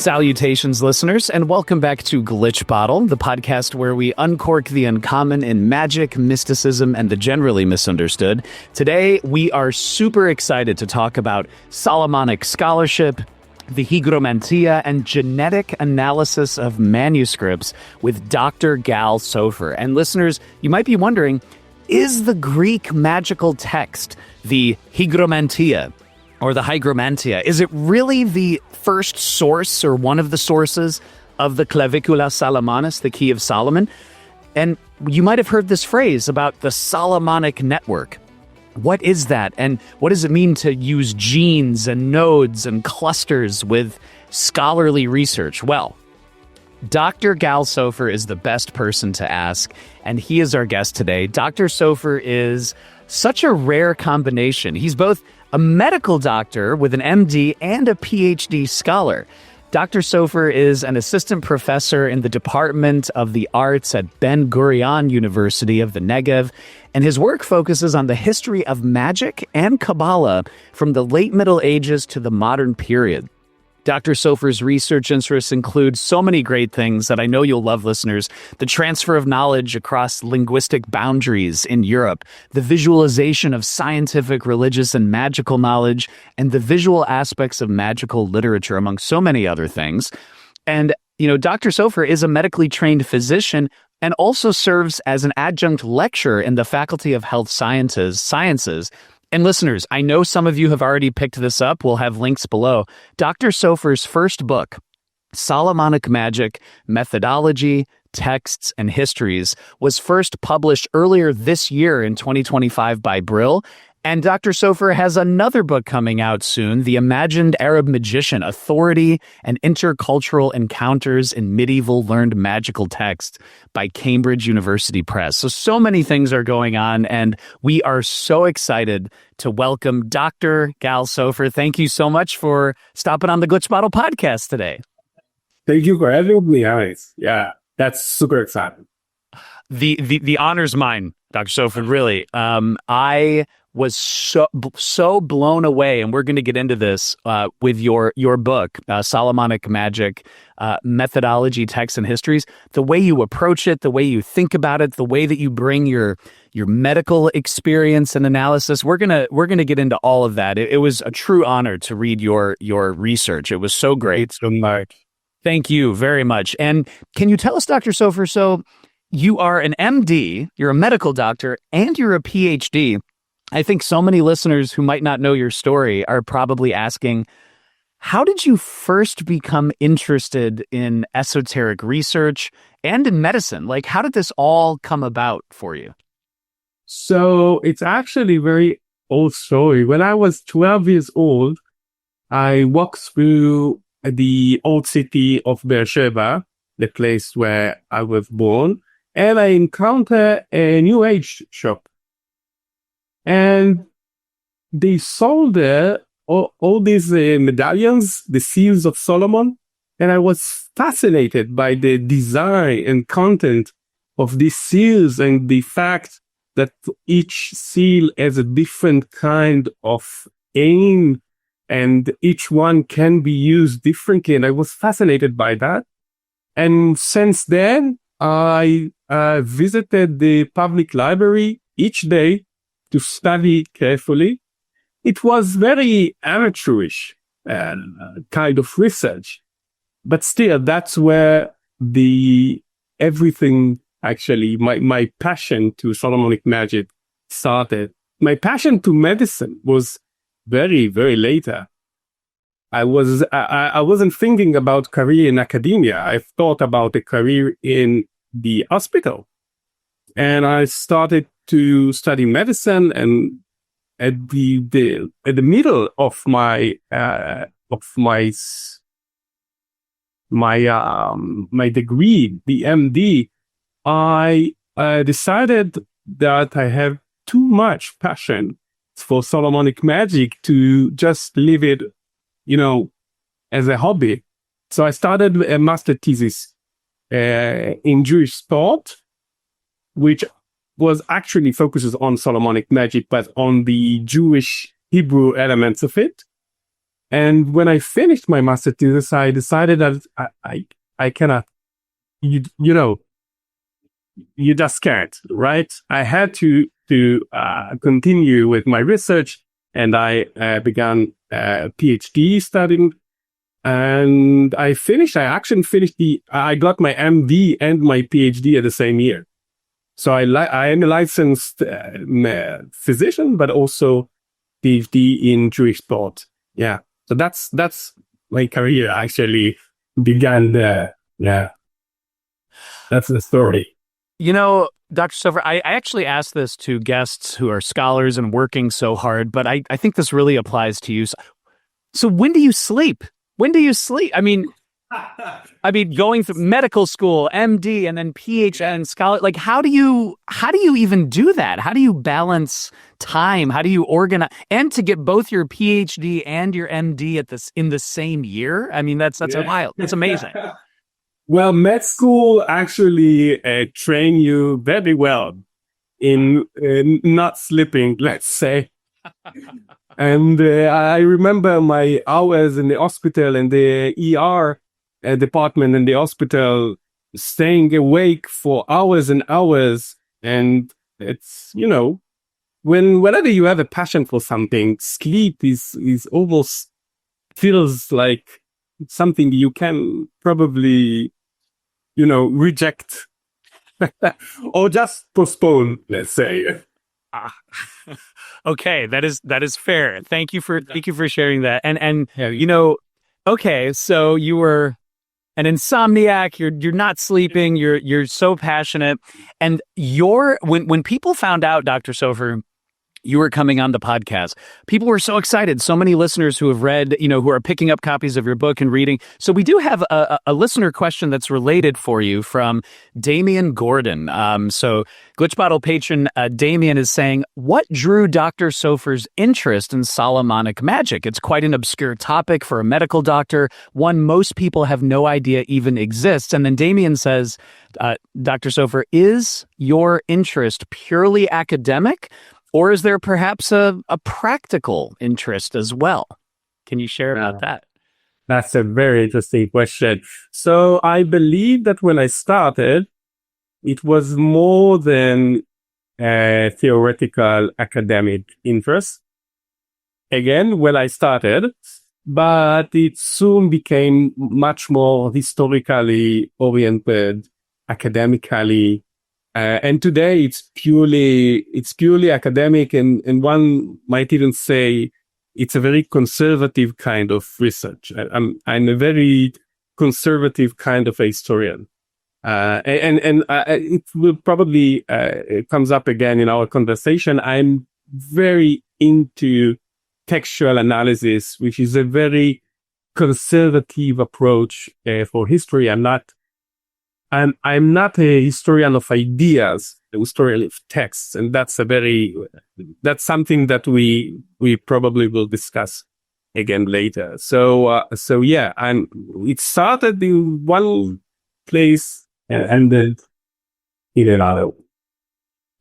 Salutations, listeners, and welcome back to Glitch Bottle, the podcast where we uncork the uncommon in magic, mysticism, and the generally misunderstood. Today, we are super excited to talk about Solomonic scholarship, the Hygromanteia, and genetic analysis of manuscripts with Dr. Gal Sofer. And listeners, you might be wondering, is the Greek magical text, the Hygromanteia, or the Hygromanteia, is it really the first source or one of the sources of the Clavicula Salomonis, the Key of Solomon? And you might have heard this phrase about the Solomonic network. What is that? And what does it mean to use genes and nodes and clusters with scholarly research? Well, Dr. Gal Sofer is the best person to ask, and he is our guest today. Dr. Sofer is such a rare combination. He's both a medical doctor with an MD and a PhD scholar. Dr. Sofer is an assistant professor in the Department of the Arts at Ben Gurion University of the Negev, and his work focuses on the history of magic and Kabbalah from the late Middle Ages to the modern period. Dr. Sofer's research interests include so many great things that I know you'll love, listeners. The transfer of knowledge across linguistic boundaries in Europe, the visualization of scientific, religious, and magical knowledge, and the visual aspects of magical literature, among so many other things. And, Dr. Sofer is a medically trained physician and also serves as an adjunct lecturer in the Faculty of Health Sciences. And listeners, I know some of you have already picked this up. We'll have links below. Dr. Sofer's first book, Solomonic Magic, Methodology, Texts, and Histories, was first published earlier this year in 2025 by Brill. And Dr. Sofer has another book coming out soon, The Imagined Arab Magician, Authority and Intercultural Encounters in Medieval Learned Magical Texts by Cambridge University Press. So many things are going on, and we are so excited to welcome Dr. Gal Sofer. Thank you so much for stopping on the Glitch Bottle podcast today. Thank you for having me, Alex. Yeah, that's super exciting. The honor's mine, Dr. Sofer, really. I was so blown away, and we're going to get into this with your book, Solomonic Magic, Methodology, Texts, and Histories. The way you approach it, the way you think about it, the way that you bring your medical experience and analysis. We're gonna get into all of that. It was a true honor to read your research. It was so great. It's so much. Thank you very much. And can you tell us, Dr. Sofer? So you are an MD, you're a medical doctor, and you're a PhD. I think so many listeners who might not know your story are probably asking, how did you first become interested in esoteric research and in medicine? Like, how did this all come about for you? So it's actually a very old story. When I was 12 years old, I walked through the old city of Beersheba, the place where I was born, and I encountered a New Age shop. And they sold there all these medallions, the seals of Solomon. And I was fascinated by the design and content of these seals and the fact that each seal has a different kind of aim and each one can be used differently. And I was fascinated by that. And since then, I visited the public library each day to study carefully. It was very amateurish kind of research, but still, that's where everything actually, my passion to Solomonic magic started. My passion to medicine was very, very later. I wasn't thinking about career in academia. I thought about a career in the hospital, and I started to study medicine, and at the middle of my degree, the MD, I decided that I have too much passion for Solomonic magic to just leave it, as a hobby. So I started a master thesis in Jewish thought, which was actually focuses on Solomonic magic, but on the Jewish Hebrew elements of it. And when I finished my master thesis, I decided that I cannot, you know, you just can't, right? I had to continue with my research, and I began a PhD studying, and I actually finished I got my MD and my PhD at the same year. So I am a licensed physician, but also PhD in Jewish thought. Yeah. So that's my career actually began there. Yeah. That's the story. You know, Dr. Sofer, I actually asked this to guests who are scholars and working so hard, but I think this really applies to you. So when do you sleep? When do you sleep? I mean, going through medical school, MD, and then PhD and scholar, like how do you even do that? How do you balance time? How do you organize and to get both your PhD and your MD in the same year? I mean, that's wild. It's amazing. Well, med school actually train you very well in not sleeping, let's say. And I remember my hours in the hospital and the ER department in the hospital, staying awake for hours and hours. And it's, whenever you have a passion for something, sleep is almost feels like something you can probably, reject or just postpone, let's say. Okay, that is fair. Thank you for sharing that. And okay, so you were an insomniac, you're not sleeping, you're so passionate. And when people found out, Dr. Sofer, you were coming on the podcast, people were so excited. So many listeners who have read, who are picking up copies of your book and reading. So we do have a listener question that's related for you from Damian Gordon. So Glitch Bottle patron Damian is saying, what drew Dr. Sofer's interest in Solomonic magic? It's quite an obscure topic for a medical doctor, one most people have no idea even exists. And then Damian says, Dr. Sofer, is your interest purely academic? Or is there perhaps a practical interest as well? Can you share about that? That's a very interesting question. So I believe that when I started, it was more than a theoretical academic interest. Again, when I started, but it soon became much more historically oriented, academically. And today it's purely academic, and one might even say it's a very conservative kind of research. I'm a very conservative kind of a historian. And it will probably, it comes up again in our conversation. I'm very into textual analysis, which is a very conservative approach for history. I'm not a historian of ideas, a historian of texts, and that's something that we probably will discuss again later. So yeah, and it started in one place and ended in another.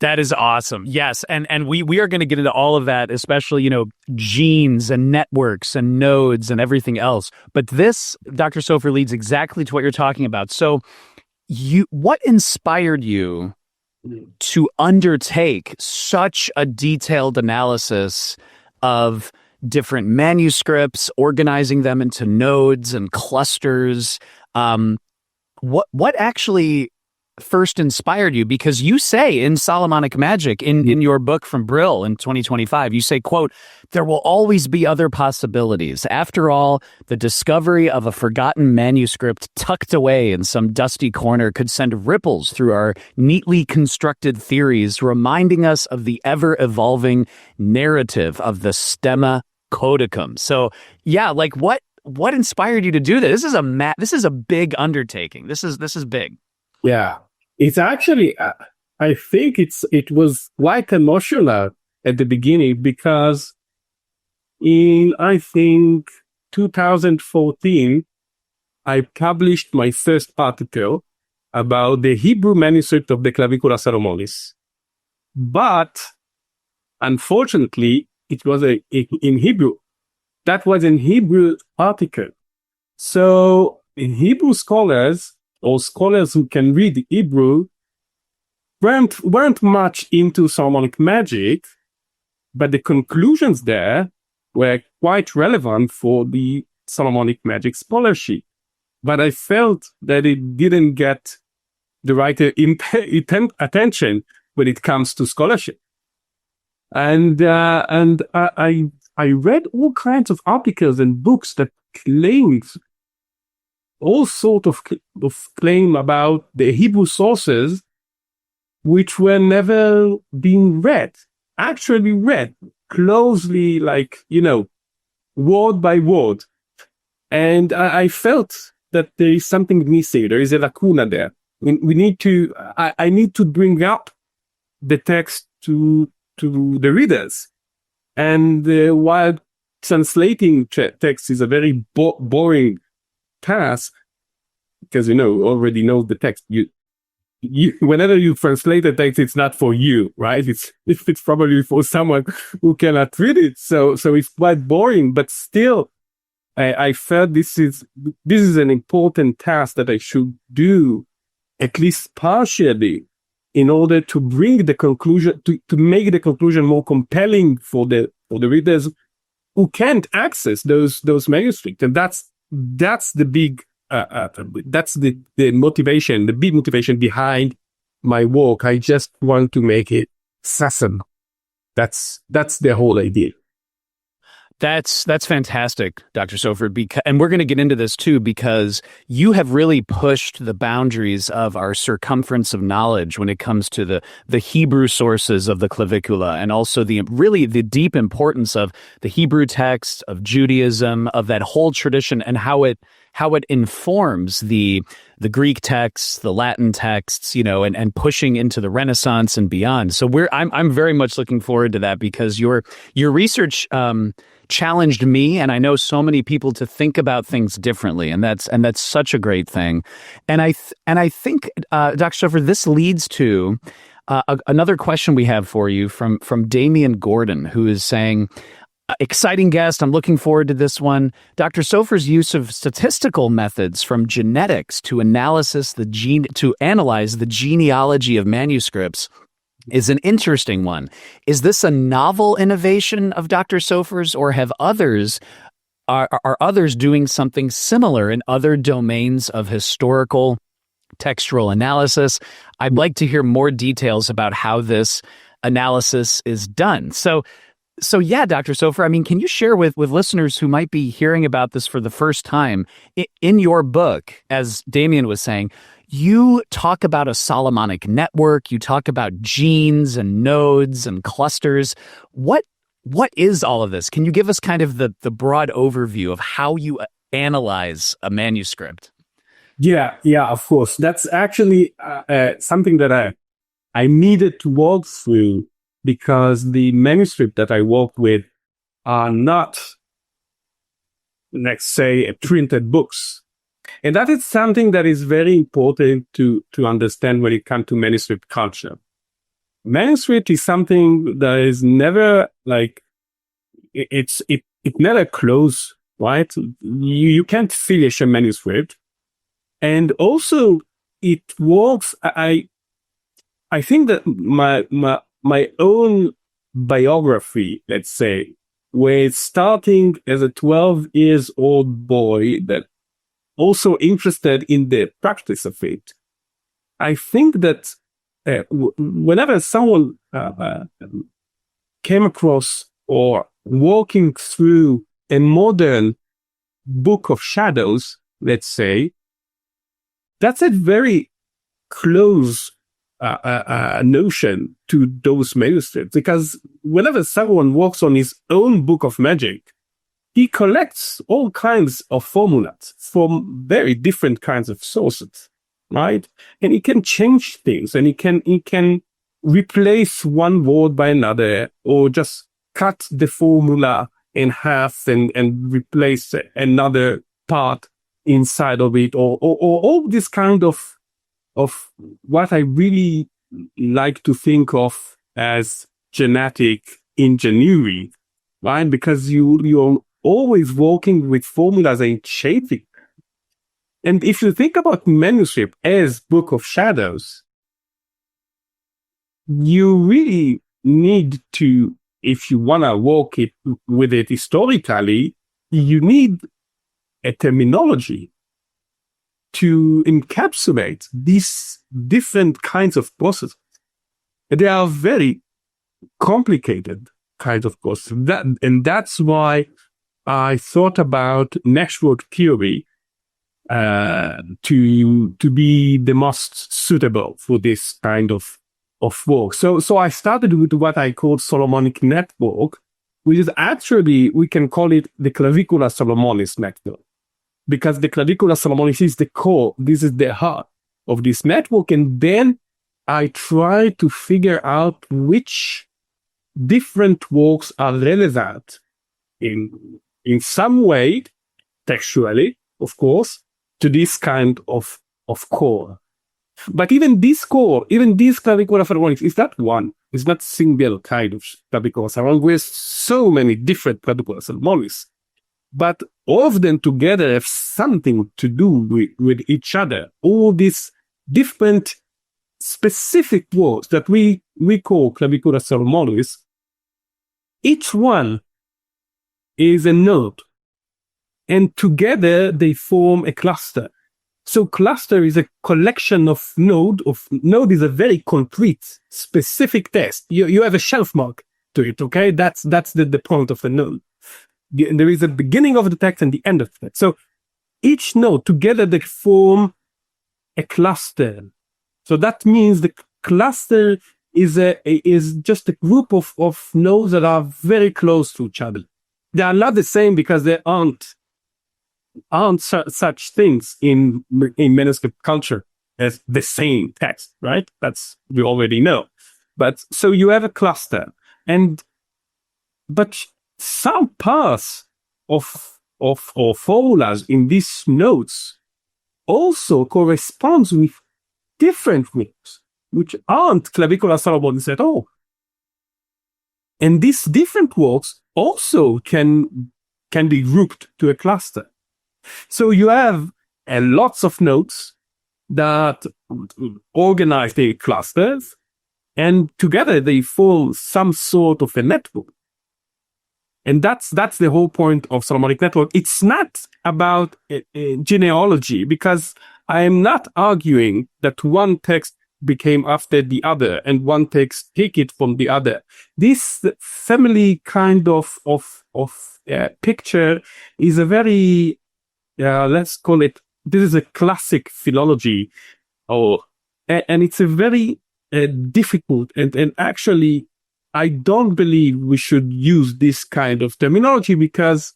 That is awesome. Yes, and we are going to get into all of that, especially genes and networks and nodes and everything else. But this, Dr. Sofer, leads exactly to what you're talking about. So, what inspired you to undertake such a detailed analysis of different manuscripts, organizing them into nodes and clusters? What actually first inspired you? Because you say in Solomonic Magic, in your book from Brill in 2025, you say, quote, there will always be other possibilities. After all, the discovery of a forgotten manuscript tucked away in some dusty corner could send ripples through our neatly constructed theories, reminding us of the ever-evolving narrative of the stemma codicum. So, yeah, like what inspired you to do this? This is a big undertaking. This is big. Yeah, it's actually, I think it was quite emotional at the beginning because in, I think, 2014, I published my first article about the Hebrew manuscript of the Clavicula Salomonis. But unfortunately, it was in Hebrew. that was in Hebrew article. So Hebrew scholars or scholars who can read Hebrew weren't much into Solomonic magic, but the conclusions there were quite relevant for the Solomonic magic scholarship. But I felt that it didn't get the right attention when it comes to scholarship. And I read all kinds of articles and books that claimed all sort of claim about the Hebrew sources, which were never being actually read closely, like, word by word. And I felt that there is something missing. There is a lacuna there. We need to, I need to bring up the text to the readers. And while translating text is a very boring task, because, already know the text, you whenever you translate a text, it's not for you, right? It's probably for someone who cannot read it. So it's quite boring, but still, I felt this is an important task that I should do, at least partially, in order to bring the conclusion, to make the conclusion more compelling for the readers who can't access those manuscripts. And that's the big, that's the motivation, the big motivation behind my work. I just want to make it accessible. That's the whole idea. That's fantastic, Dr. Sofer, and we're going to get into this too, because you have really pushed the boundaries of our circumference of knowledge when it comes to the Hebrew sources of the clavicula, and also the deep importance of the Hebrew text, of Judaism, of that whole tradition, and how it informs the Greek texts, the Latin texts, and pushing into the Renaissance and beyond. So I'm very much looking forward to that, because your research challenged me, and I know so many people, to think about things differently, and that's such a great thing. And I think, Dr. Sofer, this leads to another question we have for you from Damian Gordon, who is saying, exciting guest, I'm looking forward to this one. Dr. Sofer's use of statistical methods from genetics to analyze the genealogy of manuscripts is an interesting one. Is this a novel innovation of Dr. Sofer's, or have are others doing something similar in other domains of historical textual analysis? I'd like to hear more details about how this analysis is done. So yeah, Dr. Sofer, I mean, can you share with listeners who might be hearing about this for the first time, in your book, as Damien was saying, you talk about a Solomonic network, you talk about genes and nodes and clusters. What is all of this? Can you give us kind of the broad overview of how you analyze a manuscript? Yeah, of course. That's actually something that I needed to walk through, because the manuscript that I work with are not, let's say, printed books. And that is something that is very important to understand when it comes to manuscript culture. Manuscript is something that is never it never closes, right? You can't finish a manuscript. And also it works. I think that my own biography, let's say, where starting as a 12-year-old boy that also interested in the practice of it, I think that whenever someone came across or walking through a modern book of shadows, let's say, that's a very close notion to those manuscripts, because whenever someone works on his own book of magic, he collects all kinds of formulas from very different kinds of sources, right? And he can change things, and he can replace one word by another, or just cut the formula in half and replace another part inside of it, or all this kind of what I really like to think of as genetic ingenuity, right? Because you're always working with formulas and shaping. And if you think about manuscript as book of shadows, you really need to, if you want to work with it historically, you need a terminology to encapsulate these different kinds of processes. They are very complicated kinds of processes. And that's why I thought about network theory to be the most suitable for this kind of work. So I started with what I call Solomonic network, which is actually, we can call it the Clavicula Solomonis network, because the Clavicula Solomonis is the core, this is the heart of this network. And then I try to figure out which different works are relevant in some way, textually, of course, to this kind of core. But even this core, even this Clavicula Solomonis is not one. It's not single kind of Clavicula Solomonis. With so many different Clavicula Solomonis. But all of them together have something to do with each other. All these different specific words that we call Clavicula Solomonis, each one is a node. And together they form a cluster. So cluster is a collection of node. Node is a very concrete, specific text. You have a shelf mark to it, okay? That's the point of a node. There is a beginning of the text and the end of the text. So each node together they form a cluster. So that means the cluster is just a group of nodes that are very close to each other. They are not the same because there aren't such things in manuscript culture as the same text, right? That's, we already know. But so you have a cluster, but some parts of formulas in these nodes also corresponds with different works, which aren't Clavicula Solomonis at all. And these different works also can be grouped to a cluster. So you have lots of nodes that organize the clusters, and together they form some sort of a network. And that's the whole point of Solomonic network. It's not about a genealogy, because I am not arguing that one text became after the other and one text take it from the other. This family kind of picture is a very let's call it, this is a classic philology, and it's a very difficult, and actually, I don't believe we should use this kind of terminology, because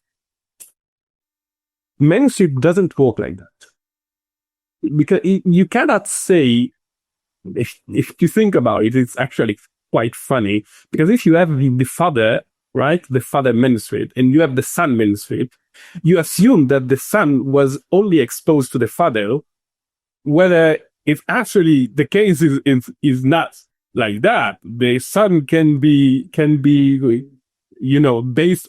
manuscript doesn't work like that. Because you cannot say, if you think about it, it's actually quite funny, because if you have the father, right, the father manuscript, and you have the son manuscript, you assume that the son was only exposed to the father, whether if actually the case is not like that. The son can be, based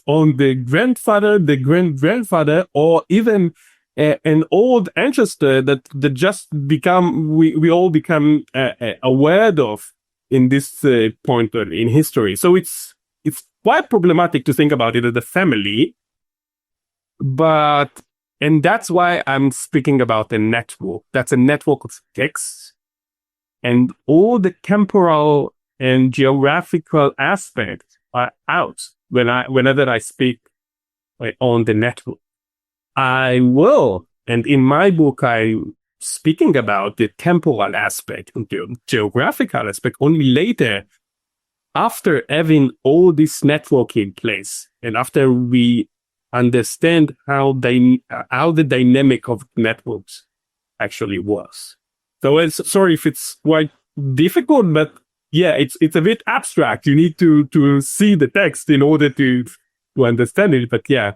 on the grandfather, the great-grandfather, or even an old ancestor that just we all become aware of in this point in history. So it's quite problematic to think about it as a family. And that's why I'm speaking about a network. That's a network of texts, and all the temporal and geographical aspects are out whenever I speak on the network. I will, and in my book, I'm speaking about the temporal aspect and the geographical aspect only later, after having all this network in place, and after we understand how the dynamic of networks actually was. So sorry if it's quite difficult, but yeah, it's a bit abstract. You need to see the text in order to understand it. But yeah,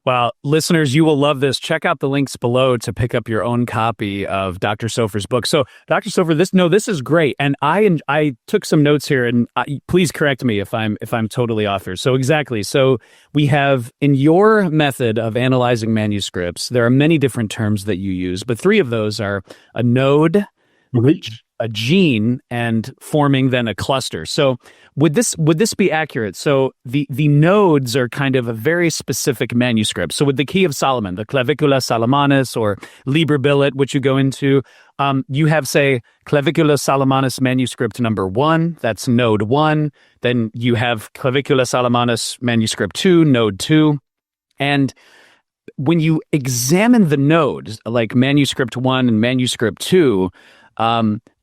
Well, listeners, you will love this. Check out the links below to pick up your own copy of Dr. Sofer's book. So, Dr. Sofer, this is great, and I took some notes here, and please correct me if I'm totally off here. So, exactly. So, we have in your method of analyzing manuscripts, there are many different terms that you use, but three of those are a node, a gene, and forming then a cluster. So would this be accurate? So the nodes are kind of a very specific manuscript. So with the Key of Solomon, the Clavicula Salomonis or Liber Bileth, which you go into, you have, say, Clavicula Salomonis manuscript number 1, that's node 1. Then you have Clavicula Salomonis manuscript 2, node 2. And when you examine the nodes, like manuscript 1 and manuscript 2,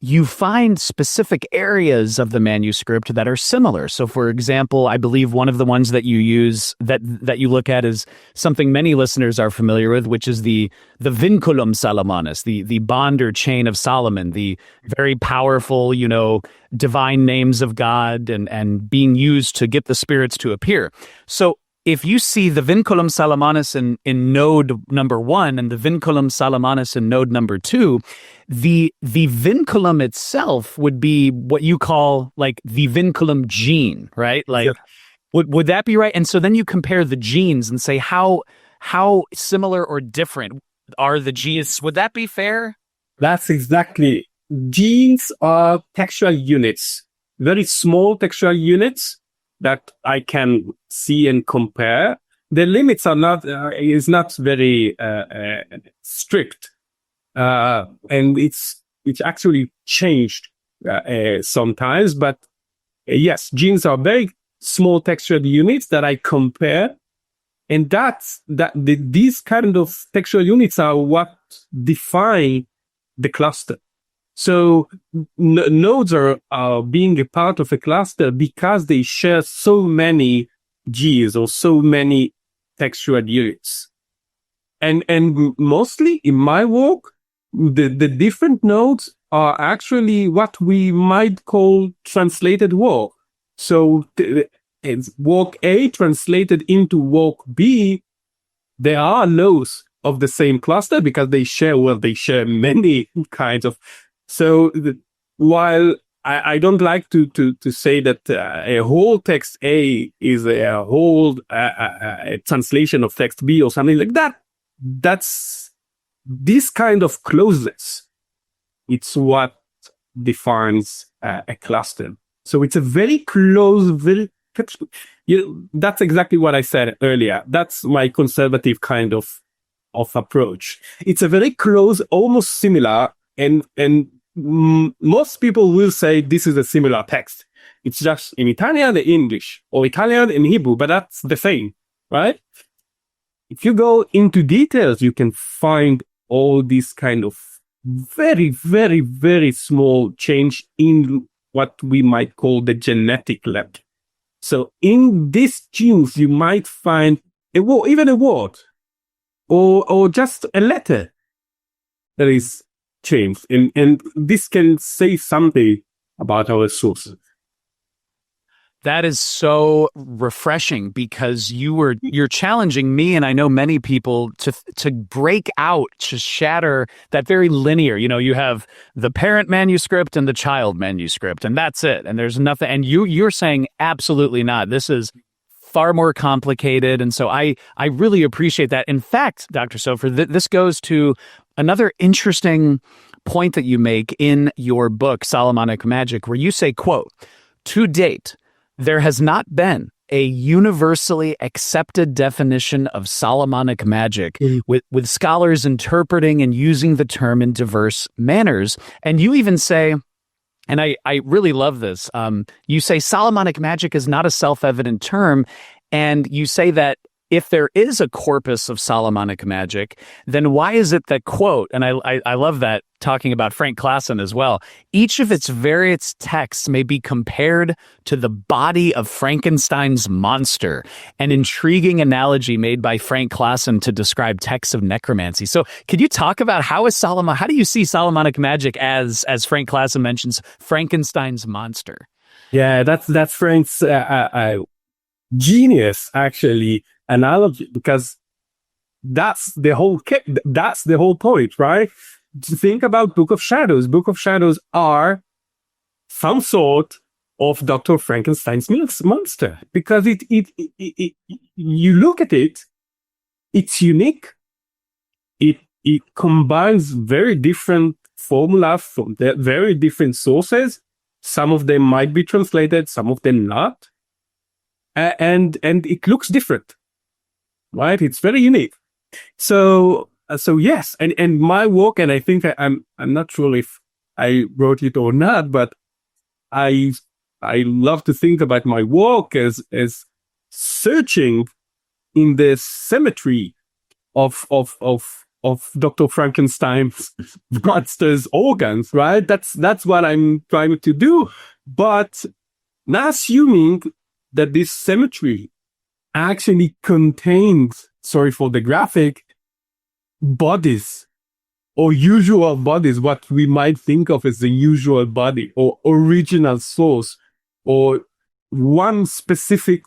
you find specific areas of the manuscript that are similar. So, for example, I believe one of the ones that you use that you look at is something many listeners are familiar with, which is the Vinculum Salomonis, the bond or chain of Solomon, the very powerful, divine names of God and being used to get the spirits to appear. So, if you see the Vinculum Salomonis in node number 1 and the Vinculum Salomonis in node number 2, the vinculum itself would be what you call like the vinculum gene, right? Like, yeah. Would that be right? And so then you compare the genes and say how similar or different are the genes? Would that be fair? That's exactly. Genes are textual units, very small textual units that I can see and compare. The limits are not very strict, and it's actually changed sometimes. But yes, genes are very small textual units that I compare, and these kind of textual units are what define the cluster. So nodes are being a part of a cluster because they share so many Gs or so many textual units. And mostly in my work, the different nodes are actually what we might call translated work. So it's work A translated into work B. There are nodes of the same cluster because they share many kinds of. So while I don't like to say that a whole text A is a whole translation of text B or something like that, that's this kind of closeness. It's what defines a cluster. So it's a very close, that's exactly what I said earlier. That's my conservative kind of approach. It's a very close, almost similar, and most people will say this is a similar text. It's just in Italian and English, or Italian and Hebrew, but that's the same, right? If you go into details, you can find all these kind of very, very, very small change in what we might call the genetic level. So in these genes, you might find even a word, or just a letter that is changed, and this can say something about our sources. That is so refreshing because you're challenging me, and I know many people to break out, to shatter that very linear. You have the parent manuscript and the child manuscript, and that's it. And there's nothing. And you're saying absolutely not. This is far more complicated, and so I really appreciate that. In fact, Dr. Sofer, this goes to another interesting point that you make in your book, Solomonic Magic, where you say, quote, "To date, there has not been a universally accepted definition of Solomonic magic, with scholars interpreting and using the term in diverse manners." And you even say, and I really love this, you say Solomonic magic is not a self-evident term, and you say that if there is a corpus of Solomonic magic, then why is it that, quote, and I love that, talking about Frank Klassen as well, each of its various texts may be compared to the body of Frankenstein's monster, an intriguing analogy made by Frank Klassen to describe texts of necromancy. So could you talk about how do you see Solomonic magic as Frank Klassen mentions, Frankenstein's monster? Yeah, that's Frank's genius, actually, analogy, because that's the whole point, right? To think about Book of Shadows. Book of Shadows are some sort of Dr. Frankenstein's monster, because it you look at it, it's unique. It combines very different formula from the very different sources. Some of them might be translated, some of them not. And it looks different, right? It's very unique. So yes, and my work, and I think I'm not sure if I wrote it or not, but I love to think about my work as searching in the cemetery of Dr. Frankenstein's monster's organs, right? That's what I'm trying to do. But not assuming that this cemetery actually contains, sorry for the graphic, bodies or usual bodies, what we might think of as the usual body or original source, or one specific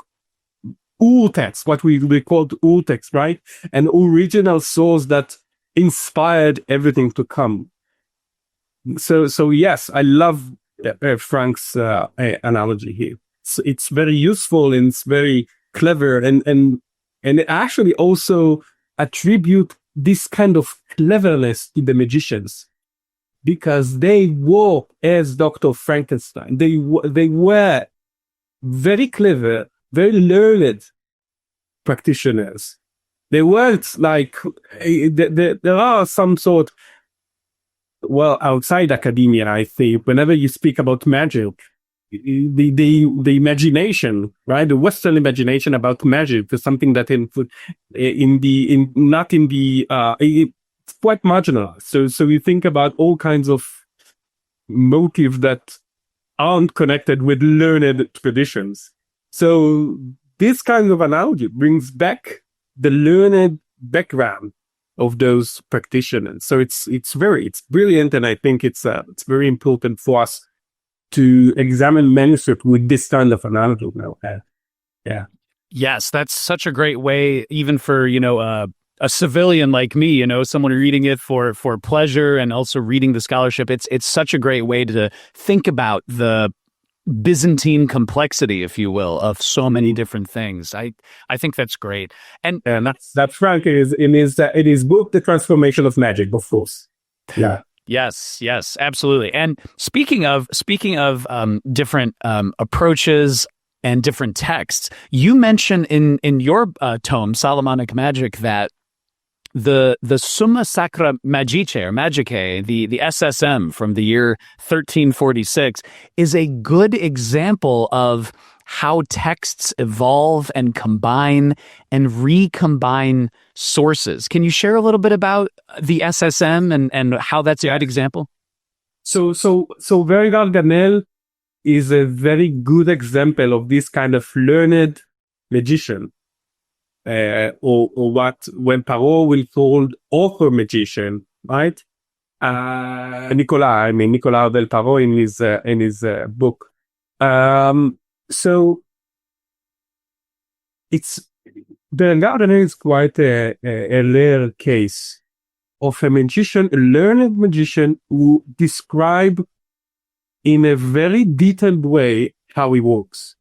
ur-text, what we called ur-text, right? An original source that inspired everything to come. So yes, I love Frank's analogy here. It's very useful and it's very clever, and it actually also attribute this kind of cleverness to the magicians, because they work as Dr. Frankenstein. They were very clever, very learned practitioners. They weren't like, there are some sort, well, outside academia, I think, whenever you speak about magic, the imagination, right? The Western imagination about magic is something that it's quite marginalized. So you think about all kinds of motives that aren't connected with learned traditions. So this kind of analogy brings back the learned background of those practitioners. So it's brilliant, and I think it's very important for us to examine manuscript with this kind of analogy now. Yeah. Yes, that's such a great way, even for, a civilian like me, someone reading it for pleasure and also reading the scholarship. It's such a great way to think about the Byzantine complexity, if you will, of so many different things. I think that's great. And that's Frank is in his book, The Transformation of Magic, of course. Yeah. Yes, absolutely. And speaking of different approaches and different texts, you mention in your tome, Solomonic Magic, that the Summa Sacra Magicae, or Magicae, the SSM from the year 1346, is a good example of how texts evolve and combine and recombine sources. Can you share a little bit about the SSM and how that's a good example? So Verigal Ganel is a very good example of this kind of learned magician, or what when Parot will call author magician, right? Nicolas del Parot in his book. So the Gardener is quite a rare case of a learned magician who describe in a very detailed way how he works.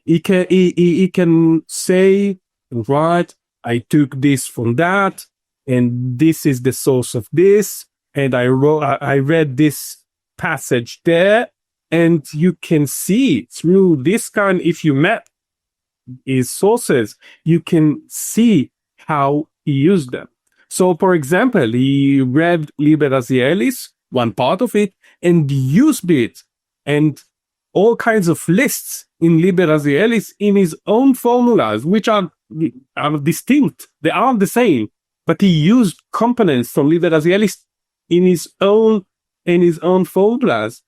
He can say, right, I took this from that, and this is the source of this, and I read this passage there. And you can see through this kind, if you met his sources, you can see how he used them. So, for example, he read Liber Bileth, one part of it, and used it, and all kinds of lists in Liber Bileth in his own formulas, which are distinct. They aren't the same, but he used components from Liber Bileth in his own formulas.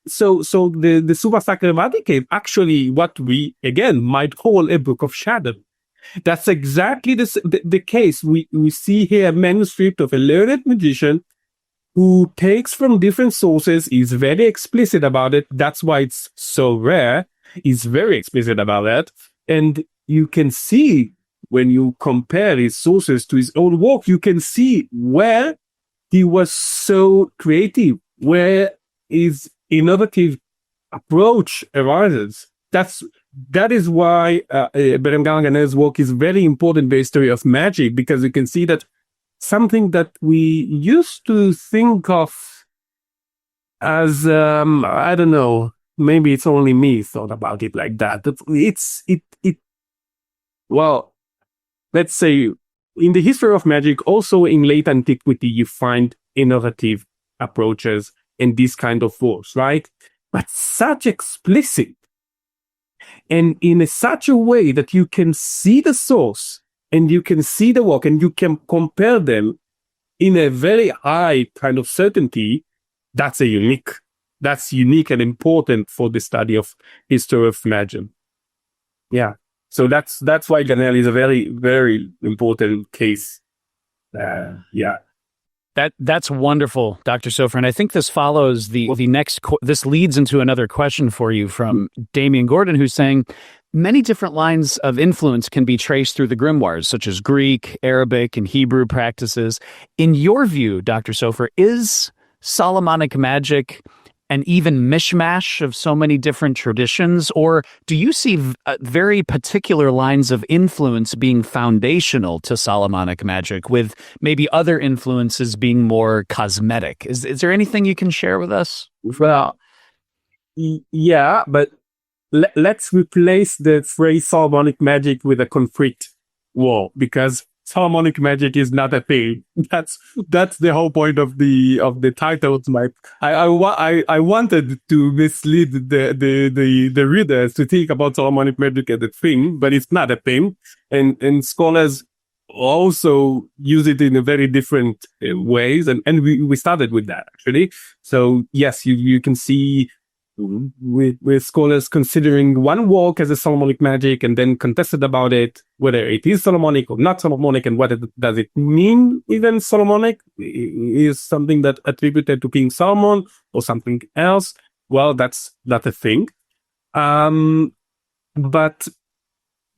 So the Summa Sacra Magicae is actually what we again might call a book of shadow. That's exactly the case. We see here a manuscript of a learned magician who takes from different sources, is very explicit about it. That's why it's so rare. He's very explicit about that. And you can see when you compare his sources to his own work, you can see where he was so creative, where his innovative approach arises. That is why Berengar and his work is very important in the history of magic, because you can see that something that we used to think of as, I don't know, maybe it's only me thought about it like that. Well, let's say in the history of magic, also in late antiquity, you find innovative approaches and these kind of works, right? But such explicit and in such a way that you can see the source and you can see the work and you can compare them in a very high kind of certainty, that's unique and important for the study of history of magic. Yeah. So that's why Ganel is a very, very important case. Yeah. That's wonderful, Dr. Sofer. And I think this follows the next, this leads into another question for you from Damian Gordon, who's saying, many different lines of influence can be traced through the grimoires, such as Greek, Arabic, and Hebrew practices. In your view, Dr. Sofer, is Solomonic magic an even mishmash of so many different traditions, or do you see very particular lines of influence being foundational to Solomonic magic, with maybe other influences being more cosmetic? Is there anything you can share with us? Well, yeah, but let's replace the phrase Solomonic magic with a concrete wall, because Solomonic magic is not a thing. That's the whole point of the title. I wanted to mislead the readers to think about Solomonic magic as a thing, but it's not a thing. And scholars also use it in a very different ways. And we started with that, actually. So yes, you can see with scholars considering one work as a Solomonic magic and then contested about it, whether it is Solomonic or not Solomonic, and what does it mean even Solomonic? Is something that attributed to King Solomon or something else? Well, that's not a thing. But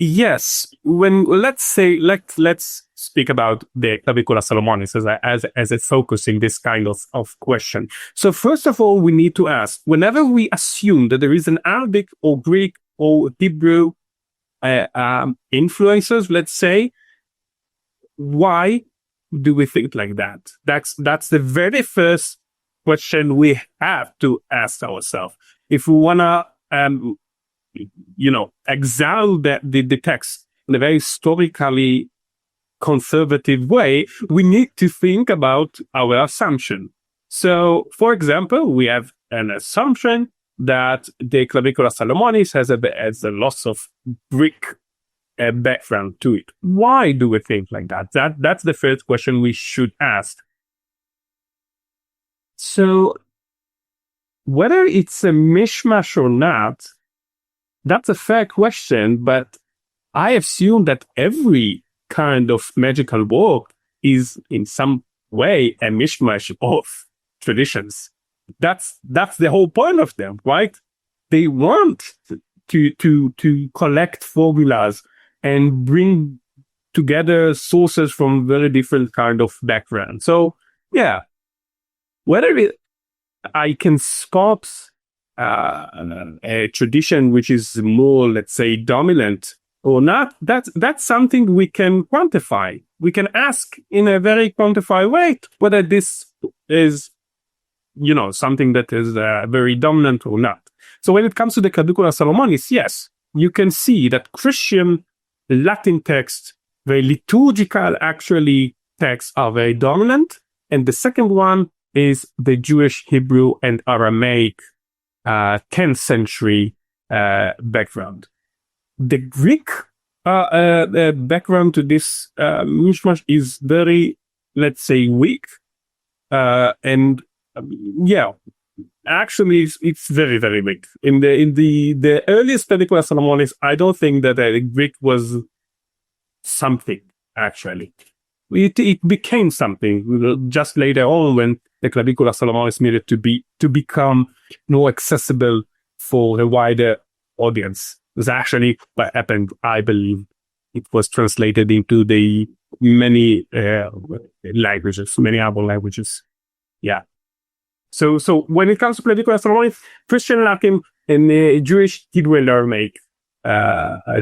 yes, let's speak about the Clavicula Salomonis as a focus in this kind of question. So first of all, we need to ask, whenever we assume that there is an Arabic or Greek or Hebrew influences, let's say, why do we think like that? That's the very first question we have to ask ourselves. If we wanna exile the text in a very historically conservative way, we need to think about our assumption. So, for example, we have an assumption that the Clavicula Salomonis has a loss of Greek background to it. Why do we think like that? That's the first question we should ask. So, whether it's a mishmash or not, that's a fair question, but I assume that every kind of magical work is in some way a mishmash of traditions. That's the whole point of them, right? They want to collect formulas and bring together sources from very different kind of backgrounds. So yeah, whether I can sculpt a tradition which is more, let's say, dominant or not, that's something we can quantify. We can ask in a very quantified way whether this is, something that is very dominant or not. So when it comes to the Clavicula Salomonis, yes, you can see that Christian Latin texts, very liturgical, actually, texts are very dominant. And the second one is the Jewish Hebrew and Aramaic 10th century background. The Greek background to this mishmash is very, let's say, weak. Actually, it's very, very weak. In the earliest Clavicula Salomonis, I don't think that Greek was something, actually. It became something just later on when the Clavicula Salomonis needed to become more accessible for a wider audience. That's actually what happened, I believe, it was translated into the many languages, many other languages. Yeah. So when it comes to political astronomy, Christian Latin and Jewish Hebrew and Aramaic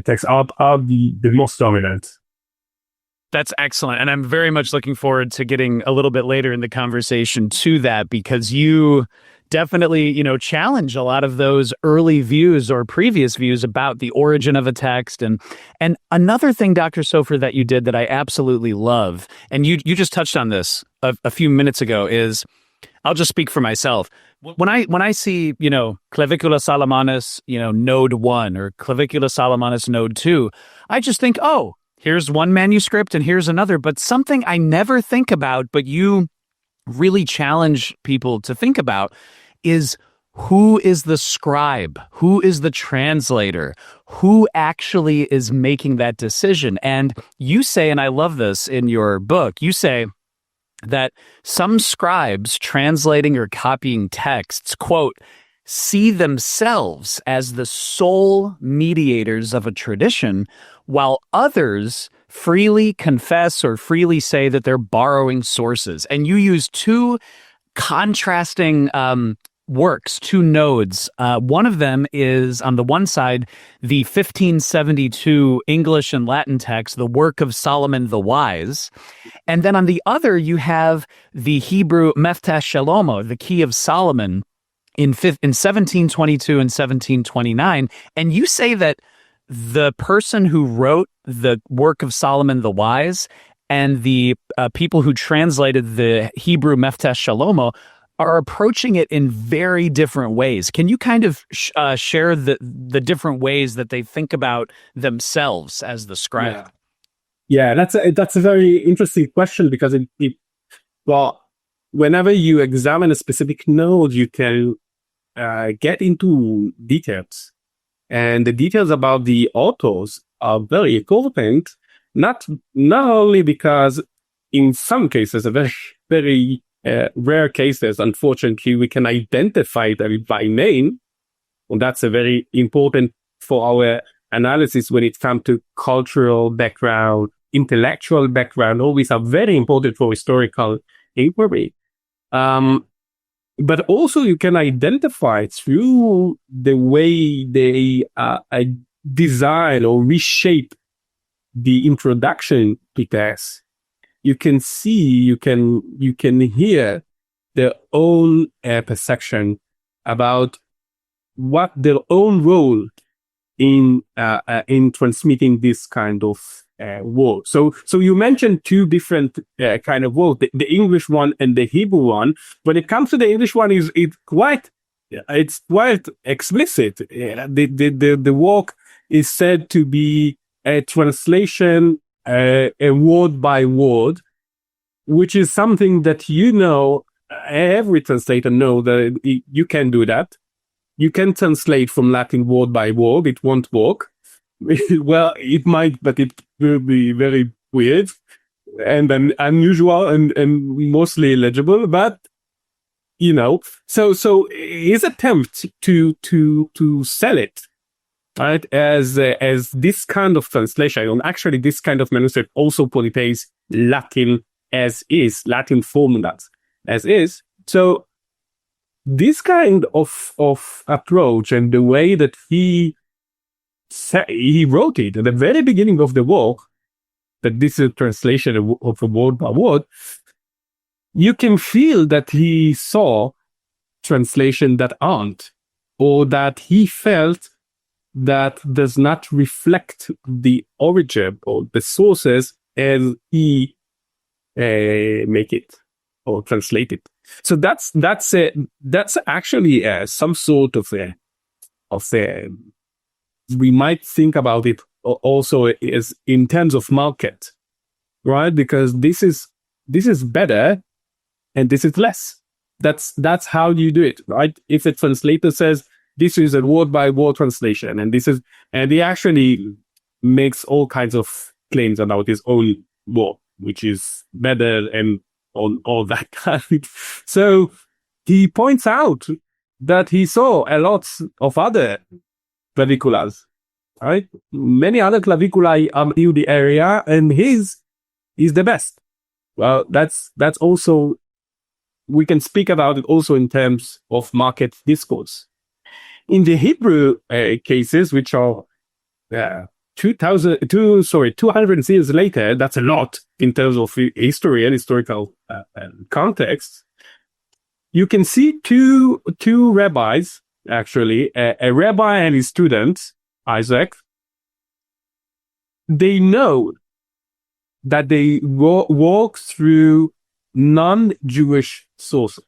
texts are the most dominant. That's excellent. And I'm very much looking forward to getting a little bit later in the conversation to that, because you definitely, challenge a lot of those early views or previous views about the origin of a text. And another thing, Dr. Sofer, that you did that I absolutely love, and you just touched on this a few minutes ago, is, I'll just speak for myself. When I see, Clavicula Salomonis, node 1 or Clavicula Salomonis node 2, I just think, oh, here's one manuscript and here's another. But something I never think about, but you really challenge people to think about, is who is the scribe? Who is the translator? Who actually is making that decision? And you say, and I love this in your book, you say that some scribes translating or copying texts, quote, see themselves as the sole mediators of a tradition, while others freely confess or freely say that they're borrowing sources. And you use two contrasting works, two nodes. One of them is, on the one side, the 1572 English and Latin text, the work of Solomon the Wise. And then on the other, you have the Hebrew Meftach Shalomo, the Key of Solomon, in 1722 and 1729. And you say that the person who wrote the work of Solomon the Wise and the people who translated the Hebrew Meftach Shalomo are approaching it in very different ways. Can you kind of share the different ways that they think about themselves as the scribe? Yeah, that's a very interesting question, because whenever you examine a specific node, you can get into details. And the details about the authors are very important, not only because in some cases, a very, very rare cases, unfortunately, we can identify them by name. And that's a very important for our analysis when it comes to cultural background, intellectual background. All these are very important for historical inquiry. But also you can identify through the way they design or reshape the introduction to text. You can see, you can hear their own perception about what their own role in transmitting this kind of word. So you mentioned two different kind of words, the English one and the Hebrew one. When it comes to the English one, it's quite explicit. The work is said to be a translation, a word by word, which is something that every translator know that you can do that. You can translate from Latin word by word. It won't work. Well, it might, but it will be very weird and unusual and mostly illegible. But so his attempt to sell it, right, as this kind of translation, and actually this kind of manuscript also contains Latin as is, Latin formulas as is. So this kind of approach and the way that he wrote it at the very beginning of the work, that this is a translation of a word by word, you can feel that he saw translation that aren't, or that he felt that does not reflect the origin or the sources as he make it or translate it. So that's actually some sort of we might think about it also as in terms of market, right? Because this is better and this is less. That's how you do it, right? If a translator says this is a word by word translation, and he actually makes all kinds of claims about his own work, which is better and all that kind. So he points out that he saw a lot of other vernaculars right? Many other claviculi are in the area, and his is the best. Well, that's also, we can speak about it also in terms of market discourse. In the Hebrew cases, which are 200 years later, that's a lot in terms of history and historical context. You can see two rabbis, actually, a rabbi and his student, Isaac. They know that they walk through non-Jewish sources.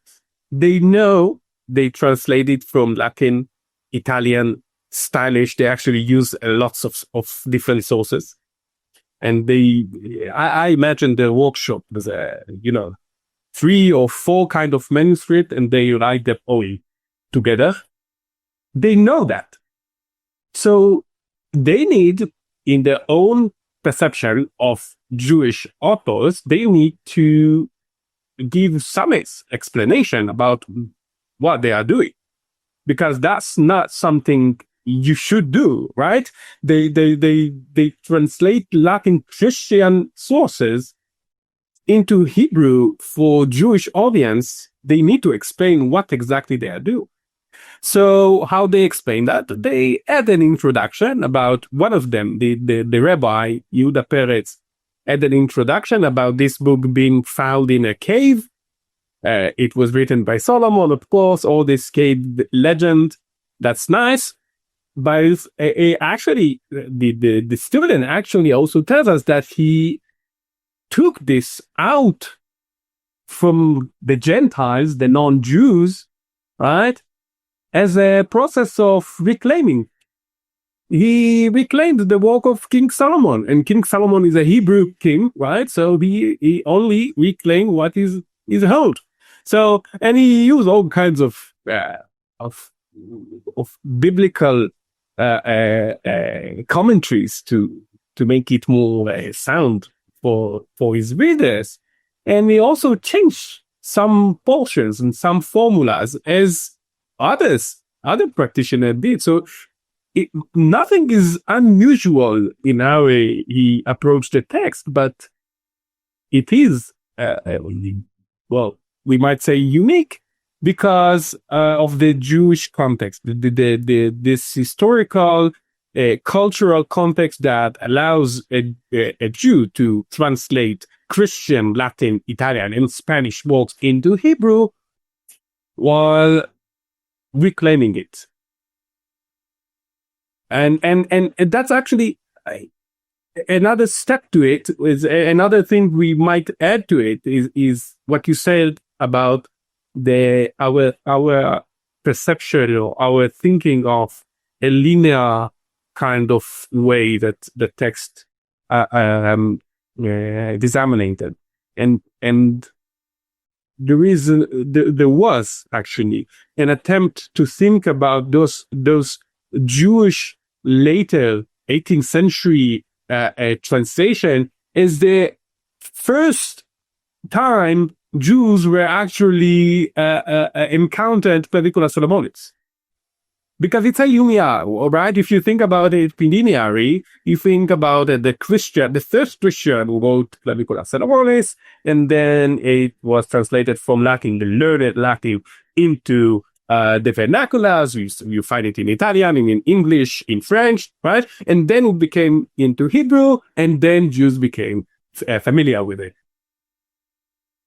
They know they translated from Latin, Italian, Spanish. They actually use lots of different sources. And I imagine the workshop was, 3 or 4 kind of manuscript, and they write them all together. They know that. So they need, in their own perception of Jewish authors, they need to give some explanation about what they are doing, because that's not something you should do, right? They translate Latin Christian sources into Hebrew for Jewish audience. They need to explain what exactly they are doing. So how they explain that? They add an introduction about one of them, the rabbi, Yehuda Peretz, add an introduction about this book being found in a cave. It was written by Solomon, of course, all this cave legend. That's nice. But actually, the student actually also tells us that he took this out from the Gentiles, the non-Jews, right, as a process of reclaiming. He reclaimed the work of King Solomon, and King Solomon is a Hebrew king, right? So he only reclaimed what is held. So, and he used all kinds of biblical commentaries to make it more sound for his readers. And he also changed some portions and some formulas as other practitioners did. So nothing is unusual in how he approached the text, but it is, we might say unique because of the Jewish context, this historical, cultural context that allows a Jew to translate Christian, Latin, Italian, and Spanish works into Hebrew while reclaiming it. And that's actually another step to it. Is another thing we might add to it is what you said about our perception or our thinking of a linear kind of way that the text disseminated, and there was actually an attempt to think about those Jewish later 18th century translation as the first time Jews were actually encountered particular Solomonics. Because it's a linear, right? If you think about it linearly, you think about the first Christian who wrote Clavicular Solomonis, and then it was translated from Latin, the learned Latin, into the vernaculars. You find it in Italian, in English, in French, right? And then it became into Hebrew, and then Jews became familiar with it.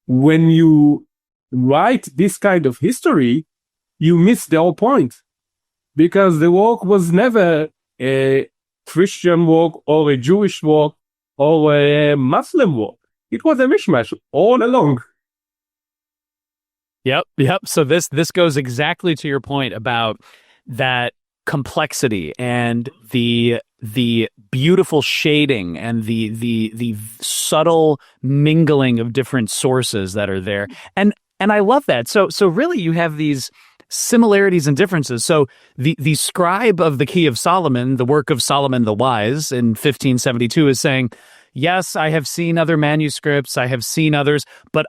When you write this kind of history, you miss the whole point. Because the work was never a Christian work or a Jewish work or a Muslim work. It was a mishmash all along. Yep. So this goes exactly to your point about that complexity and the beautiful shading and the subtle mingling of different sources that are there. And I love that. So really you have these similarities and differences. So the scribe of the Key of Solomon, the work of Solomon the Wise in 1572, is saying, yes, I have seen other manuscripts, I have seen others, but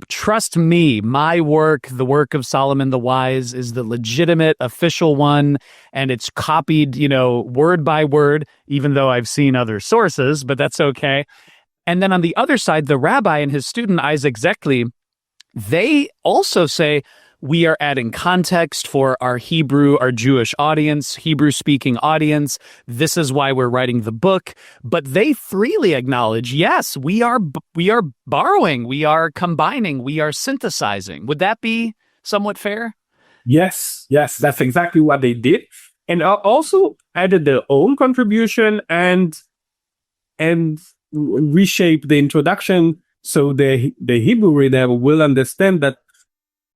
trust me, my work, the work of Solomon the Wise, is the legitimate official one, and it's copied, word by word, even though I've seen other sources, but that's okay. And then on the other side, the rabbi and his student, Isaac Zekli, they also say, we are adding context for our Jewish audience, Hebrew-speaking audience. This is why we're writing the book. But they freely acknowledge, yes, we are borrowing, we are combining, we are synthesizing. Would that be somewhat fair? Yes, that's exactly what they did. And also added their own contribution and reshape the introduction so the Hebrew reader will understand that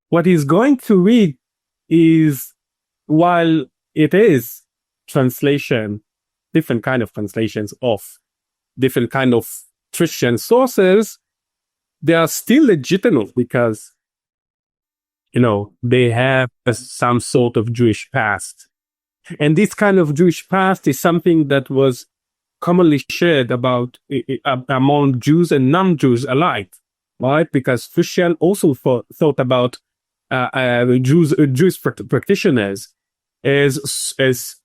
what he's going to read is, while it is translation, different kind of translations of different kind of Christian sources, they are still legitimate because, they have some sort of Jewish past. And this kind of Jewish past is something that was commonly shared about among Jews and non-Jews alike, right? Because Christians also thought about Jewish practitioners as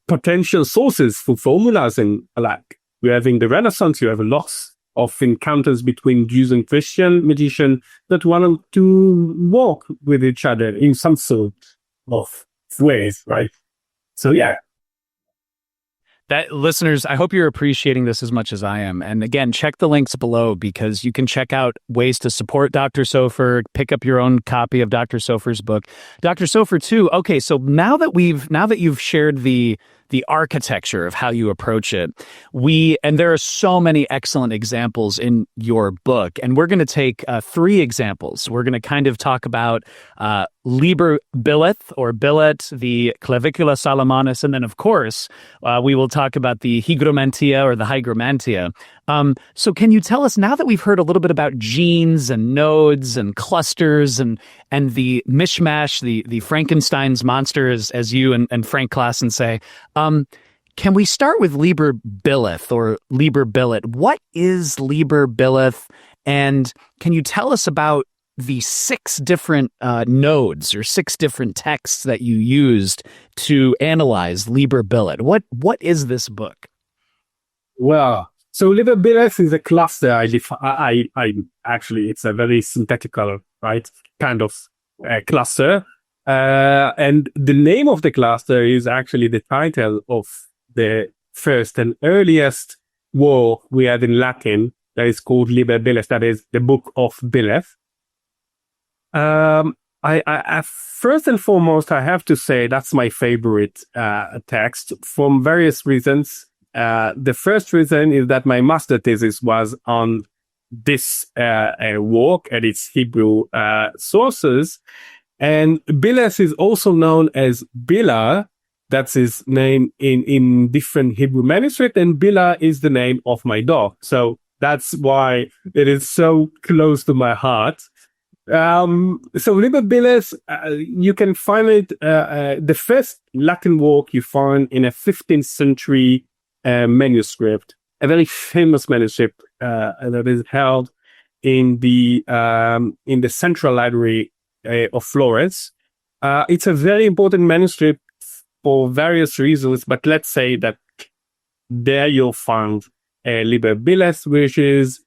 potential sources for formulas and alike. We have in the Renaissance, you have lots of encounters between Jews and Christian magicians that wanted to work with each other in some sort of ways, right? So, yeah. Listeners, I hope you're appreciating this as much as I am. And again, check the links below because you can check out ways to support Dr. Sofer, pick up your own copy of Dr. Sofer's book. Dr. Sofer, too. Okay, so now that you've shared the architecture of how you approach it, and there are so many excellent examples in your book, and we're going to take 3 examples. We're going to kind of talk about Liber Bileth or Billet, the Clavicula Salomonis, and then of course we will talk about the Hygromanteia or the Hygromanteia. So can you tell us, now that we've heard a little bit about genes and nodes and clusters and the mishmash, the Frankenstein's monster, as you and Frank Klassen say, can we start with Liber Bileth or Liber Billet? What is Liber Bileth? And can you tell us about the 6 different nodes or 6 different texts that you used to analyze Liber Bileth? What is this book? Well, so Liber Bileth is a cluster. I actually, it's a very synthetical, right, kind of cluster. And the name of the cluster is actually the title of the first and earliest work we had in Latin that is called Liber Bileth, that is the Book of Bileth. I first and foremost, I have to say that's my favorite text from various reasons. The first reason is that my master thesis was on this work and its Hebrew sources. And Bileth is also known as Bila. That's his name in different Hebrew manuscripts. And Bila is the name of my dog. So that's why it is so close to my heart. So Liber Bileth, you can find it, the first Latin work you find in a 15th century manuscript, a very famous manuscript that is held in the Central Library of Florence. It's a very important manuscript for various reasons, but let's say that there you'll find Liber Bileth, which is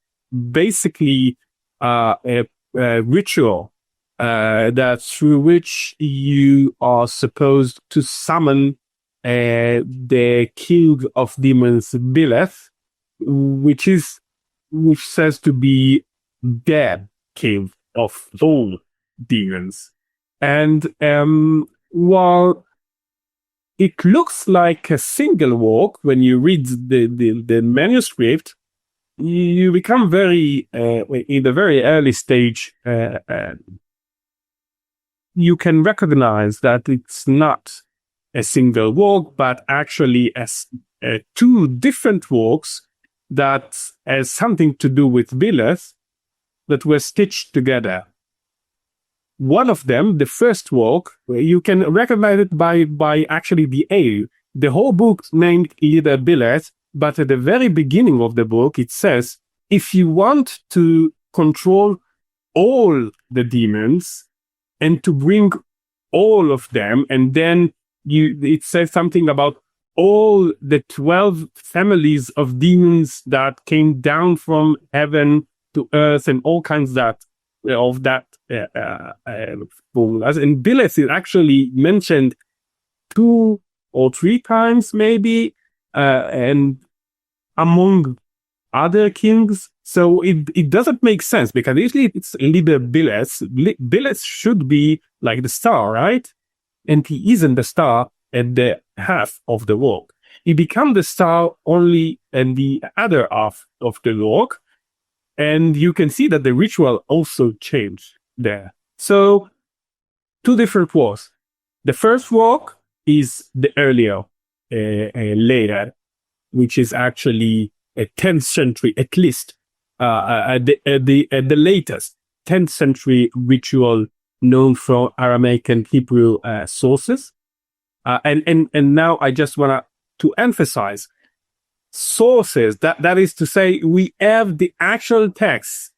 basically a ritual that through which you are supposed to summon the king of demons Bileth, which says to be the king of all demons. And while it looks like a single work when you read the manuscript, you become very, in the very early stage, you can recognize that it's not a single work, but actually as 2 different works that has something to do with Bileth that were stitched together. One of them, the first work, you can recognize it by actually the A. The whole book named Liber Bileth, But at the very beginning of the book, it says, if you want to control all the demons and to bring all of them, and then it says something about all the 12 families of demons that came down from heaven to earth and all kinds of that formulas. And Bileth is actually mentioned 2 or 3 times maybe, and among other kings. So it doesn't make sense, because usually it's Liber Bileth. Bileth should be like the star, right? And he isn't the star at the half of the work. He becomes the star only in the other half of the work. And you can see that the ritual also changed there. So 2 different works. The first work is the earlier layer, which is actually a 10th century, at least at the latest 10th century ritual known from Aramaic and Hebrew sources. And now I just want to emphasize sources. That is to say, we have the actual text.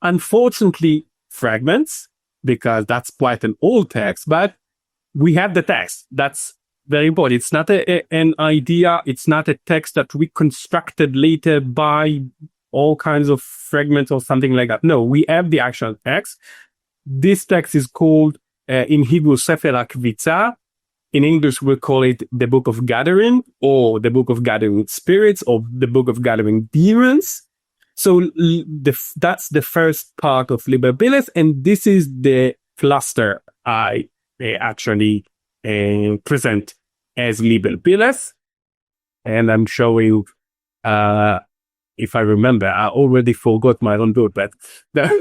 Unfortunately, fragments, because that's quite an old text, but we have the text. That's very important. It's not an idea. It's not a text that we constructed later by all kinds of fragments or something like that. No, we have the actual text. This text is called, in Hebrew, Sefer HaKvitza. In English, we call it the Book of Gathering, or the Book of Gathering Spirits, or the Book of Gathering Demons. So that's the first part of Liber Bileth, and this is the cluster I actually present as Liber Bileth. And I'm showing, if I remember, I already forgot my own book, but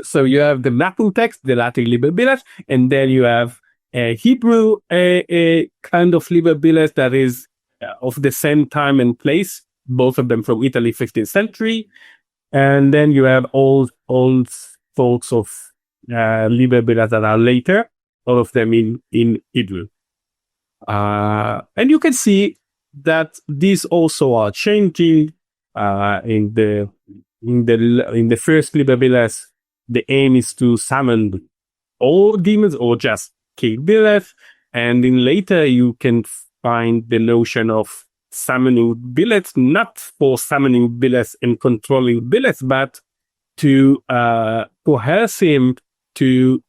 so you have the Latin text, the Latin Liber Bileth, and then you have a Hebrew a kind of Liber Bileth that is of the same time and place, both of them from Italy, 15th century. And then you have old folks of Liber Bileth that are later, all of them in Hebrew. And you can see that these also are changing. In the first Liber Bileth, the aim is to summon all demons or just King Bileth, and in later you can find the notion of summoning Bileth, not for summoning Bileth and controlling Bileth, but to coerce him to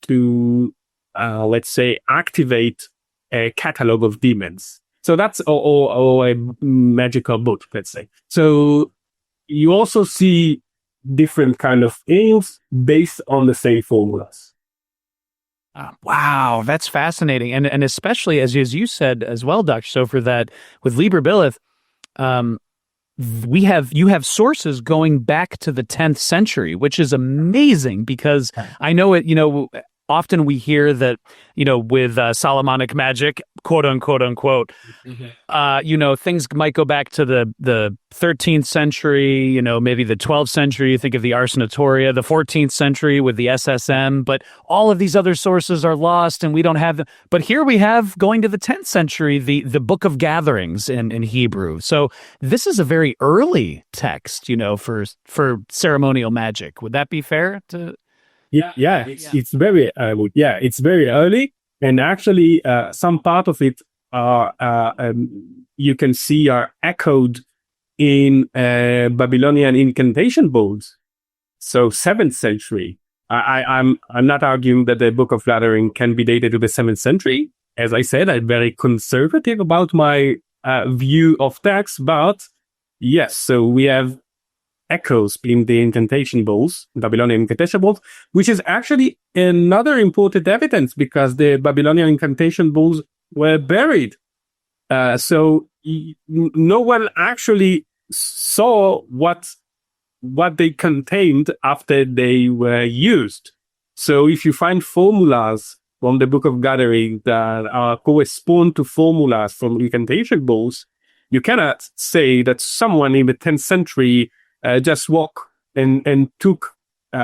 let's say activate a catalog of demons. So that's or a magical book, let's say. So you also see different kind of aims based on the same formulas. Wow, that's fascinating, and especially as you said as well, Dr. Sofer, that with Liber Bileth, you have sources going back to the 10th century, which is amazing, because I know it. Often we hear that, with Solomonic magic, quote unquote, things might go back to the 13th century, maybe the 12th century. You think of the Ars Notoria, the 14th century with the SSM, but all of these other sources are lost and we don't have them. But here we have, going to the 10th century, the Book of Gatherings in Hebrew. So this is a very early text, for ceremonial magic. Would that be fair to... Yeah, it's very it's very early, and actually some part of it you can see are echoed in Babylonian incantation bowls. So 7th century. I'm not arguing that the Book of Gathering can be dated to the 7th century. As I said, I'm very conservative about my view of text, but yes, so we have echoes in the incantation bowls, Babylonian incantation bowls, which is actually another important evidence, because the Babylonian incantation bowls were buried. So no one actually saw what they contained after they were used. So if you find formulas from the Book of Gathering that correspond to formulas from incantation bowls, you cannot say that someone in the 10th century just walked and took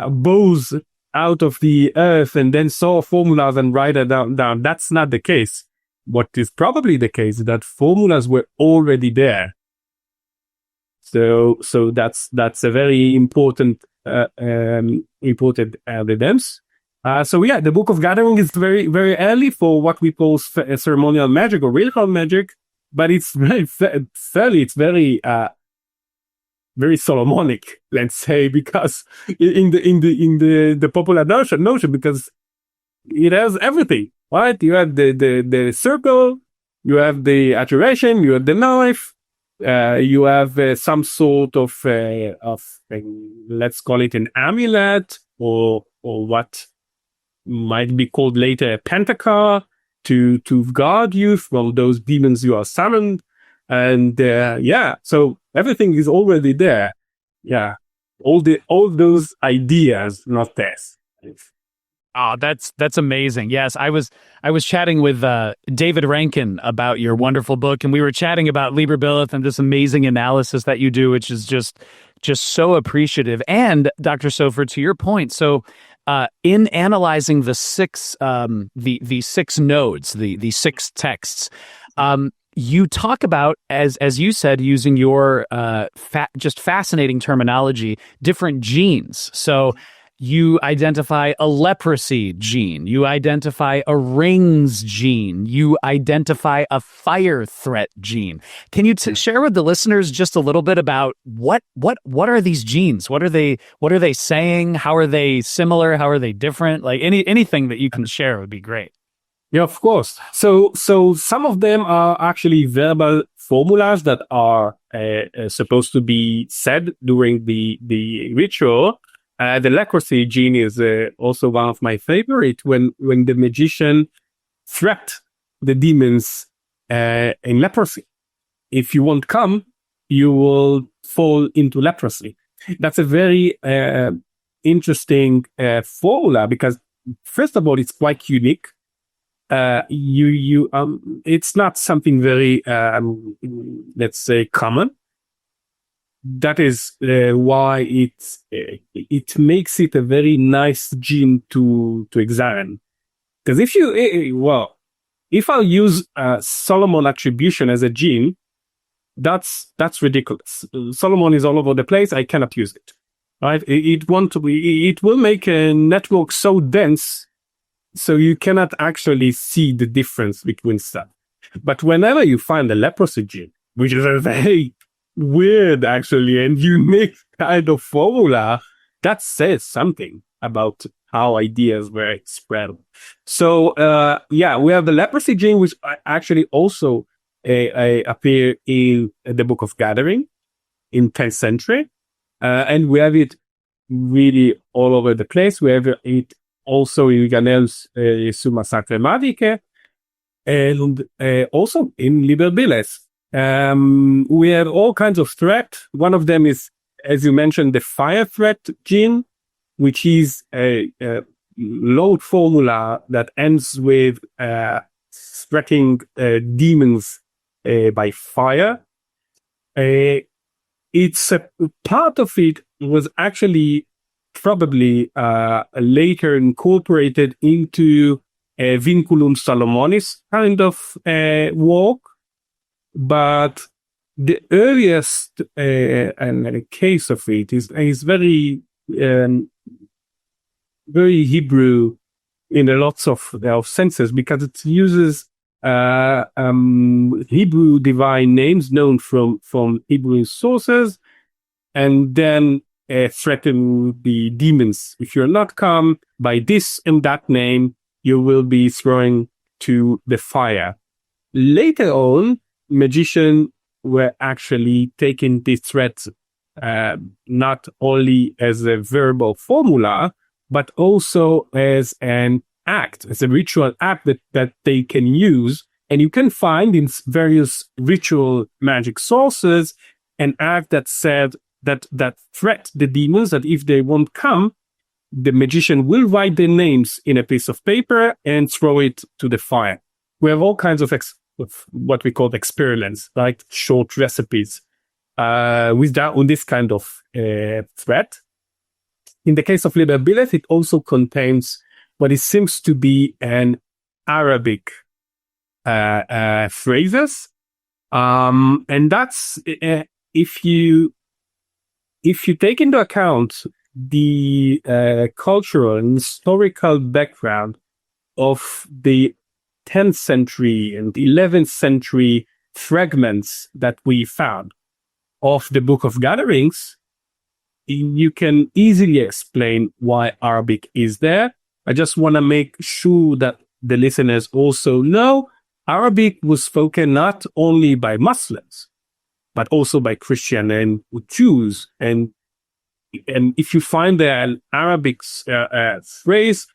bows out of the earth and then saw formulas and write it down. That's not the case. What is probably the case is that formulas were already there. So that's a very important evidence. The Book of Gathering is very, very early for what we call ceremonial magic or ritual magic, but it's very very Solomonic, let's say, because in the popular notion, because it has everything, right? You have the circle, you have the adjuration, you have the knife, you have some sort of let's call it an amulet or what might be called later a pentacle to guard you from those demons you are summoned. And so everything is already there. Yeah, all those ideas, not this. Oh, that's amazing. Yes, I was chatting with David Rankin about your wonderful book, and we were chatting about Liber Bileth and this amazing analysis that you do, which is just so appreciative. And Dr. Sofer, to your point, so in analyzing the six nodes, the six texts, you talk about, as you said, using your just fascinating terminology, different genes. So you identify a leprosy gene, you identify a rings gene, you identify a fire threat gene. Can you share with the listeners just a little bit about what are these genes? What are they saying? How are they similar? How are they different? Like anything that you can share would be great. Yeah, of course. So some of them are actually verbal formulas that are supposed to be said during the ritual. The leprosy gene is also one of my favorite. When the magician threat the demons in leprosy, if you won't come, you will fall into leprosy. That's a very interesting formula because, first of all, it's quite unique. It's not something very let's say common. That is why it makes it a very nice gene to examine. Because if I use Solomon attribution as a gene, that's ridiculous. Solomon is all over the place. I cannot use it. Right? It will make a network so dense, so you cannot actually see the difference between stuff. But whenever you find a leprosy gene, which is a very weird actually and unique kind of formula, that says something about how ideas were spread. So we have the leprosy gene, which actually also appear in the Book of Gathering in 10th century, and we have it really all over the place. We have it also in Ganel's Summa Sacra Magica, and also in Liber Bileth. We have all kinds of threat. One of them is, as you mentioned, the fire threat gene, which is a load formula that ends with threatening demons by fire. It's a part of it was actually probably later incorporated into a Vinculum Salomonis kind of work. But the earliest case of it is very very Hebrew in a lots of senses, because it uses Hebrew divine names known from Hebrew sources, and then threaten the demons. If you're not come by this and that name, you will be thrown to the fire. Later on, magicians were actually taking these threats not only as a verbal formula, but also as an act, as a ritual act that they can use. And you can find in various ritual magic sources an act that said that threat the demons, that if they won't come, the magician will write their names in a piece of paper and throw it to the fire. We have all kinds of what we call experiments, like short recipes, with this kind of threat. In the case of Liber Bileth, it also contains what it seems to be an Arabic phrases, and that's if you if you take into account the cultural and historical background of the 10th century and 11th century fragments that we found of the Book of Gatherings, you can easily explain why Arabic is there. I just want to make sure that the listeners also know Arabic was spoken not only by Muslims, but also by Christians and Jews. And if you find there an Arabic phrase,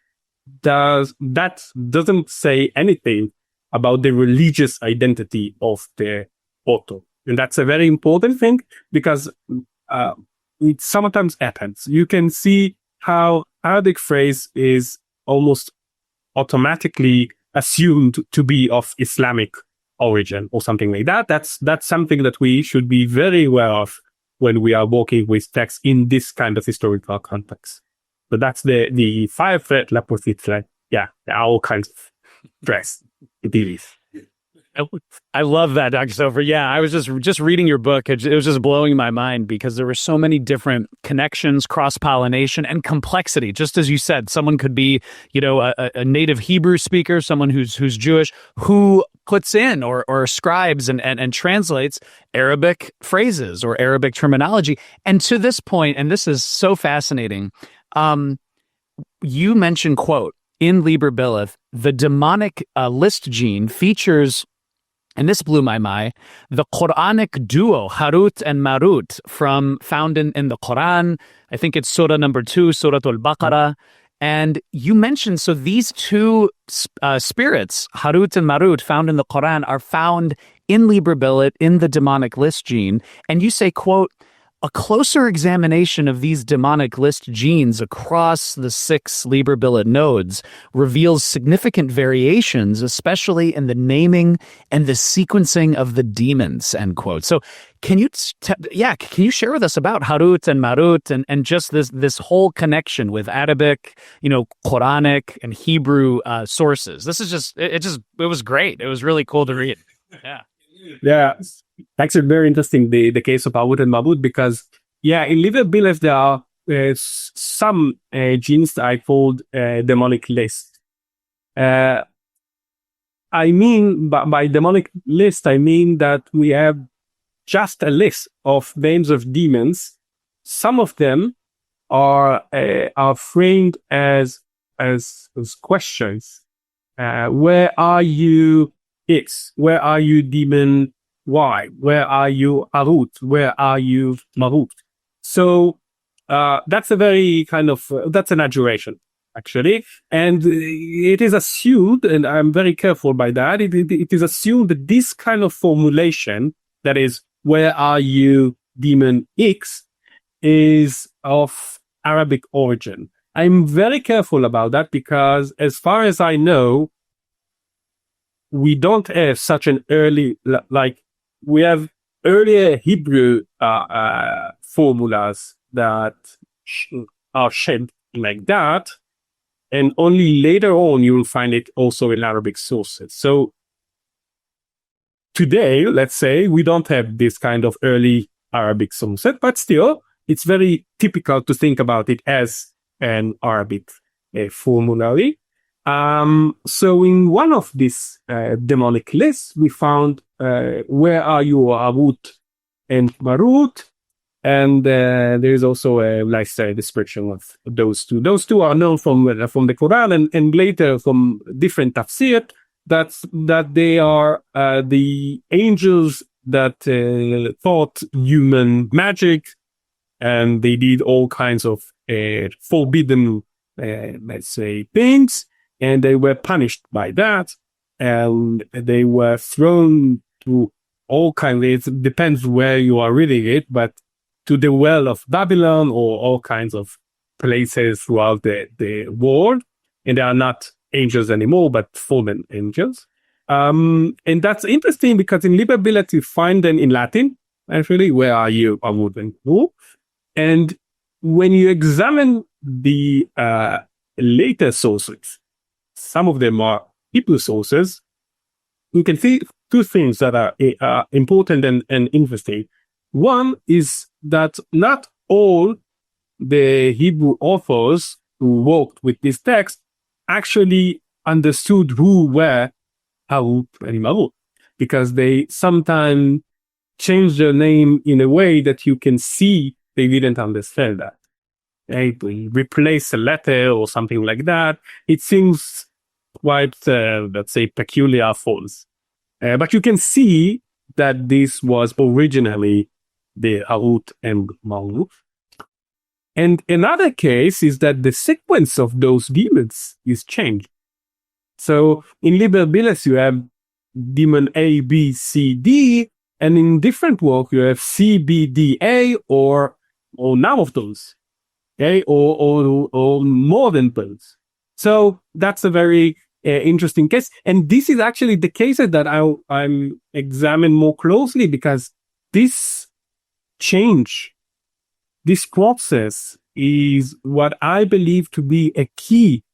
that doesn't say anything about the religious identity of the author. And that's a very important thing, because it sometimes happens. You can see how Arabic phrase is almost automatically assumed to be of Islamic origin or something like that. That's something that we should be very aware of when we are working with text in this kind of historical context. So that's the five thread, la petite thread. Yeah, there are all kinds of threads. It is. I love that, Dr. Sofer. Yeah, I was just reading your book. It was just blowing my mind because there were so many different connections, cross-pollination, and complexity. Just as you said, someone could be, a native Hebrew speaker, someone who's Jewish, who puts in or scribes and translates Arabic phrases or Arabic terminology. And to this point, and this is so fascinating, you mentioned, quote, in Liber Bileth, the demonic list gene features, and this blew my mind, the Quranic duo Harut and Marut found in the Quran. I think it's Surah number 2, Surah Al-Baqarah. And you mentioned, so these two spirits, Harut and Marut, found in the Quran, are found in Liber Bileth, in the demonic list gene. And you say, quote, a closer examination of these demonic list genes across the 6 Liber Bileth nodes reveals significant variations, especially in the naming and the sequencing of the demons, end quote. So can you share with us about Harut and Marut and just this whole connection with Arabic, Quranic and Hebrew sources? This is it was great. It was really cool to read. Yeah. Yeah. Actually, very interesting, the case of Harut and Marut, because, in Liber Bileth, there are some genes that I called demonic list. I mean, by demonic list, I mean that we have just a list of names of demons. Some of them are framed as questions. Where are you, X? Where are you, demon Y? Where are you, Harut? Where are you, Marut? So that's a very that's an adjuration, actually. And it is assumed, and I'm very careful by that, it is assumed that this kind of formulation, that is, where are you, demon X, is of Arabic origin. I'm very careful about that because, as far as I know, we don't have such an early, we have earlier Hebrew formulas that are shaped like that, and only later on you will find it also in Arabic sources. So today, let's say, we don't have this kind of early Arabic sources, but still, it's very typical to think about it as an Arabic formulary. So in one of these demonic lists, we found where are you, Harut and Marut, and there is also a description of those two. Those two are known from the Quran and later from different tafsir that they are the angels that taught human magic, and they did all kinds of forbidden, things. And they were punished by that, and they were thrown to all kinds. It depends where you are reading it, but to the well of Babylon or all kinds of places throughout the world. And they are not angels anymore, but fallen angels. And that's interesting because in Liber Bileth you find them in Latin. Actually, where are you, Harut and Marut? And when you examine the later sources, some of them are Hebrew sources, you can see two things that are important and interesting. One is that not all the Hebrew authors who worked with this text actually understood who were Harut and Marut, because they sometimes changed their name in a way that you can see they didn't understand that. They replace a letter or something like that. It seems quite, let's say, peculiar, false. But you can see that this was originally the Harut and Marut. And another case is that the sequence of those demons is changed. So in Liber Bileth, you have demon A, B, C, D, and in different work, you have C, B, D, A, or none of those, okay, or more than those. So that's a very interesting case. And this is actually the cases that I'm examining more closely, because this change, this process is what I believe to be a key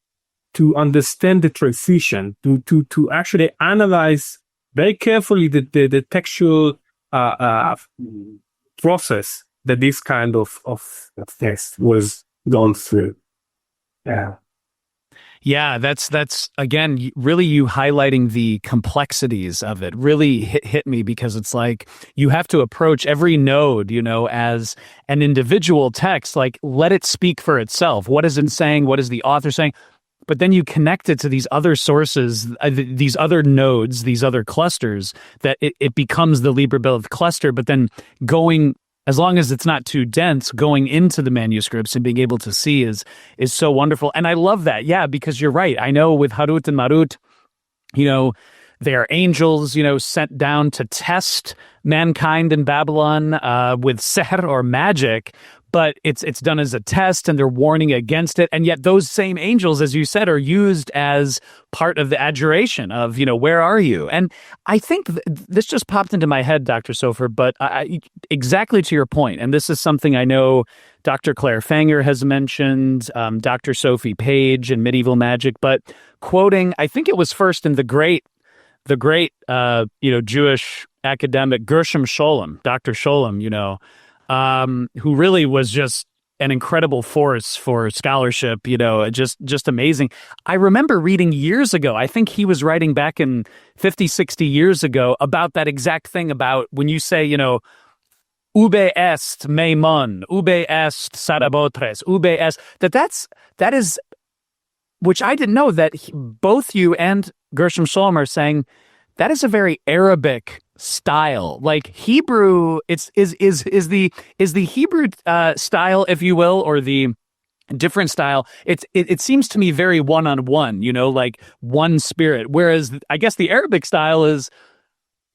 to understand the transition, to actually analyze very carefully the textual process that this kind of text was gone through. Yeah, that's again, really you highlighting the complexities of it really hit me, because it's like you have to approach every node, as an individual text, like let it speak for itself. What is it saying? What is the author saying? But then you connect it to these other sources, these other nodes, these other clusters, that it becomes the Liber Bileth cluster. But then going, as long as it's not too dense, going into the manuscripts and being able to see is so wonderful. And I love that, yeah, because you're right. I know with Harut and Marut, they are angels, sent down to test mankind in Babylon with seher or magic. But it's done as a test, and they're warning against it. And yet those same angels, as you said, are used as part of the adjuration of, where are you? And I think this just popped into my head, Dr. Sofer, but exactly to your point, and this is something I know Dr. Claire Fanger has mentioned, Dr. Sophie Page in Medieval Magic, but quoting, I think it was first in the great Jewish academic Gershom Scholem, Dr. Scholem, who really was just an incredible force for scholarship, just amazing. I remember reading years ago, I think he was writing back in 50, 60 years ago about that exact thing, about when you say, ube est meimon, ube est sarabotres, ube est, that is, which I didn't know, that both you and Gershom Scholem are saying that is a very Arabic style. Like Hebrew, is the Hebrew style, if you will, or the different style. It seems to me very one-on-one, like one spirit. Whereas I guess the Arabic style is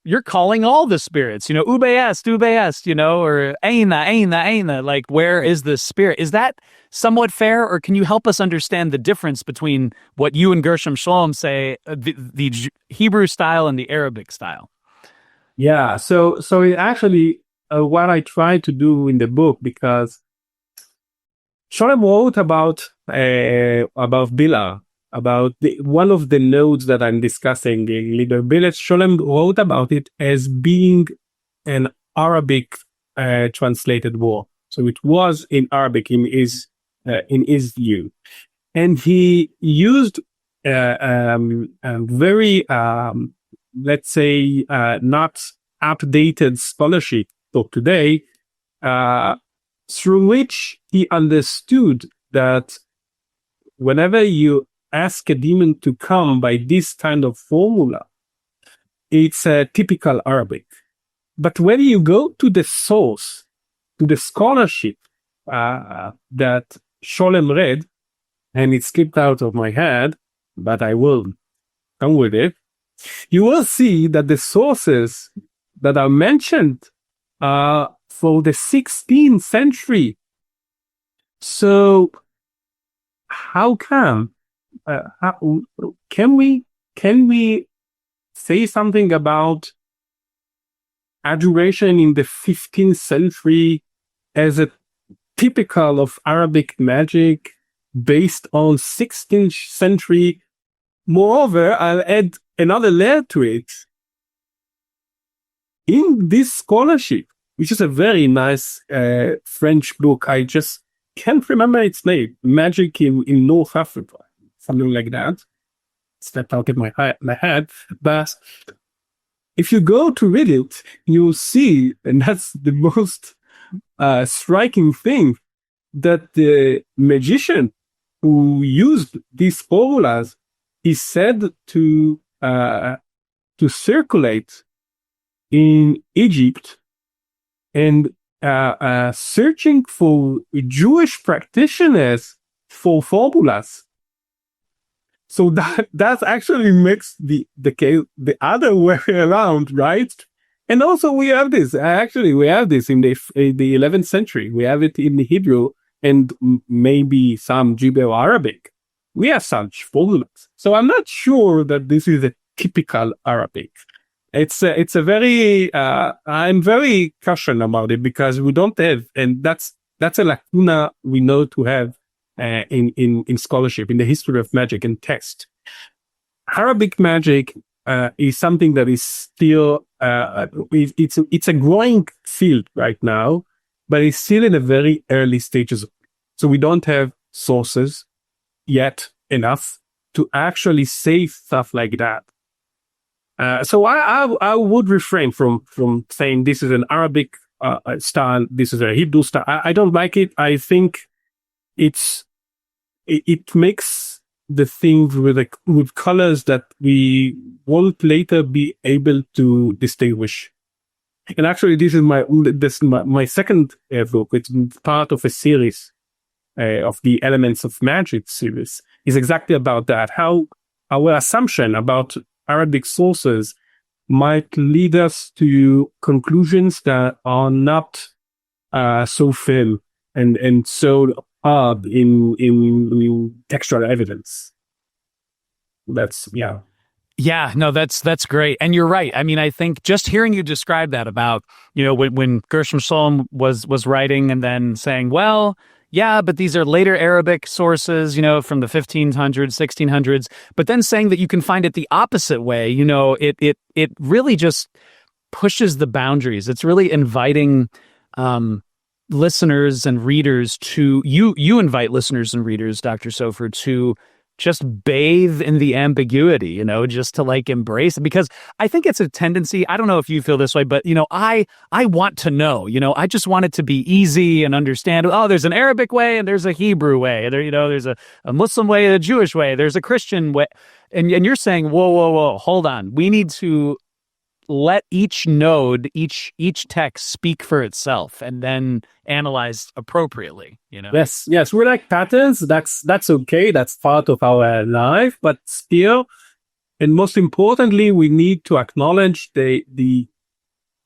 you're calling all the spirits, ube est, or eina, like where is the spirit? Is that somewhat fair, or can you help us understand the difference between what you and Gershom Scholem say, the Hebrew style and the Arabic style? Yeah, so it actually what I try to do in the book, because Scholem wrote about Bilah, about one of the nodes that I'm discussing, the Liber Bileth. Scholem wrote about it as being an Arabic translated work. So it was in Arabic in his view, and he used very let's say not updated scholarship of today, through which he understood that whenever you ask a demon to come by this kind of formula, it's a typical Arabic. But when you go to the source, to the scholarship that Scholem read, and it skipped out of my head, but I will come with it, you will see that the sources that are mentioned are for the 16th century. So how come? Can we say something about adjuration in the 15th century as a typical of Arabic magic based on 16th century? Moreover, I'll add another layer to it. In this scholarship, which is a very nice French book. I just can't remember its name. Magic in North Africa, something like that. Stepped out of my head. But if you go to read it, you'll see, and that's the most striking thing, that the magician who used these formulas is said to circulate in Egypt and searching for Jewish practitioners for formulas. So that actually makes the case the other way around, right? And also we have this in the 11th century. We have it in the Hebrew and maybe some Judeo-Arabic. We have such formulas. So I'm not sure that this is a typical Arabic. It's a very, I'm very cautious about it because we don't have, and that's a lacuna we know to have in scholarship, in the history of magic and text. Arabic magic is something that is still, it's a growing field right now, but it's still in the very early stages. So we don't have sources yet enough to actually say stuff like that. So I would refrain from saying this is an Arabic style, this is a Hebrew style. I don't like it. I think it makes the things with colors that we won't later be able to distinguish. And actually, this is my second book. It's part of a series of the Elements of Magic series. Is exactly about that. How our assumption about Arabic sources might lead us to conclusions that are not so firm and so hard in textual evidence. Yeah, no, that's great. And you're right. I mean, I think just hearing you describe that about, when Gershom Scholem was writing and then saying, well, yeah, but these are later Arabic sources, from the 1500s, 1600s, but then saying that you can find it the opposite way, it really just pushes the boundaries. It's really inviting listeners and readers to, you invite listeners and readers, Dr. Sofer, to just bathe in the ambiguity, just to embrace it, because I think it's a tendency. I don't know if you feel this way, but I want to know, I just want it to be easy and understand. Oh, there's an Arabic way and there's a Hebrew way. There's a Muslim way, a Jewish way, there's a Christian way. And you're saying, whoa, hold on. We need to let each node, each text speak for itself and then analyze appropriately, Yes, we're like patterns. That's okay. That's part of our life, but still, and most importantly, we need to acknowledge the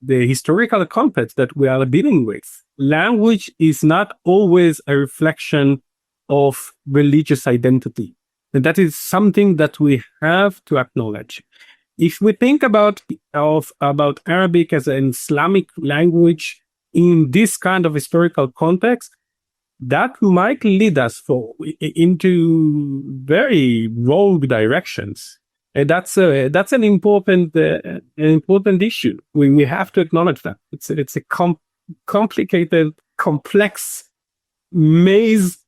historical context that we are dealing with. Language is not always a reflection of religious identity. And that is something that we have to acknowledge. If we think about Arabic as an Islamic language in this kind of historical context, that might lead us into very wrong directions, and that's an important issue. We have to acknowledge that it's a complicated, complex maze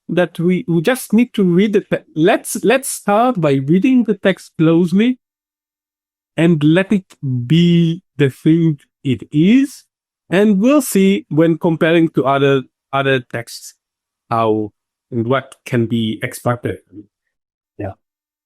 that we just need to read it. Let's start by reading the text closely and let it be the thing it is. And we'll see when comparing to other texts, how and what can be extracted. Yeah.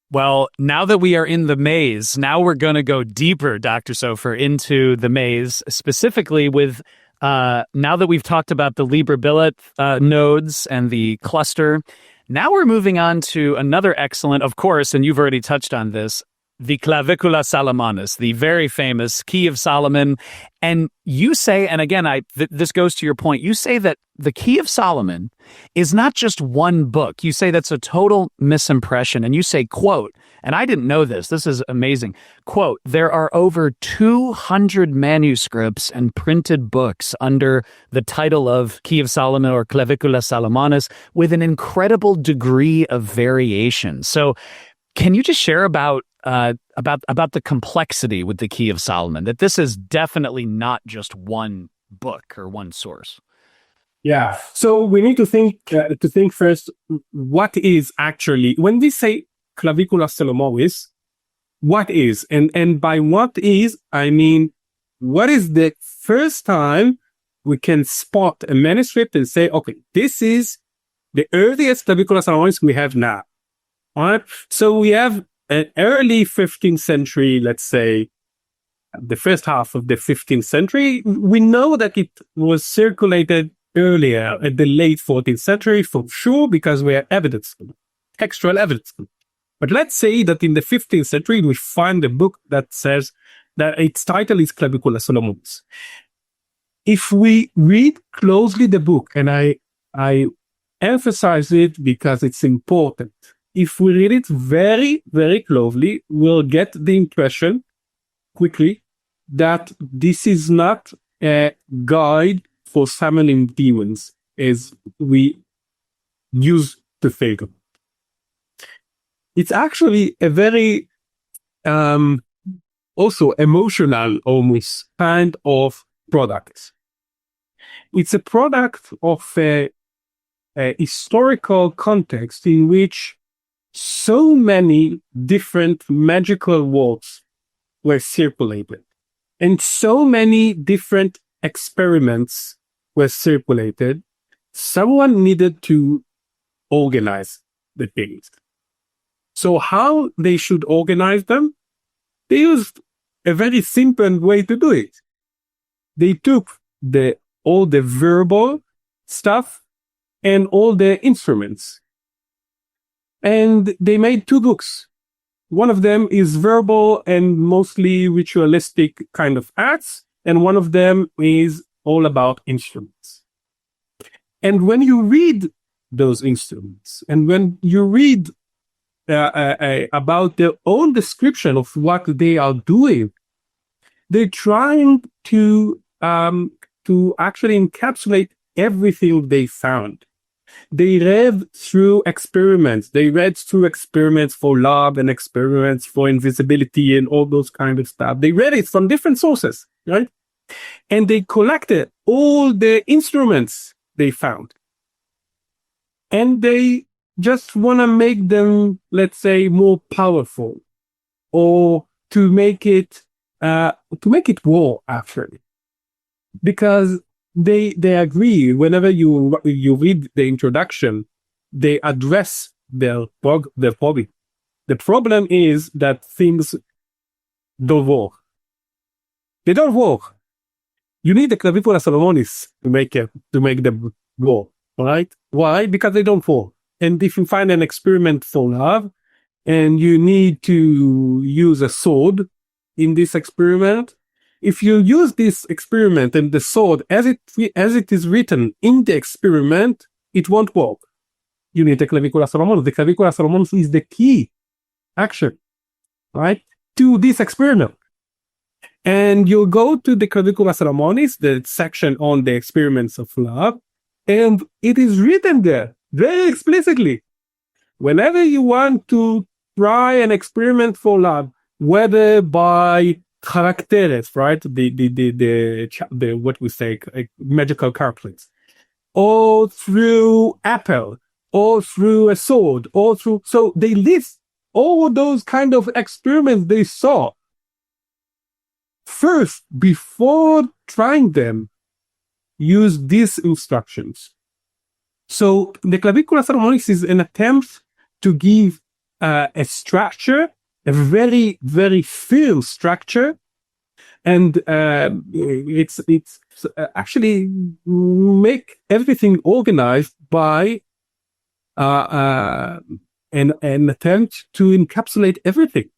Well, now that we are in the maze, now we're going to go deeper, Dr. Sofer, into the maze, specifically with, now that we've talked about the Liber Bileth nodes and the cluster, now we're moving on to another excellent, of course, and you've already touched on this, the Clavicula Salomonis, the very famous Key of Solomon. And you say, and again, this goes to your point, you say that the Key of Solomon is not just one book. You say that's a total misimpression. And you say, quote, and I didn't know this is amazing, quote, there are over 200 manuscripts and printed books under the title of Key of Solomon or Clavicula Salomonis with an incredible degree of variation. So can you just share about the complexity with the Key of Solomon, that this is definitely not just one book or one source? Yeah. So we need to think first, what is actually, when we say Clavicula Solomonis, what is? And by what is, I mean, what is the first time we can spot a manuscript and say, okay, this is the earliest Clavicula Solomonis we have now. All right. So we have an early 15th century, let's say, the first half of the 15th century. We know that it was circulated earlier at the late 14th century for sure, because we have evidence, textual evidence. But let's say that in the 15th century, we find a book that says that its title is Clavicula Solomonis. If we read closely the book, and I emphasize it because it's important, if we read it very, very closely, we'll get the impression quickly that this is not a guide for summoning demons as we used to think. It's actually a very also emotional, almost, kind of product. It's a product of a historical context in which so many different magical words were circulated, and so many different experiments were circulated. Someone needed to organize the things. So how they should organize them? They used a very simple way to do it. They took all the verbal stuff and all the instruments, and they made two books. One of them is verbal and mostly ritualistic kind of acts, and one of them is all about instruments. And when you read those instruments, and when you read about their own description of what they are doing, they're trying to actually encapsulate everything they found. They read through experiments. They read through experiments for love and experiments for invisibility and all those kind of stuff. They read it from different sources, right? And they collected all the instruments they found. And they just want to make them, let's say, more powerful, or to make it war, actually. Because they agree, whenever you read the introduction, they address their problem. The problem is that things don't work. They don't work. You need the Clavicula Solomonis to make them work, right? Why? Because they don't work. And if you find an experiment for love, and you need to use a sword in this experiment, if you use this experiment and the sword as it is written in the experiment, it won't work. You need the Clavicula Solomonis. The Clavicula Solomonis is the key action, right, to this experiment. And you go to the Clavicula Solomonis, the section on the experiments of love, and it is written there very explicitly. Whenever you want to try an experiment for love, whether by characteres, right? The what we say, magical characters, or through apple, or through a sword, or through, so they list all those kind of experiments they saw. First, before trying them, use these instructions. So the Clavicula Solomonis is an attempt to give a structure, a very, very firm structure, and it's actually make everything organized by an attempt to encapsulate everything.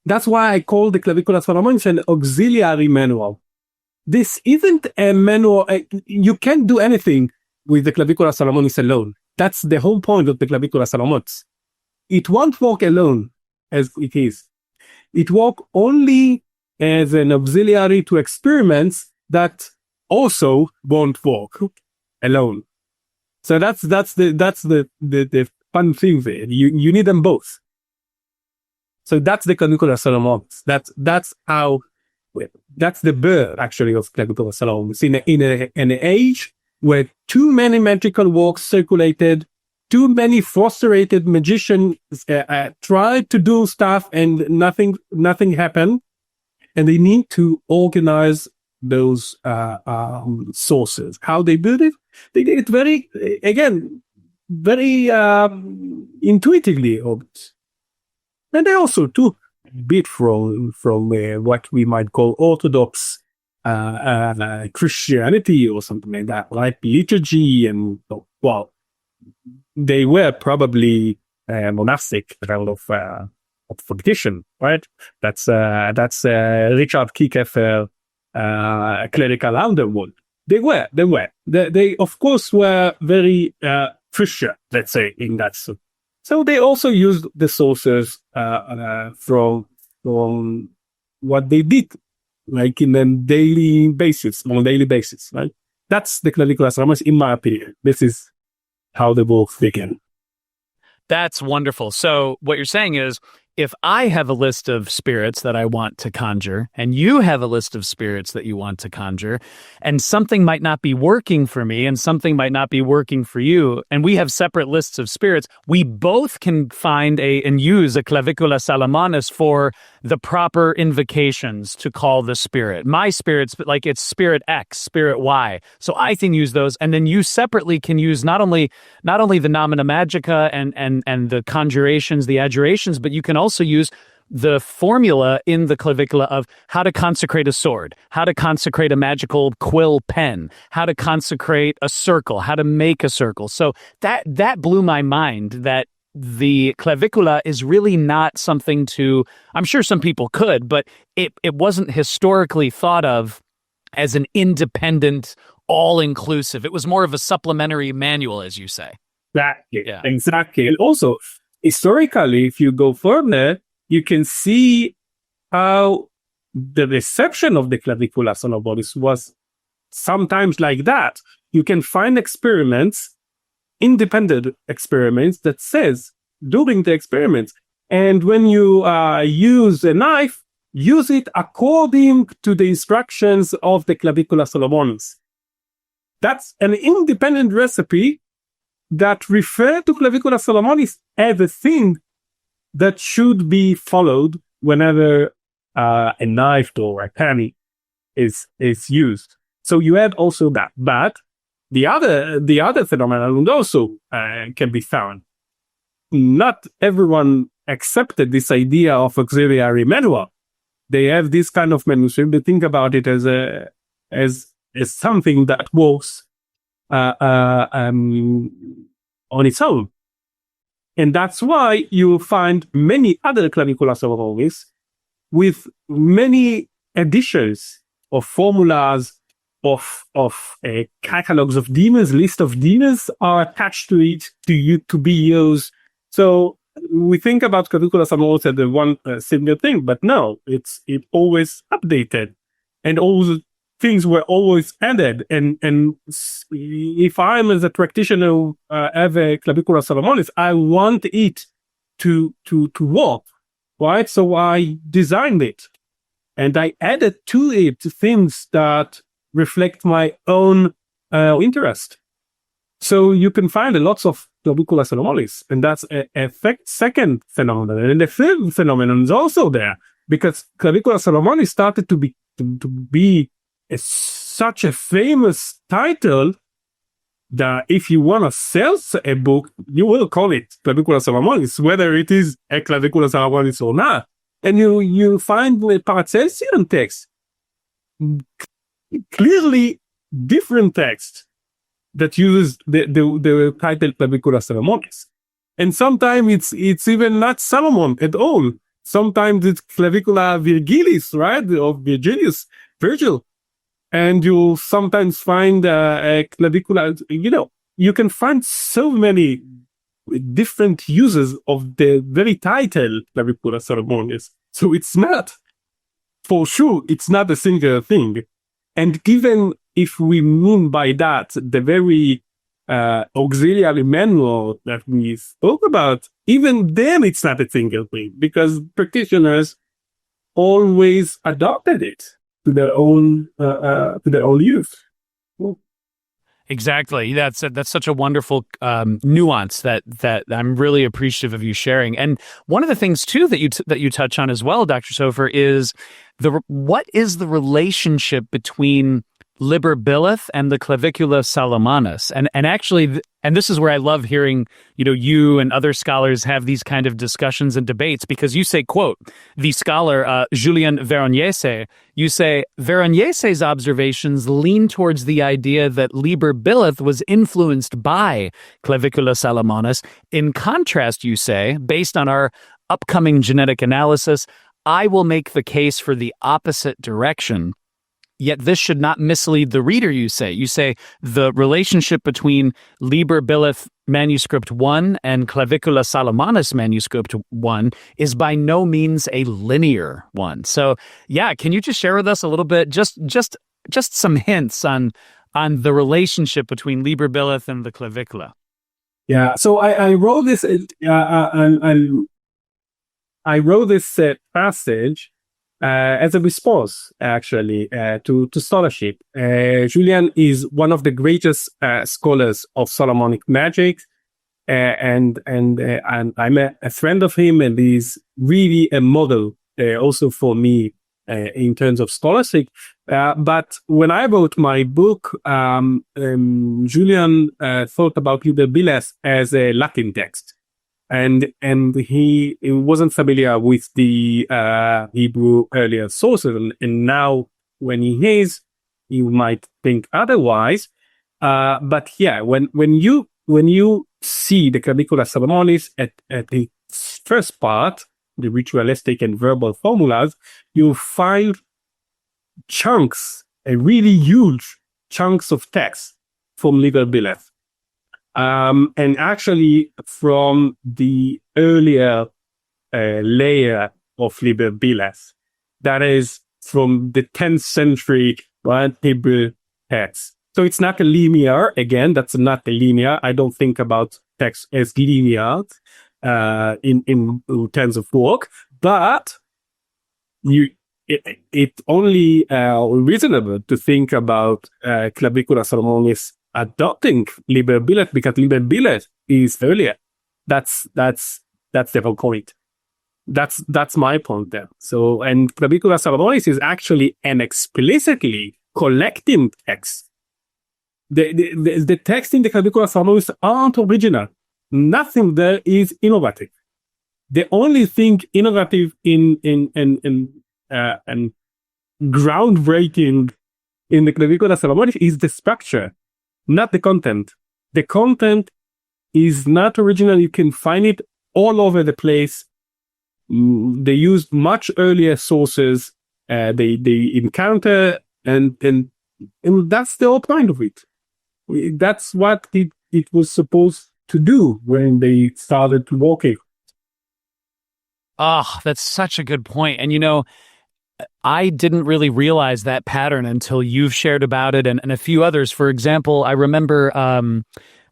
That's why I call the Clavicula Solomonis an auxiliary manual. This isn't a manual. You can't do anything with the Clavicula Solomonis alone. That's the whole point of the Clavicula Solomonis. It won't work alone as it is. It works only as an auxiliary to experiments that also won't work alone. So that's the fun thing there. You need them both. So that's the Clavicula Solomonis. That's how that's the birth actually of clavicular Salomonis in an age where too many magical works circulated, too many frustrated magicians tried to do stuff and nothing happened, and they need to organize those sources. How they build it? They did it very intuitively, and they also took a bit from what we might call Orthodox Christianity or something like that, like liturgy, and they were probably monastic kind of tradition, right? That's Richard Kieckeffer, clerical underworld. They of course were very Christian, let's say, in that sense. So they also used the sources from what they did, like on a daily basis, right? That's the clavicular Salomonis, in my opinion. This is how the book began. That's wonderful. So what you're saying is, if I have a list of spirits that I want to conjure, and you have a list of spirits that you want to conjure, and something might not be working for me, and something might not be working for you, and we have separate lists of spirits, we both can find and use a clavicula Salomonis for the proper invocations to call the spirit. My spirit's like it's spirit X, spirit Y. So I can use those, and then you separately can use not only the nomina magica and the conjurations, the adjurations, but you can also use the formula in the clavicula of how to consecrate a sword, how to consecrate a magical quill pen, how to consecrate a circle, how to make a circle. So that blew my mind, that the clavicula is really not something to, I'm sure some people could, but it wasn't historically thought of as an independent, all-inclusive. It was more of a supplementary manual, as you say. Exactly. And also, historically, if you go further, you can see how the reception of the clavicula Salomonis was sometimes like that. You can find experiments, independent experiments, that says during the experiments, and when you use a knife, use it according to the instructions of the clavicula Salomonis. That's an independent recipe that refer to clavicula Salomonis as a thing that should be followed whenever a knife or a penny is used. So you had also that, but the other phenomenon also can be found. Not everyone accepted this idea of auxiliary manual. They have this kind of manuscript. They think about it as something that works on its own. And that's why you find many other clavicula Salomonis with many additions of formulas, of catalogs of demons, list of demons are attached to it to be used. So we think about clavicula Salomonis as the one single thing, but no, it always updated, and all the things were always added. And if I'm as a practitioner have a clavicula Salomonis, I want it to work, right? So I designed it, and I added to it things that reflect my own interest. So you can find lots of clavicula Salomonis, and that's a second phenomenon. And the third phenomenon is also there, because clavicula Salomonis started to be such a famous title that if you want to sell a book, you will call it clavicula Salomonis, whether it is a clavicula Salomonis or not. And you find the Paracelsian text, clearly different text that uses the title clavicula Salomonis. And sometimes it's even not Solomon at all. Sometimes it's clavicula Virgilis, right? Of Virgil. And you'll sometimes find a clavicula, you can find so many different uses of the very title clavicula Salomonis. So it's not, for sure, it's not a single thing. And given if we mean by that the very auxiliary manual that we spoke about, even then it's not a single thing, because practitioners always adopted it. to their own use. Exactly. That's such a wonderful nuance that I'm really appreciative of you sharing. And one of the things too that you touch on as well, Dr. Sofer, is what is the relationship between Liber Bileth and the Clavicula Salomonis? And actually, and this is where I love hearing, you and other scholars have these kind of discussions and debates, because you say, quote, the scholar Julien Veronese, you say, Veronese's observations lean towards the idea that Liber Bileth was influenced by Clavicula Salomonis. In contrast, you say, based on our upcoming genetic analysis, I will make the case for the opposite direction. Yet this should not mislead the reader, you say. You say the relationship between Liber Bileth Manuscript 1 and Clavicula Salomonis Manuscript 1 is by no means a linear one. So, yeah, can you just share with us a little bit, just some hints on the relationship between Liber Bileth and the Clavicula? Yeah, so I wrote this. I wrote this passage as a response, actually, to scholarship. Julian is one of the greatest scholars of Solomonic magic, and I'm a friend of him, and he's really a model also for me in terms of scholarship. But when I wrote my book, Julian thought about Liber Bileth as a Latin text. And he wasn't familiar with the Hebrew earlier sources, and now when he is, you might think otherwise. But yeah, when you see the Clavicula Salomonis at the first part, the ritualistic and verbal formulas, you find really huge chunks of text from Liber Bileth. And actually, from the earlier layer of Liber Bileth, that is from the 10th century Hebrew text. So it's not a linear. Again, that's not a linear. I don't think about text as linear in terms of work, but it's only reasonable to think about Clavicula Salomonis adopting Liber Bileth, because Liber Bileth is earlier. That's the whole point. That's my point there. So, and Clavicula Salomonis is actually an explicitly collecting text. The text in the Clavicula Salomonis aren't original. Nothing there is innovative. The only thing innovative and groundbreaking in the Clavicula Salomonis is the structure, not the content. The content is not original. You can find it all over the place. They used much earlier sources. They encounter, and that's the whole point of it. That's what it was supposed to do when they started working. Oh, that's such a good point. And I didn't really realize that pattern until you've shared about it and a few others. For example, I remember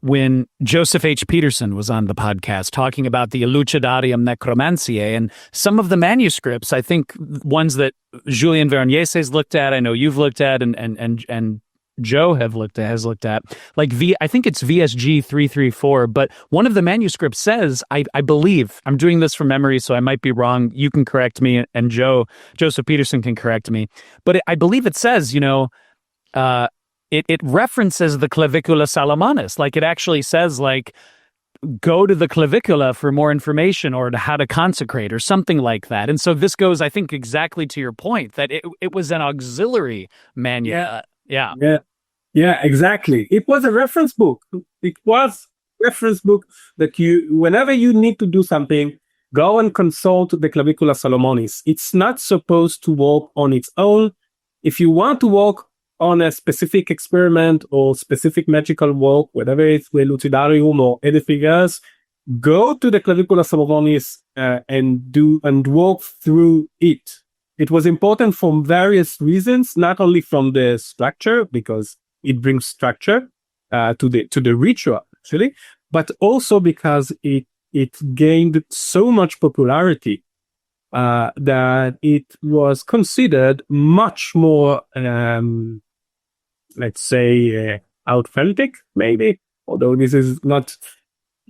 when Joseph H. Peterson was on the podcast talking about the Elucidarium Necromantiae, and some of the manuscripts, I think ones that Julien Veronese's looked at, I know you've looked at, and Joe has looked at, like I think it's VSG 334, but one of the manuscripts says, I believe, I'm doing this from memory, so I might be wrong. You can correct me, and Joseph Peterson can correct me. But I believe it says, it references the Clavicula Salomonis. Like it actually says, like, go to the clavicula for more information, or to how to consecrate, or something like that. And so this goes, I think, exactly to your point, that it was an auxiliary manuscript. Yeah, exactly. It was a reference book. It was a reference book that whenever you need to do something, go and consult the Clavicula Salomonis. It's not supposed to work on its own. If you want to work on a specific experiment or specific magical work, whether it's the Lucidarium or anything else, go to the Clavicula Salomonis and work through it. It was important for various reasons, not only from the structure, because it brings structure to the ritual, actually, but also because it gained so much popularity that it was considered much more, let's say, authentic, maybe, although this is not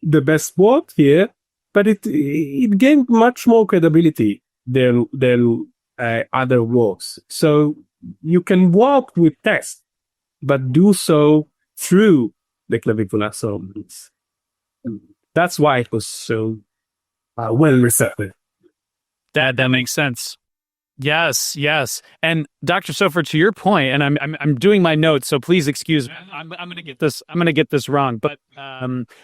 the best word here, but it gained much more credibility than other works. So you can work with text, but do so through the clavicular ceremonies. That's why it was so well received. That makes sense. Yes. And Dr. Sofer, to your point, and I'm doing my notes, so please excuse me. I'm going to get this. I'm going to get this wrong. But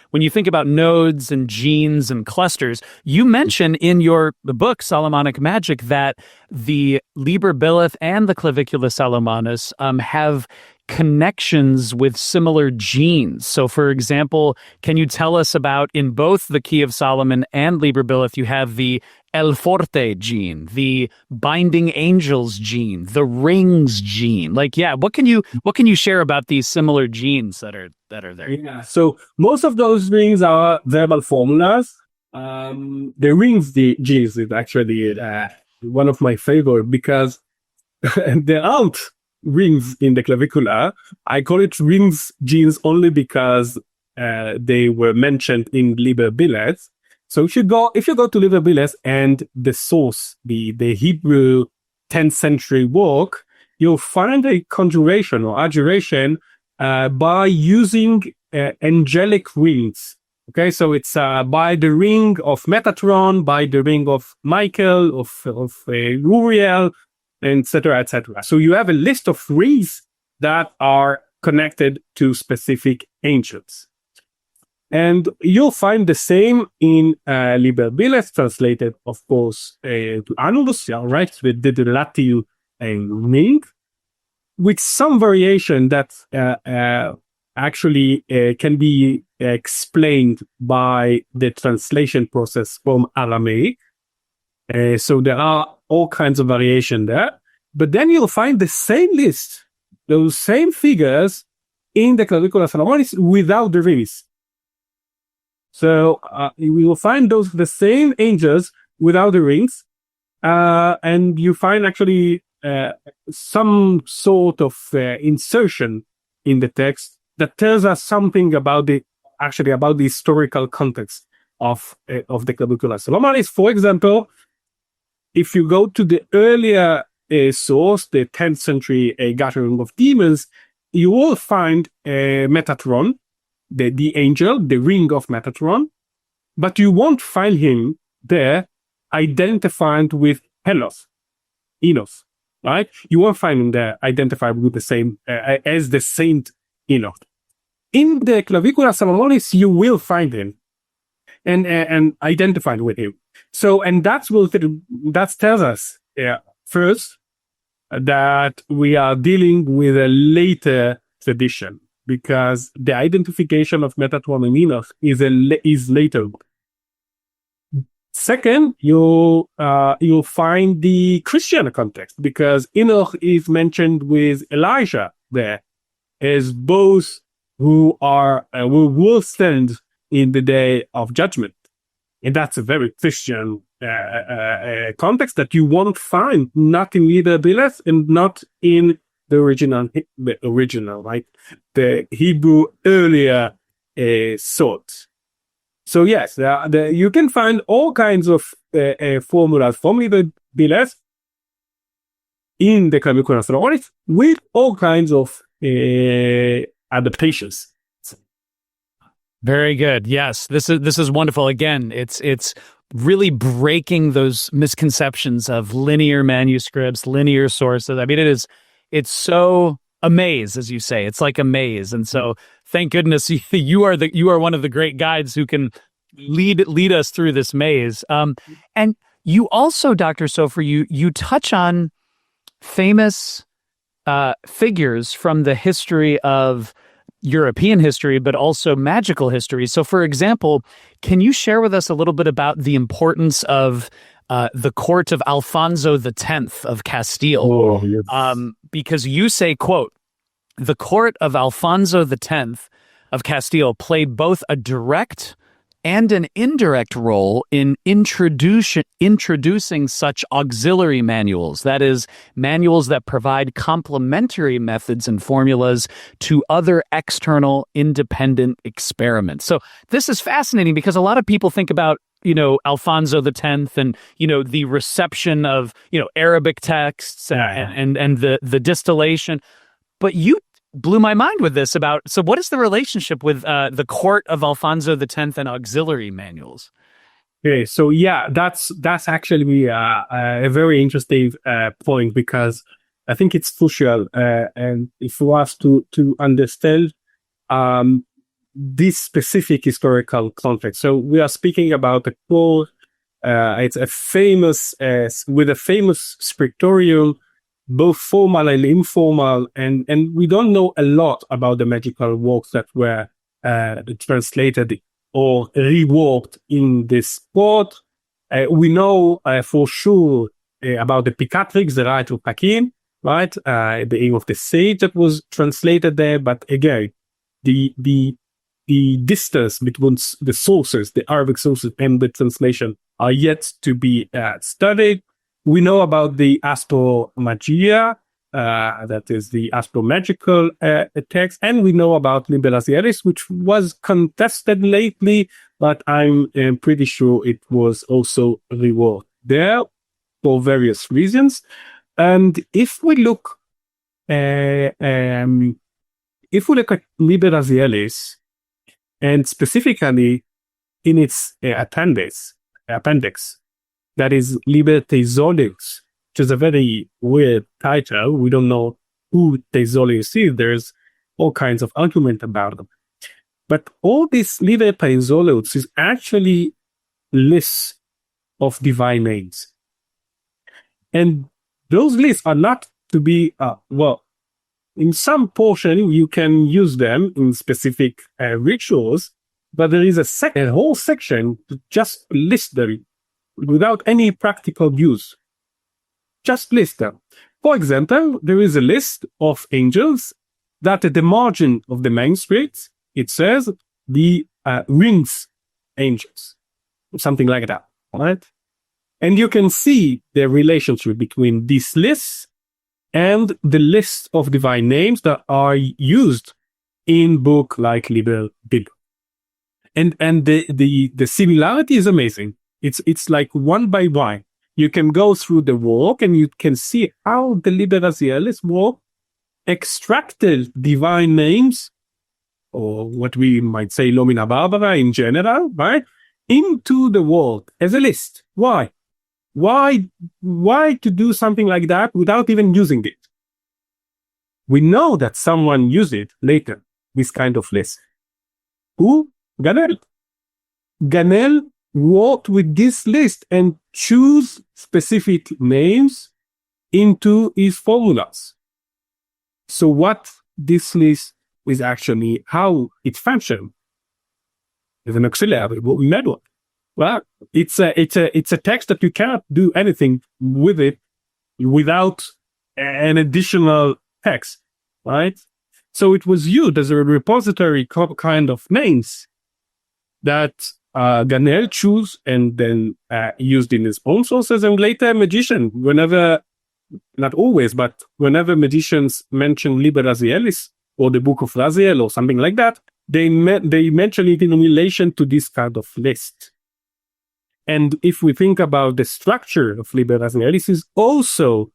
when you think about nodes and genes and clusters, you mention in the book Solomonic Magic that the Liber Bileth and the Clavicula Salomonis have connections with similar genes. So, for example, can you tell us about, in both the Key of Solomon and Liber Bileth, you have the El Forte gene, the binding angels gene, the rings gene. What can you share about these similar genes that are there? Yeah. So most of those rings are verbal formulas. The rings, the genes, is actually one of my favorite because there aren't rings in the clavicula. I call it rings genes only because they were mentioned in Liber Bileth. So if you go to Liber Bileth and the source, the Hebrew 10th century work, you'll find a conjuration or adjuration by using angelic rings. Okay, so it's by the ring of Metatron, by the ring of Michael, of Uriel, etc., etc. So you have a list of rings that are connected to specific angels. And you'll find the same in Liber Bileth, translated, of course, to Annulus, right, with the Latin ring, with some variation that actually can be explained by the translation process from Aramaic. So there are all kinds of variation there. But then you'll find the same list, those same figures in the Clavicula Salomonis without the rings. So we will find the same angels without the rings, and you find actually some sort of insertion in the text that tells us something about the historical context of the Clavicula Salomonis. For example, if you go to the earlier source, the 10th century gathering of demons, you will find Metatron, the angel, the ring of Metatron, but you won't find him there identified with Enos, right? You won't find him there identified with the same, as the saint Enos. In the Clavicula Salomonis, you will find him and identified with him. So, and that tells us, first, that we are dealing with a later tradition, because the identification of Metatron and Enos is later. Second, you'll find the Christian context, because Enoch is mentioned with Elijah there as both who will stand in the day of judgment, and that's a very Christian context that you won't find not in Liber Bileth and not in the original, right? The Hebrew earlier thought. So yes, you can find all kinds of formulas from Liber Bileth in the Clavicula Salomonis with all kinds of adaptations. Very good. Yes, this is wonderful. Again, it's really breaking those misconceptions of linear manuscripts, linear sources. I mean, it's so a maze, as you say. It's like a maze, and so thank goodness you are one of the great guides who can lead us through this maze. And you also, Dr. Sofer, you touch on famous figures from the history of European history, but also magical history. So, for example, can you share with us a little bit about the importance of the court of Alfonso X of Castile? Oh, yes. Because you say, quote, "The court of Alfonso X of Castile played both a direct and an indirect role in introducing such auxiliary manuals, that is, manuals that provide complementary methods and formulas to other external independent experiments. So this is fascinating because a lot of people think about Alfonso X and, the reception of, Arabic texts and the distillation. But you blew my mind with this so what is the relationship with the court of Alfonso X and auxiliary manuals? Okay, so yeah, that's actually a very interesting point, because I think it's crucial, and for us to understand this specific historical context. So we are speaking about a court. It's a famous with a famous scriptorium, both formal and informal, and we don't know a lot about the magical works that were translated or reworked in this court. We know for sure about the Picatrix, the right of Paquin, right? The aim of the sage that was translated there. But again, the distance between the sources, the Arabic sources, and the translation are yet to be studied. We know about the Astromagia, that is the astromagical text, and we know about Liber Bileth, which was contested lately, but I'm pretty sure it was also reworked there for various reasons. And if we look at Liber Bileth, and specifically in its appendix, that is Liber Thesaurus, which is a very weird title. We don't know who Thesaurus is. There's all kinds of argument about them. But all this Liber Thesaurus is actually lists of divine names. And those lists are not to be, in some portion, you can use them in specific rituals, but there is a whole section to just list them without any practical use. Just list them. For example, there is a list of angels that at the margin of the manuscript, it says the rings angels, something like that, right? And you can see the relationship between this list and the list of divine names that are used in book like Liber Bileth. And the similarity is amazing. It's like one by one. You can go through the work and you can see how the Liber Bileth work extracted divine names, or what we might say Nomina Barbara in general, right, into the work as a list. Why? Why to do something like that without even using it? We know that someone used it later, this kind of list. Who? Ganel. Ganel worked with this list and choose specific names into his formulas. So what this list is actually, how it functions as an auxiliary network. Well, it's a text that you cannot do anything with it without an additional text, right? So it was used as a repository kind of names that Ganel chose and then used in his own sources, and later magician, whenever, not always, but whenever magicians mention Liber Bileth or the Book of Raziel or something like that, they mention it in relation to this kind of list. And if we think about the structure of Liber Bileth, this is also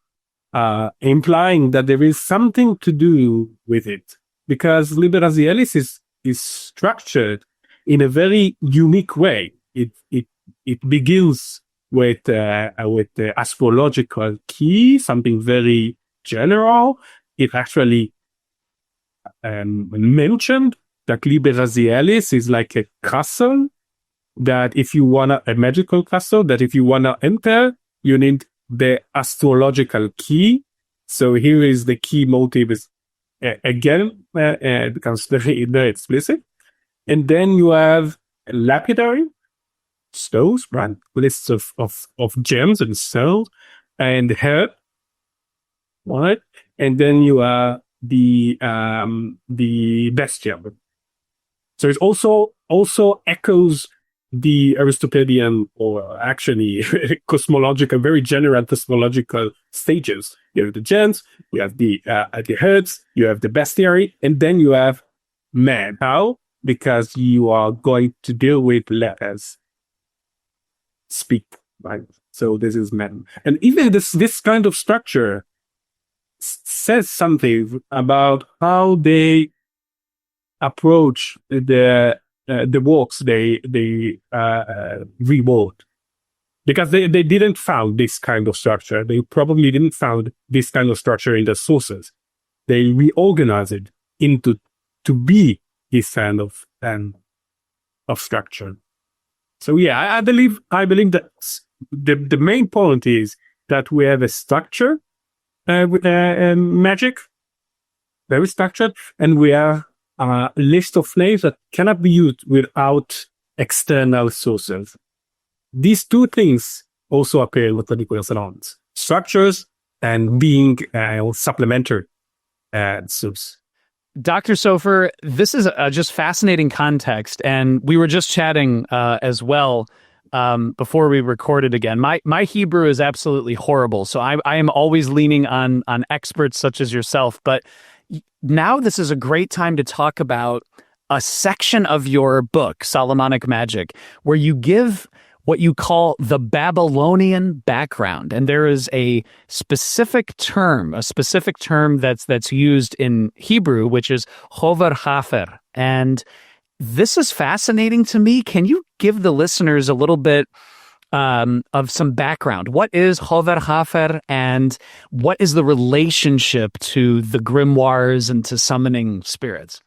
implying that there is something to do with it, because Liber Bileth is structured in a very unique way. It begins with the astrological key, something very general. It actually mentioned that Liber Bileth is like a castle, that if you want a magical castle, that if you want to enter, you need the astrological key. So here is the key motive is again becomes very explicit. And then you have lapidary stones, right? Lists of gems and stones and head, right? And then you have the bestium. So it also echoes the Aristotelian, or actually cosmological, very general cosmological stages. You have the gens, you have the herds, you have the bestiary, and then you have man. How? Because you are going to deal with letters. Speak, right? So this is man. And even this kind of structure says something about how they approach the works they rewrote, because they didn't found this kind of structure. They probably didn't found this kind of structure in the sources. They reorganized it into to be this kind of structure. So yeah, I believe that the main point is that we have a structure with magic, very structured, and we have a list of names that cannot be used without external sources. These two things also appear with the equivalents: structures and being supplementary source. Dr. Sofer, this is just fascinating context, and we were just chatting as well before we recorded again. My Hebrew is absolutely horrible, so I am always leaning on experts such as yourself. But now this is a great time to talk about a section of your book, Solomonic Magic, where you give what you call the Babylonian background. And there is a specific term that's used in Hebrew, which is Ḥover. And this is fascinating to me. Can you give the listeners a little bit of some background? What is Ḥover, and what is the relationship to the grimoires and to summoning spirits?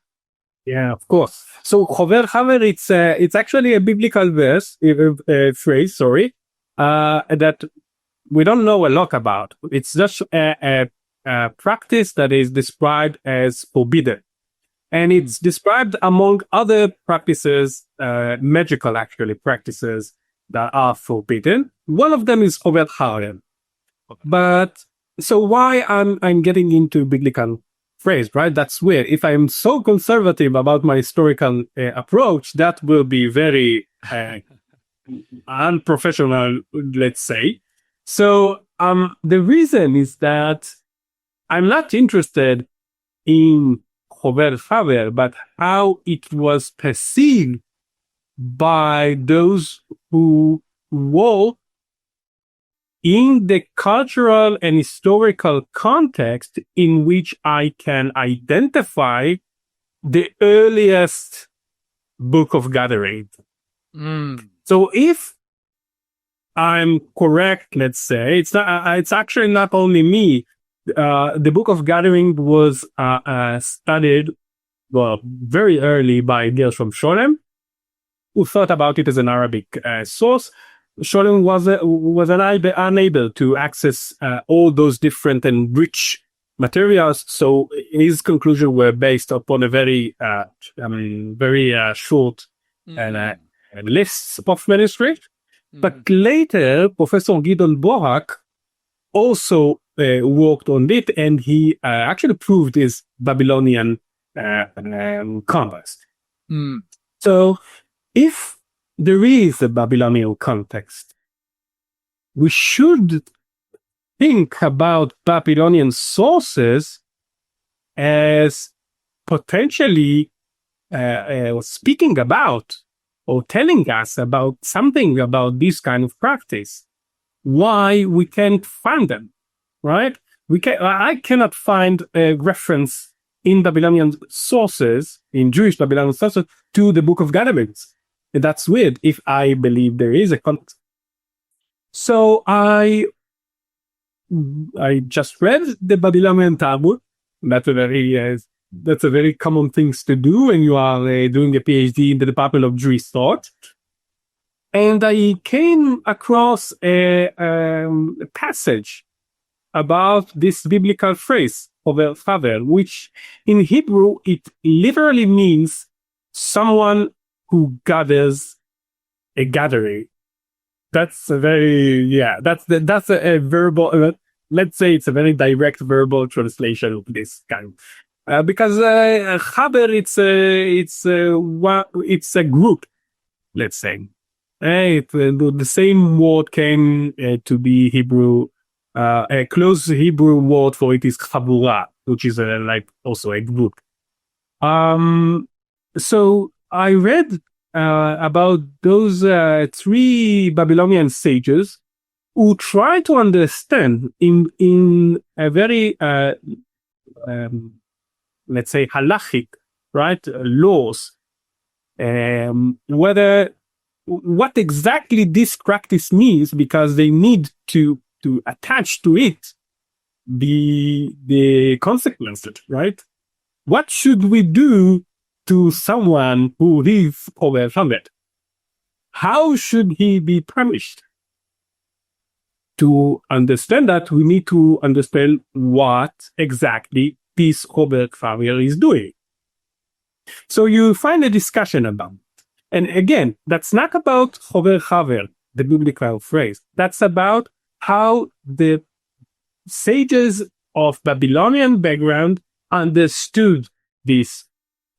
Yeah, of course. So Ḥover, it's actually a biblical phrase, that we don't know a lot about. It's just a practice that is described as forbidden. And it's described among other practices, magical actually practices that are forbidden. One of them is Ḥover. But so why I'm getting into biblical phrase, right? That's weird. If I'm so conservative about my historical approach, that will be very unprofessional, let's say. So the reason is that I'm not interested in Ḥover, but how it was perceived by those who were in the cultural and historical context in which I can identify the earliest book of gathering. So if I'm correct, let's say, it's actually not only me. The book of gathering was studied very early by Gershom Scholem, who thought about it as an Arabic source. Scholem was unable to access all those different and rich materials, so his conclusions were based upon a very short list of manuscripts. But later, Professor Gidon Borak also worked on it, and he actually proved his Babylonian context. So, if there is a Babylonian context, we should think about Babylonian sources as potentially speaking about or telling us about something about this kind of practice. Why we can't find them, right? I cannot find a reference in Babylonian sources, in Jewish Babylonian sources, to the Book of Gatherings. And that's weird if I believe there is a context. So I just read the Babylonian Talmud. That's a very common thing to do when you are doing a PhD in the Department of Jewish Thought. And I came across a passage about this biblical phrase, Ḥover, which in Hebrew, it literally means someone who gathers a gathering. That's a very, that's a verbal, let's say it's a very direct verbal translation of this kind. Because Ḥaver, it's a group, let's say. The same word came to be Hebrew. A close Hebrew word for it is Chabura, which is also a group. So I read about those three Babylonian sages who try to understand in a very let's say halachic, right, laws, what exactly this practice means, because they need to attach to it the consequences, right? What should we do to someone who is overfunded? How should he be punished? To understand that, we need to understand what exactly this Ḥover is doing. So you find a discussion about it. And again, that's not about Ḥover, the biblical phrase. That's about how the sages of Babylonian background understood this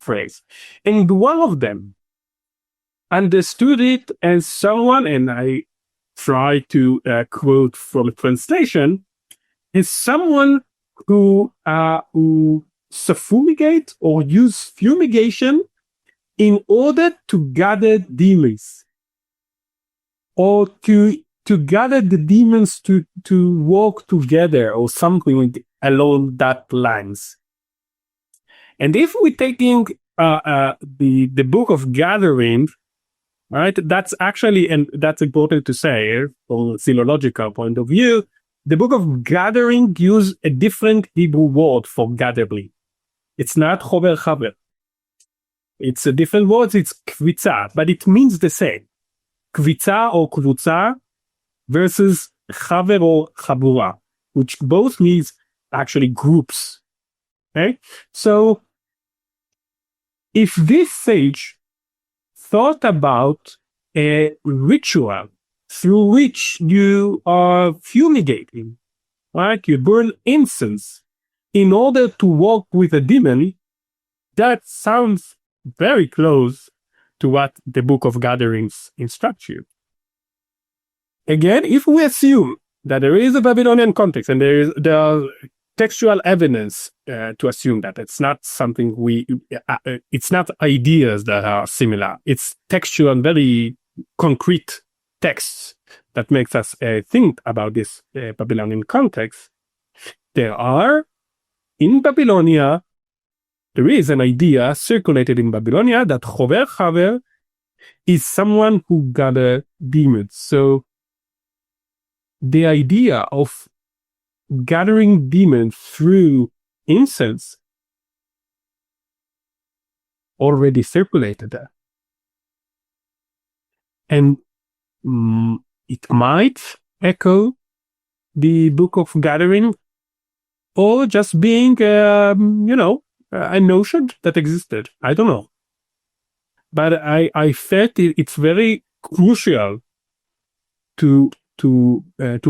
phrase. And one of them understood it as someone, and I try to quote from a translation, is someone who suffumigate or use fumigation in order to gather demons, or to gather the demons to work together, or something along that lines. And if we're taking the book of gathering, right, that's actually, and that's important to say from a philological point of view, the book of gathering uses a different Hebrew word for gathering. It's not Ḥover. It's a different word, it's kvitza, but it means the same. Kvitza or kvutza versus Ḥaver or Chabura, which both means actually groups. Okay? So, if this sage thought about a ritual through which you are fumigating, right? You burn incense in order to walk with a demon, that sounds very close to what the Book of Gatherings instructs you. Again, if we assume that there is a Babylonian context and there are textual evidence to assume that it's not something it's not ideas that are similar. It's textual and very concrete texts that makes us think about this Babylonian context. In Babylonia, there is an idea circulated in Babylonia that Ḥover is someone who gathers demons. So the idea of gathering demons through incense already circulated there. And it might echo the Book of Gathering, or just being, a notion that existed. I don't know. But I felt it's very crucial to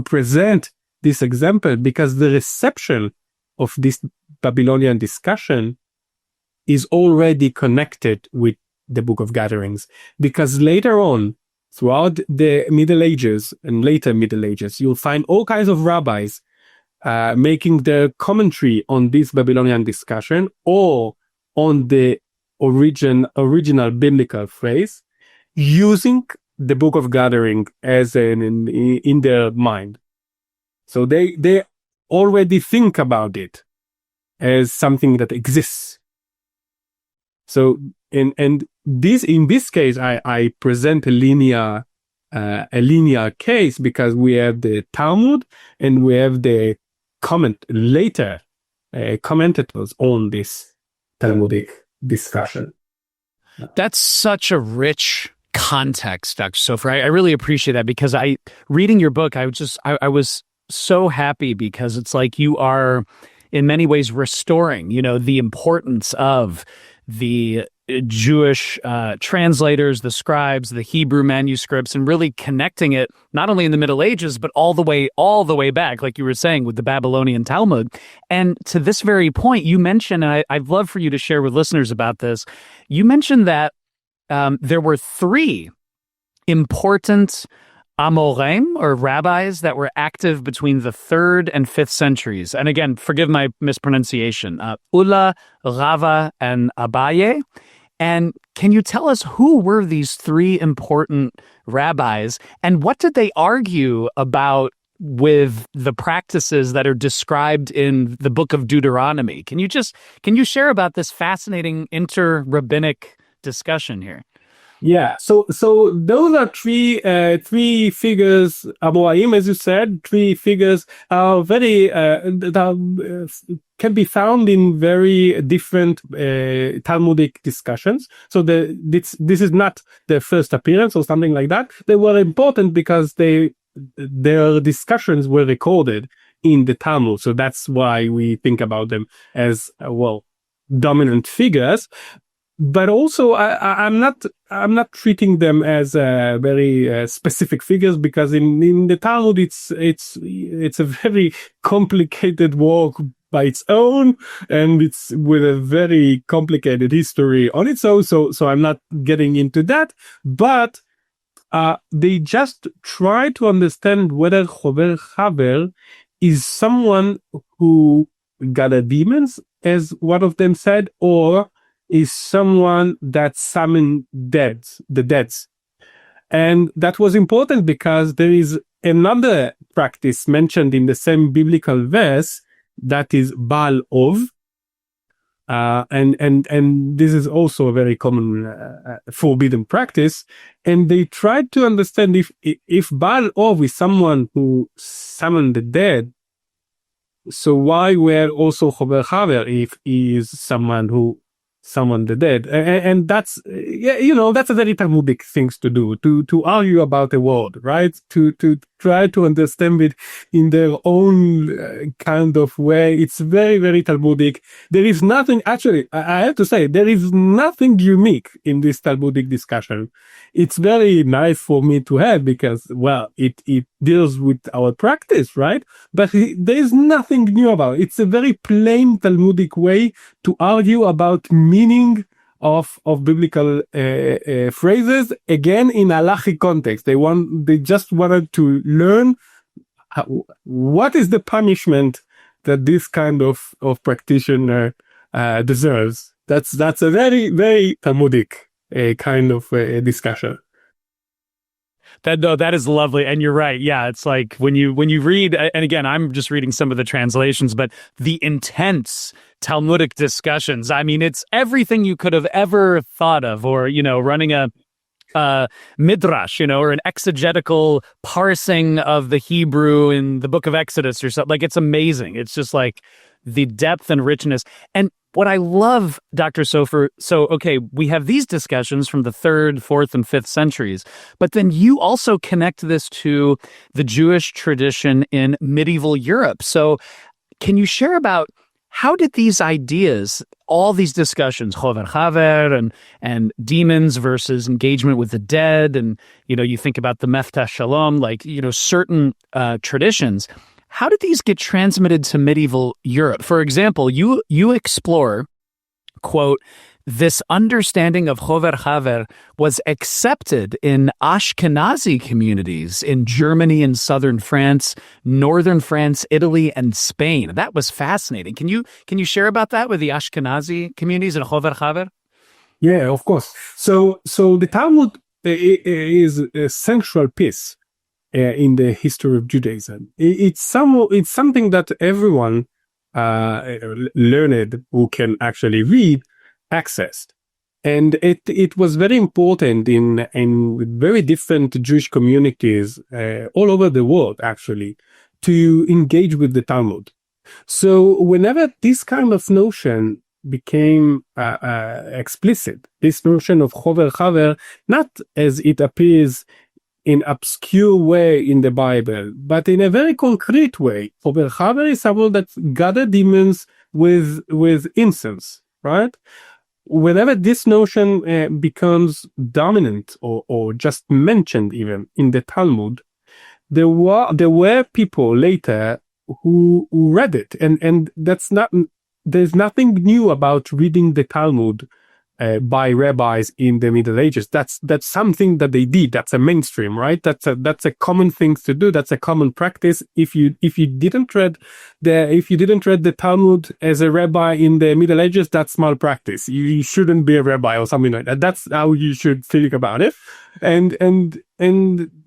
present this example, because the reception of this Babylonian discussion is already connected with the Book of Gatherings. Because later on, throughout the Middle Ages and later Middle Ages, you'll find all kinds of rabbis making their commentary on this Babylonian discussion, or on the original biblical phrase, using the Book of Gathering as in their mind. So they already think about it as something that exists. So in this case, I present a linear case, because we have the Talmud and we have the commentators on this Talmudic discussion. That's such a rich context, Dr. Sofer. I really appreciate that, because reading your book, I was so happy, because it's like you are in many ways restoring, the importance of the Jewish translators, the scribes, the Hebrew manuscripts, and really connecting it not only in the Middle Ages, but all the way back, like you were saying, with the Babylonian Talmud. And to this very point, you mentioned, and I'd love for you to share with listeners about this, you mentioned that there were three important Amoraim, or rabbis, that were active between the 3rd and 5th centuries. And again, forgive my mispronunciation. Ulla, Rava, and Abaye. And can you tell us who were these 3 important rabbis, and what did they argue about with the practices that are described in the book of Deuteronomy? Can you share about this fascinating inter-rabbinic discussion here? Yeah, so those are three figures, Amoraim, as you said. 3 figures are very can be found in very different Talmudic discussions. So this is not their first appearance or something like that. They were important because their discussions were recorded in the Talmud. So that's why we think about them as dominant figures. But also, I'm not treating them as very specific figures, because in the Talmud it's a very complicated work by its own, and it's with a very complicated history on its own. So I'm not getting into that. But they just try to understand whether Ḥover is someone who gathered demons, as one of them said, or is someone that summoned the dead. And that was important because there is another practice mentioned in the same biblical verse that is Baal Ov. And this is also a very common forbidden practice. And they tried to understand if Baal Ov is someone who summoned the dead, so why were also Ḥover if he is someone who summoned the dead? And that's, that's a very Talmudic things to do, to argue about the world, right? To try to understand it in their own kind of way. It's very, very Talmudic. There is nothing, actually, I have to say, there is nothing unique in this Talmudic discussion. It's very nice for me to have because, it deals with our practice, right? But there is nothing new about it. It's a very plain Talmudic way to argue about meaning of biblical phrases, again in halachic context. They just wanted to learn what is the punishment that this kind of practitioner deserves. That's a very, very Talmudic kind of discussion. That is lovely, and you're right. Yeah, it's like when you read, and again, I'm just reading some of the translations, but the intense Talmudic discussions. I mean, it's everything you could have ever thought of, or running a midrash, or an exegetical parsing of the Hebrew in the book of Exodus or something. Like, it's amazing. It's just like the depth and richness. And what I love, Dr. Sofer, we have these discussions from the 3rd, 4th, and 5th centuries, but then you also connect this to the Jewish tradition in medieval Europe. So can you share about how did these ideas, all these discussions, Ḥover and demons versus engagement with the dead, and, you think about the Meftah Shalom, certain traditions, how did these get transmitted to medieval Europe? For example, you explore, quote, this understanding of Ḥover was accepted in Ashkenazi communities in Germany and southern France, northern France, Italy, and Spain. That was fascinating. Can you share about that with the Ashkenazi communities in Ḥover? Yeah, of course. So the Talmud is a central piece in the history of Judaism. It's something that everyone learned who can actually read accessed, and it was very important in very different Jewish communities all over the world, actually, to engage with the Talmud. So whenever this kind of notion became explicit, this notion of Ḥover, not as it appears in obscure way in the Bible, but in a very concrete way. Ḥover is someone that gathered demons with incense, right? Whenever this notion becomes dominant or just mentioned even in the Talmud, there were people later who read it, and there's nothing new about reading the Talmud by rabbis in the Middle Ages. That's something that they did. That's a mainstream, right? That's a common thing to do. That's a common practice. If you didn't read the Talmud as a rabbi in the Middle Ages, that's malpractice. You shouldn't be a rabbi or something like that. That's how you should think about it. And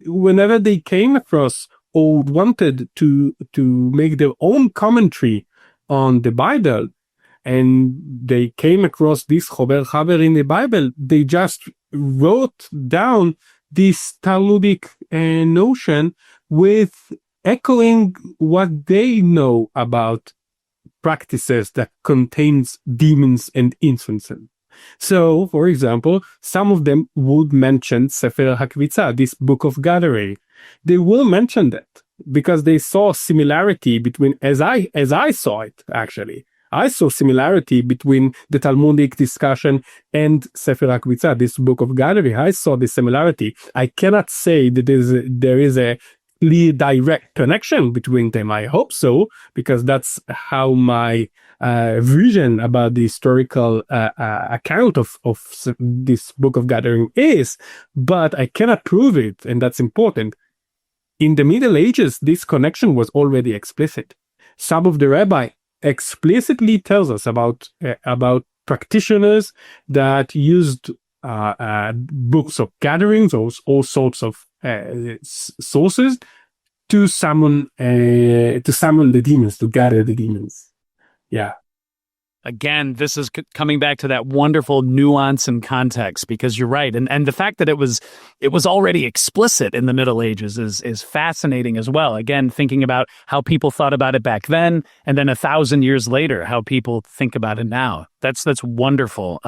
whenever they came across or wanted to make their own commentary on the Bible, and they came across this Ḥover in the Bible, they just wrote down this Talmudic notion with echoing what they know about practices that contains demons and influences. So, for example, some of them would mention Sefer HaKvitzah, this book of gathering. They will mention that because they saw similarity between, as I saw it, actually. I saw similarity between the Talmudic discussion and Sefer HaKvitzah, this book of gathering. I saw the similarity. I cannot say that there is a clear, direct connection between them. I hope so, because that's how my vision about the historical account of this book of gathering is. But I cannot prove it, and that's important. In the Middle Ages, this connection was already explicit. Some of the rabbi explicitly tells us about practitioners that used books of gatherings or all sorts of sources to summon the demons, to gather the demons. Yeah. Again, this is coming back to that wonderful nuance and context, because you're right. And the fact that it was already explicit in the Middle Ages is fascinating as well. Again, thinking about how people thought about it back then, and then 1,000 years later, how people think about it now. That's wonderful.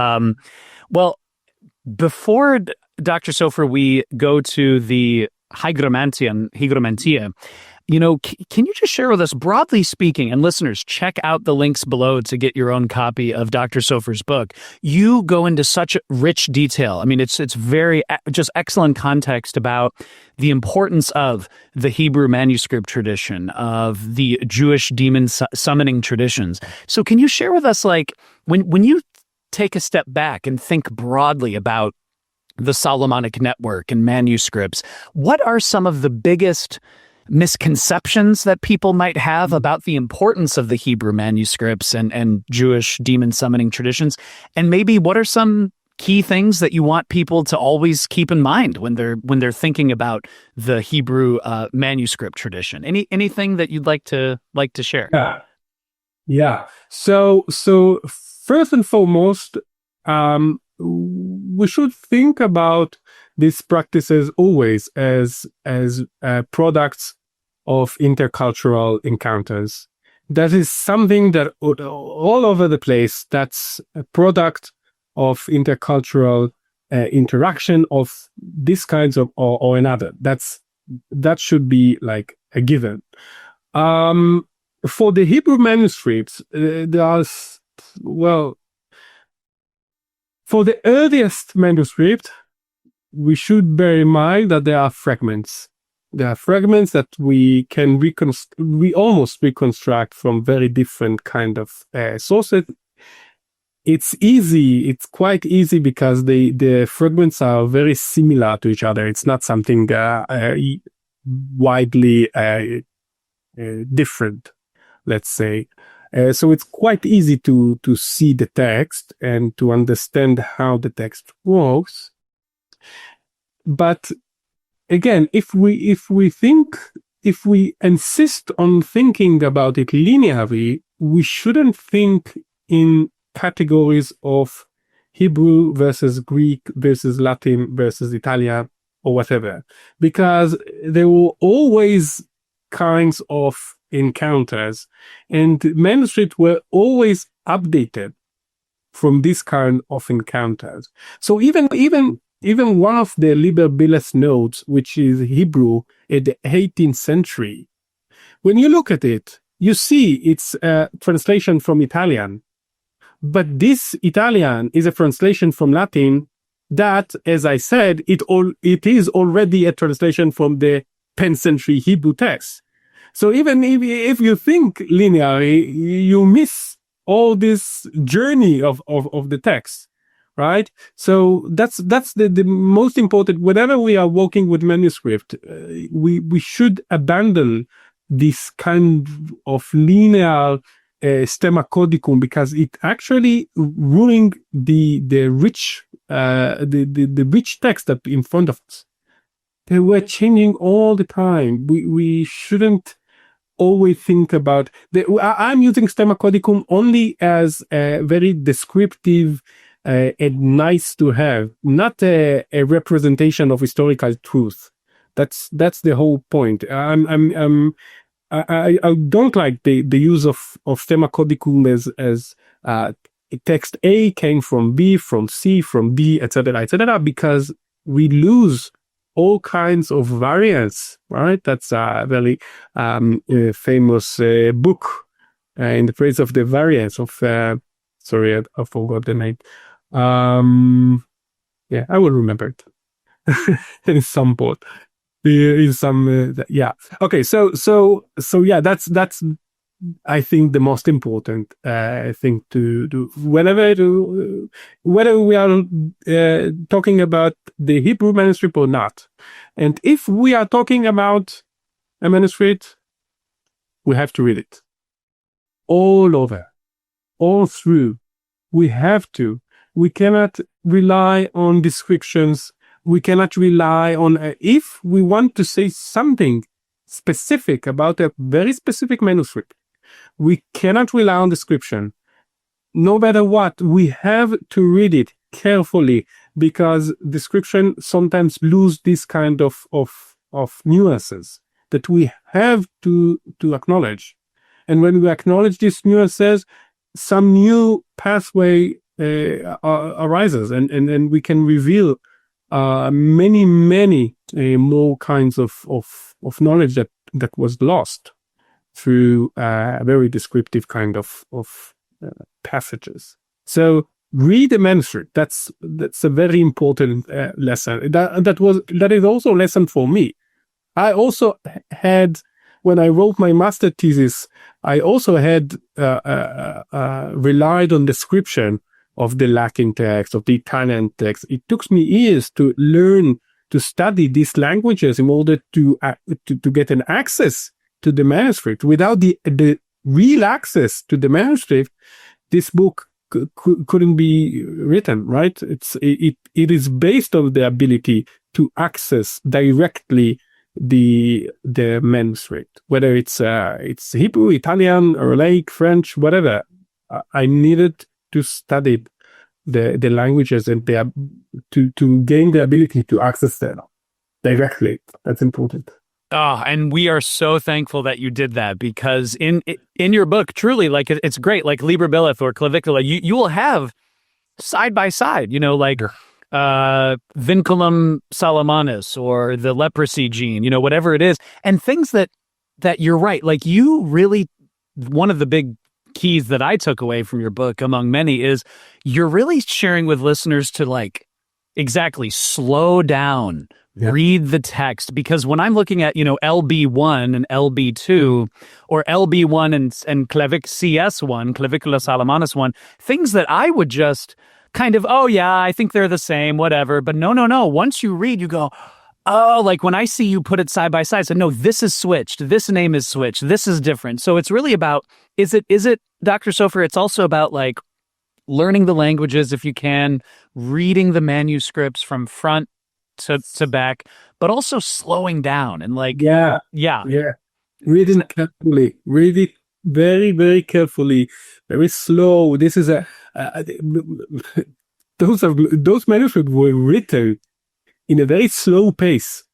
Well, before Dr. Sofer, we go to the Hygromanteia, can you just share with us, broadly speaking, and listeners, check out the links below to get your own copy of Dr. Sofer's book. You go into such rich detail. I mean, it's very just excellent context about the importance of the Hebrew manuscript tradition, of the Jewish demon summoning traditions. So can you share with us, like, when you take a step back and think broadly about the Solomonic network and manuscripts, what are some of the biggest misconceptions that people might have about the importance of the Hebrew manuscripts and Jewish demon summoning traditions? And maybe what are some key things that you want people to always keep in mind when they're thinking about the Hebrew manuscript tradition? Anything that you'd like to share? Yeah. So first and foremost, we should think about these practices always as products of intercultural encounters. That is something that all over the place, that's a product of intercultural interaction of these kinds of or another. That should be like a given. For the Hebrew manuscripts, for the earliest manuscript, we should bear in mind that there are fragments. There are fragments that we can almost reconstruct from very different kind of sources. It's quite easy because the fragments are very similar to each other. It's not something widely different, let's say. So it's quite easy to see the text and to understand how the text works. But again, if we insist on thinking about it linearly, we shouldn't think in categories of Hebrew versus Greek versus Latin versus Italian or whatever, because there were always kinds of encounters, and manuscripts were always updated from this kind of encounters. So even one of the Liber Bileth notes, which is Hebrew at the 18th century, when you look at it, you see it's a translation from Italian. But this Italian is a translation from Latin that, as I said, it is already a translation from the 10th century Hebrew text. So even if you think linearly, you miss all this journey of the text. right? So that's the most important. Whenever we are working with manuscript, we should abandon this kind of linear stemma codicum, because it actually ruining the rich the rich text that in front of us. They were changing all the time. We shouldn't always think about I'm using stemma codicum only as a very descriptive and nice to have, not a representation of historical truth. That's the whole point. I don't like the use of stemma codicum as text A came from B, from C, from D, etc., because we lose all kinds of variants, right? That's a very famous book in the praise of the variants of, sorry, I forgot the name. Yeah, I will remember it in some point. In some, yeah. Okay, so yeah, that's I think the most important thing to do whether we are talking about the Hebrew manuscript or not. And if we are talking about a manuscript, we have to read it all over, all through. We have to. We cannot rely on descriptions. We cannot rely on if we want to say something specific about a very specific manuscript, we cannot rely on description. No matter what, we have to read it carefully, because description sometimes lose this kind of nuances that we have to acknowledge. And when we acknowledge these nuances, some new pathway arises, and we can reveal many more kinds of knowledge that was lost through very descriptive kind of passages. So read the manuscript. That's a very important lesson. That is also a lesson for me. I also had, when I wrote my master thesis, I also had relied on description of the Latin text, of the Italian text. It took me years to learn to study these languages in order to get an access to the manuscript. Without the real access to the manuscript, this book couldn't be written, right? It is based on the ability to access directly the manuscript, whether it's Hebrew, Italian, Aramaic, French, whatever. I needed to study the languages and to gain the ability to access them directly. That's important. Oh, and we are so thankful that you did that, because in your book, truly, like, it's great, like Liber Bileth or Clavicula, you will have side by side, like Vinculum Salomonis or the leprosy gene, whatever it is, and things that you're right. Like, you really, one of the big keys that I took away from your book, among many, is you're really sharing with listeners to, like, exactly slow down. Yeah. Read the text, because when I'm looking at, LB1 and LB2 or LB1 and CS1, Clavicula Salomonis 1, things that I would just kind of, oh yeah, I think they're the same, whatever. But no. Once you read, you go, oh, like when I see you put it side by side, so no, this is switched. This name is switched. This is different. So it's really about, is it, Dr. Sofer, it's also about, like, learning the languages if you can, reading the manuscripts from front to back, but also slowing down and, like, yeah. Reading carefully, read it very, very carefully, very slow. This is those manuscripts were written in a very slow pace.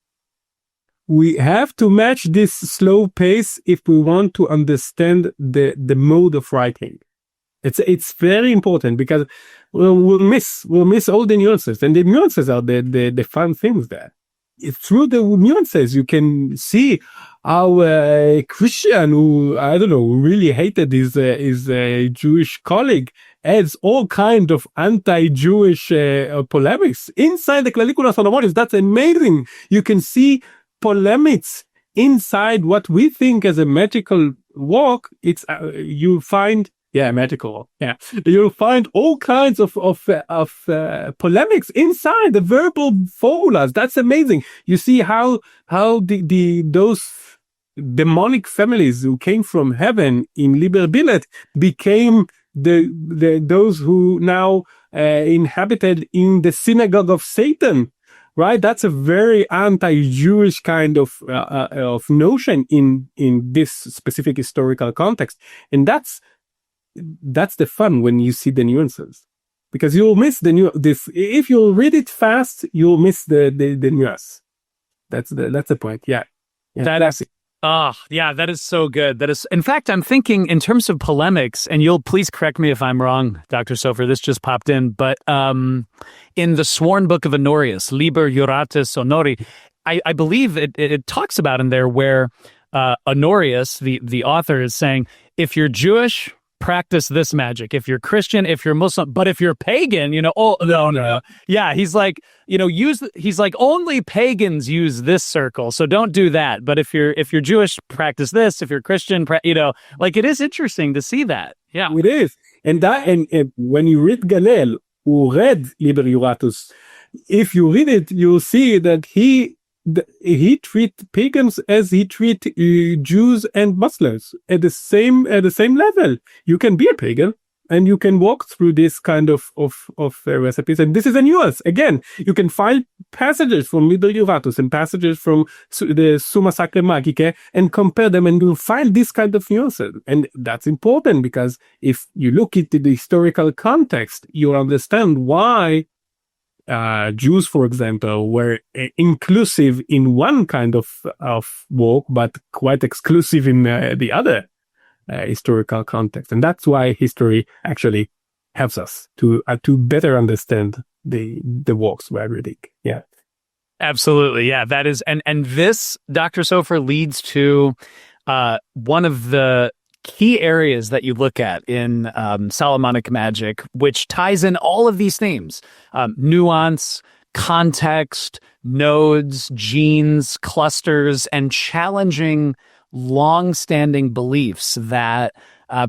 We have to match this slow pace if we want to understand the mode of writing. It's very important, because we'll miss all the nuances, and the nuances are the fun things there. Through the nuances, you can see how a Christian who, I don't know, really hated his Jewish colleague adds all kind of anti-Jewish polemics inside the Clavicula Salomonis. That's amazing. You can see polemics inside what we think as a magical work. It's you find magical. Yeah, you'll find all kinds of polemics inside the verbal formulas. That's amazing. You see how those demonic families who came from heaven in Liber Bileth became those who now inhabited in the synagogue of Satan. Right, that's a very anti-Jewish kind of notion in this specific historical context, and that's the fun when you see the nuances, because you'll miss this if you read it fast, you'll miss the nuance. That's the point. Yeah. That is so good. That is, in fact, I'm thinking in terms of polemics, and you'll please correct me if I'm wrong, Dr. Sofer, this just popped in, but in the Sworn Book of Honorius, Liber Juratus Honori, I believe it talks about in there where Honorius, the author, is saying, if you're Jewish, practice this magic. If you're Christian, if you're Muslim, but if you're pagan, no. Yeah, he's like, he's like, only pagans use this circle, so don't do that. But if you're Jewish, practice this. If you're Christian, like, it is interesting to see that. Yeah, it is. And when you read Galel, who read Liber Juratus, if you read it, you'll see that he treats pagans as he treats Jews and Muslims at the same level. You can be a pagan and you can walk through this kind of recipes. And this is a nuance. Again, you can find passages from Liber Juratus and passages from the Summa Sacra Magicae and compare them, and you'll find this kind of nuances. And that's important, because if you look into the historical context, you'll understand why Jews, for example, were inclusive in one kind of work, but quite exclusive in the other historical context. And that's why history actually helps us to better understand the works we're reading. Yeah. Absolutely. Yeah, that is. And this, Dr. Sofer, leads to one of the key areas that you look at in Solomonic magic, which ties in all of these themes: nuance, context, nodes, genes, clusters, and challenging long-standing beliefs that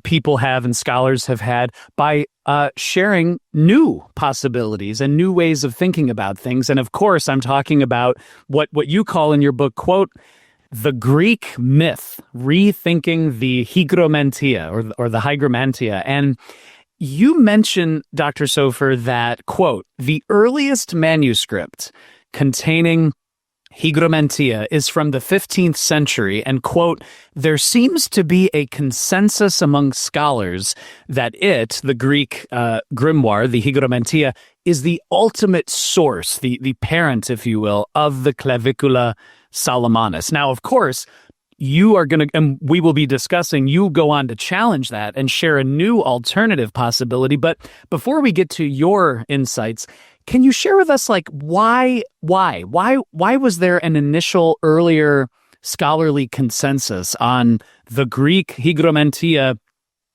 people have and scholars have had by sharing new possibilities and new ways of thinking about things. And of course, I'm talking about what you call in your book, quote, the Greek myth, rethinking the Hygromanteia or the Hygromanteia. And you mention, Dr. Sofer, that, quote, the earliest manuscript containing Hygromanteia is from the 15th century, and, quote, there seems to be a consensus among scholars that the Greek grimoire, the Hygromanteia, is the ultimate source, the parent, if you will, of the Clavicula Salomonis. Now, of course, you are going to, and we will be discussing, you go on to challenge that and share a new alternative possibility. But before we get to your insights, can you share with us, like, why was there an initial earlier scholarly consensus on the Greek Hygromanteia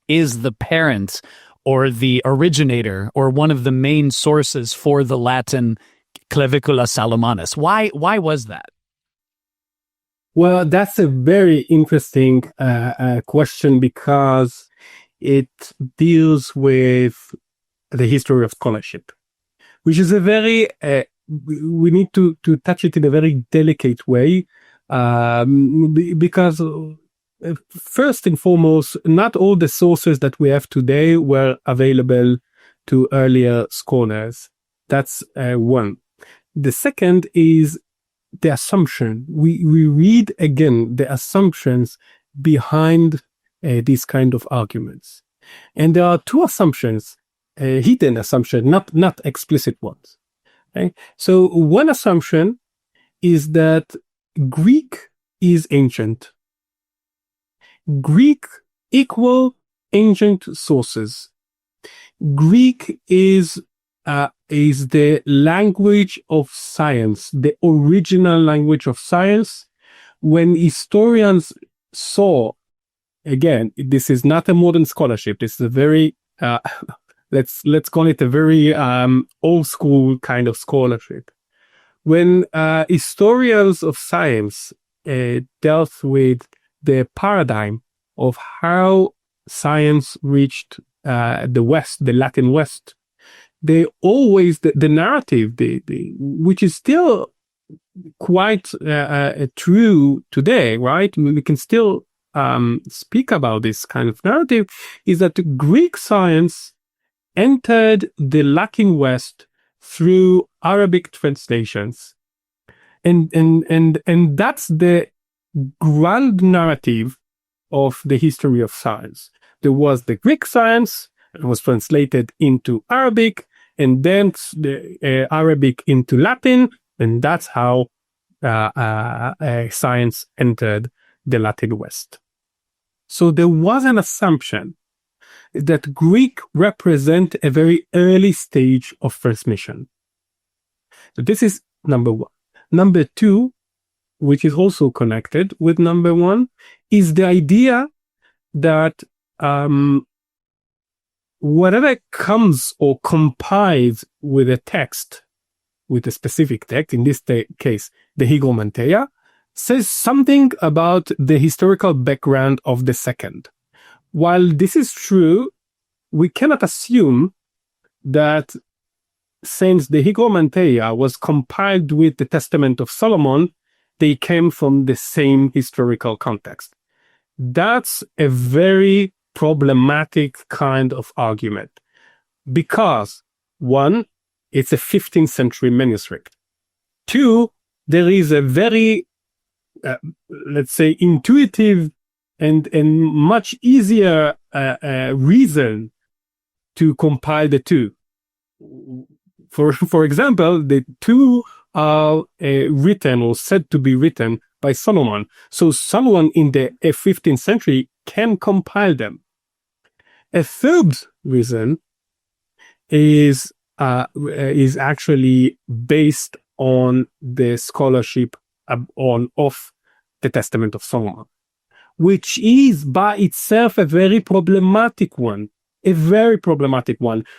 is the parent or the originator or one of the main sources for the Latin Clavicula Salomonis? Why was that? Well, that's a very interesting question, because it deals with the history of scholarship, which is a very, we need to touch it in a very delicate way, because first and foremost, not all the sources that we have today were available to earlier scholars. That's one. The second is the assumption. We read again the assumptions behind these kind of arguments. And there are two assumptions, hidden assumptions, not explicit ones. Okay? So one assumption is that Greek is ancient. Greek equal ancient sources. Greek is the language of science, the original language of science. When historians saw, again, this is not a modern scholarship. This is a very, let's call it a very old school kind of scholarship. When historians of science dealt with the paradigm of how science reached the West, the Latin West, they always, the narrative, which is still quite true today, right? We can still speak about this kind of narrative, is that the Greek science entered the Latin West through Arabic translations. And that's the grand narrative of the history of science. There was the Greek science, it was translated into Arabic, and then the Arabic into Latin, and that's how science entered the Latin West. So there was an assumption that Greek represent a very early stage of transmission. So this is number one. Number two, which is also connected with number one, is the idea that whatever comes or compiles with a text, with a specific text, in this case, the Hygromanteia, says something about the historical background of the second. While this is true, we cannot assume that since the Hygromanteia was compiled with the Testament of Solomon, they came from the same historical context. That's a very problematic kind of argument because, one, it's a 15th century manuscript. Two, there is a very, let's say, intuitive and much easier reason to compile the two. For example, the two are written or said to be written by Solomon. So someone in the 15th century can compile them. A third reason is actually based on the scholarship of the Testament of Solomon, which is by itself a very problematic one.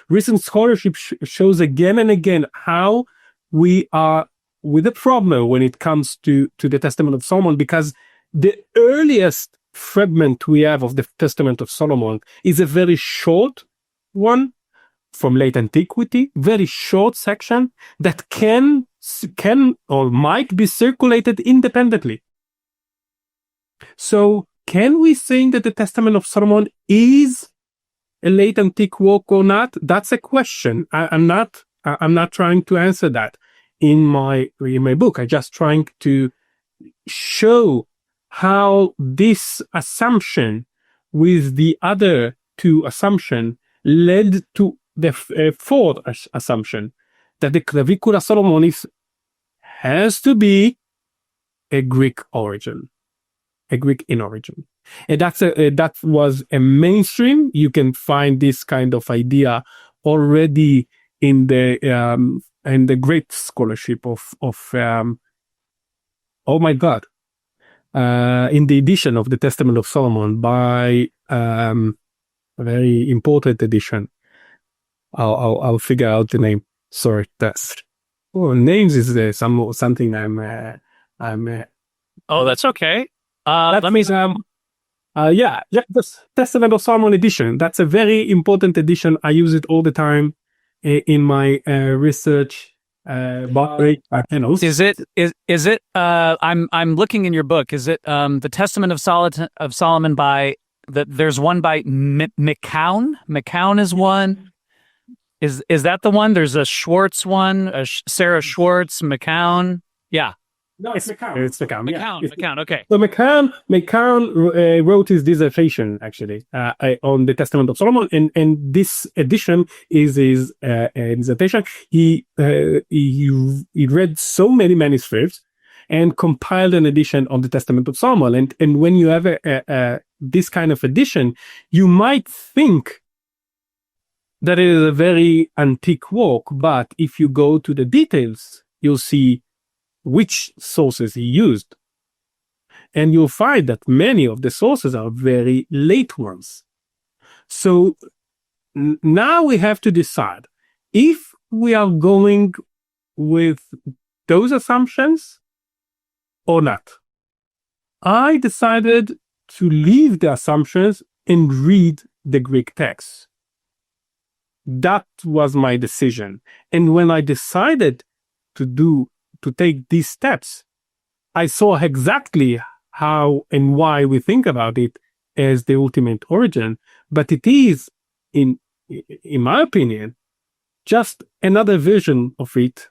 Recent scholarship shows again and again how we are with a problem when it comes to the Testament of Solomon, because the earliest fragment we have of the Testament of Solomon is a very short one from late antiquity, very short section that can or might be circulated independently. So can we say that the Testament of Solomon is a late antique work or not? That's a question. I'm not trying to answer that in my book. I'm just trying to show how this assumption with the other two assumptions led to the fourth assumption, that the Clavicula Solomonis has to be a Greek origin, a Greek in origin. And that was a mainstream. You can find this kind of idea already in the great scholarship of in the edition of the Testament of Solomon by a very important edition. I'll figure out the name. Sorry, names is something I'm. Oh, that's okay. Let me. The Testament of Solomon edition. That's a very important edition. I use it all the time in my research. Is it? I'm looking in your book. Is it the Testament of Solomon by there's one by McCown? McCown is one. Is that the one? There's a Schwartz one, Sarah Schwartz, McCown. Yeah. No, it's McCown. It's McCown. McCown. Okay. So McCown wrote his dissertation actually on the Testament of Solomon, and this edition is his dissertation. He read so many manuscripts and compiled an edition on the Testament of Solomon. And when you have this kind of edition, you might think that it is a very antique work, but if you go to the details, you'll see which sources he used. And you'll find that many of the sources are very late ones. So now we have to decide if we are going with those assumptions or not. I decided to leave the assumptions and read the Greek text. That was my decision. And when I decided to take these steps, I saw exactly how and why we think about it as the ultimate origin, but it is, in my opinion, just another version of it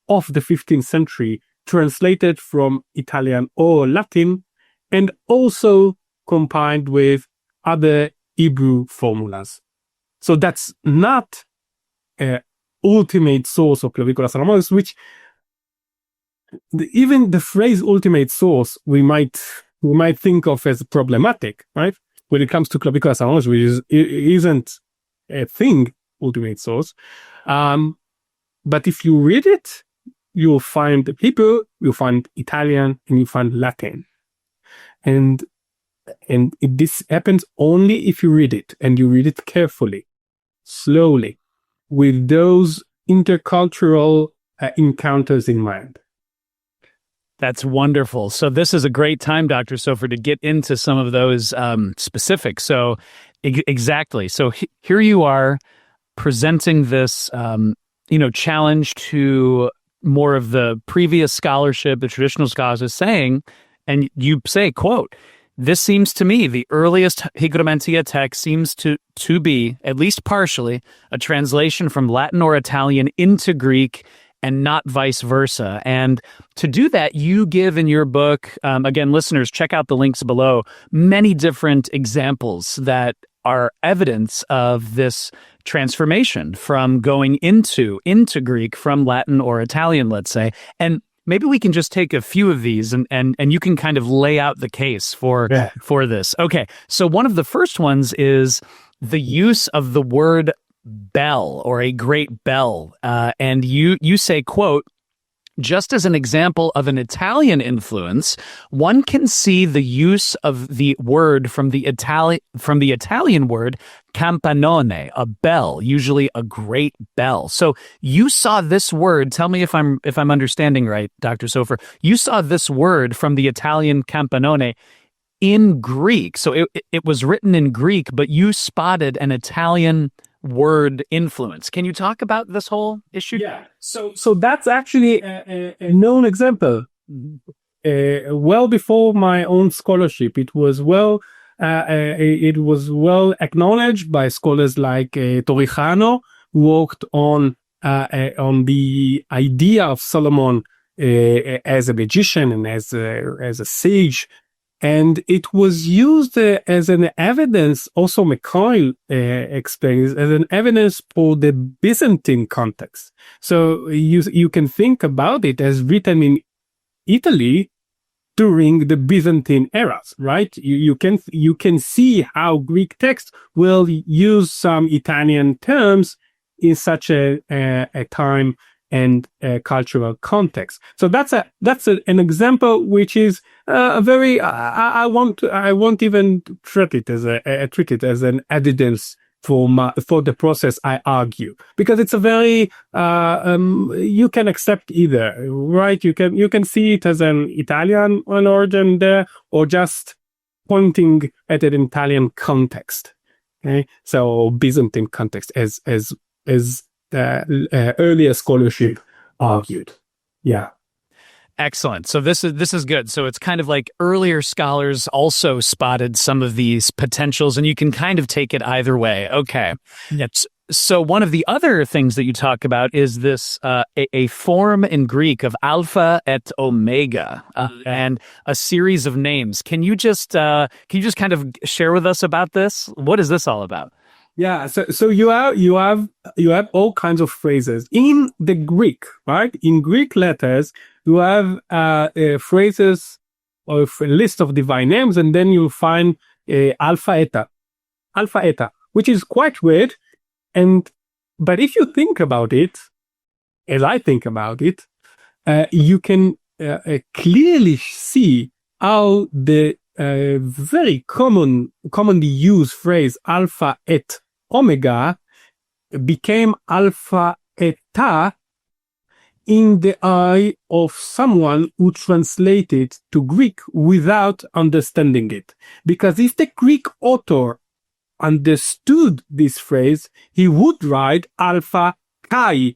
of the 15th century, translated from Italian or Latin, and also combined with other Hebrew formulas. So that's not an ultimate source of clavicular thalamus, which even the phrase ultimate source we might think of as problematic, right? When it comes to clavicular thalamus, which isn't a thing, ultimate source. But if you read it, you'll find Hebrew, you'll find Italian, and you find Latin. And this happens only if you read it, and you read it carefully, slowly, with those intercultural encounters in mind. That's wonderful. So this is a great time, Dr. Sofer, to get into some of those specifics. So exactly. So here you are presenting this, challenge to more of the previous scholarship, the traditional scholars is saying, and you say, quote, "This seems to me the earliest Hygromanteia text seems to be, at least partially, a translation from Latin or Italian into Greek and not vice versa." And to do that, you give in your book, again, listeners, check out the links below, many different examples that are evidence of this transformation from going into Greek from Latin or Italian, let's say. And maybe we can just take a few of these and you can kind of lay out the case for this. Okay, so one of the first ones is the use of the word bell or a great bell. And you say, quote, "Just as an example of an Italian influence, one can see the use of the word from the Italian word campanone, a bell, usually a great bell." So you saw this word. Tell me if I'm understanding right, Dr. Sofer. You saw this word from the Italian campanone in Greek. So it was written in Greek, but you spotted an Italian word influence. Can you talk about this whole issue? Yeah. So that's actually a known example. Well before my own scholarship, it was well acknowledged by scholars like Torrijano, who worked on the idea of Solomon as a magician and as a sage. And it was used as an evidence, also McCoy explains, as an evidence for the Byzantine context. So you can think about it as written in Italy during the Byzantine eras, right? You can see how Greek texts will use some Italian terms in such a time and cultural context. So that's an example which is very. I won't even treat it as an evidence for the process I argue, because it's a very you can accept either, right? You can see it as an Italian origin there, or just pointing at an Italian context. Okay, so Byzantine context as earlier scholarship argued. Yeah. Excellent. So this is good. So it's kind of like earlier scholars also spotted some of these potentials, and you can kind of take it either way. Okay. Yes. So one of the other things that you talk about is this a form in Greek of alpha et omega, and a series of names. Can you just kind of share with us about this? What is this all about? Yeah, so you have all kinds of phrases in the Greek, right? In Greek letters, you have phrases of a list of divine names, and then you'll find alpha eta, which is quite weird. But if you think about it, as I think about it, you can clearly see how the very commonly used phrase alpha et omega became alpha eta in the eye of someone who translated to Greek without understanding it. Because if the Greek author understood this phrase, he would write Alpha Chi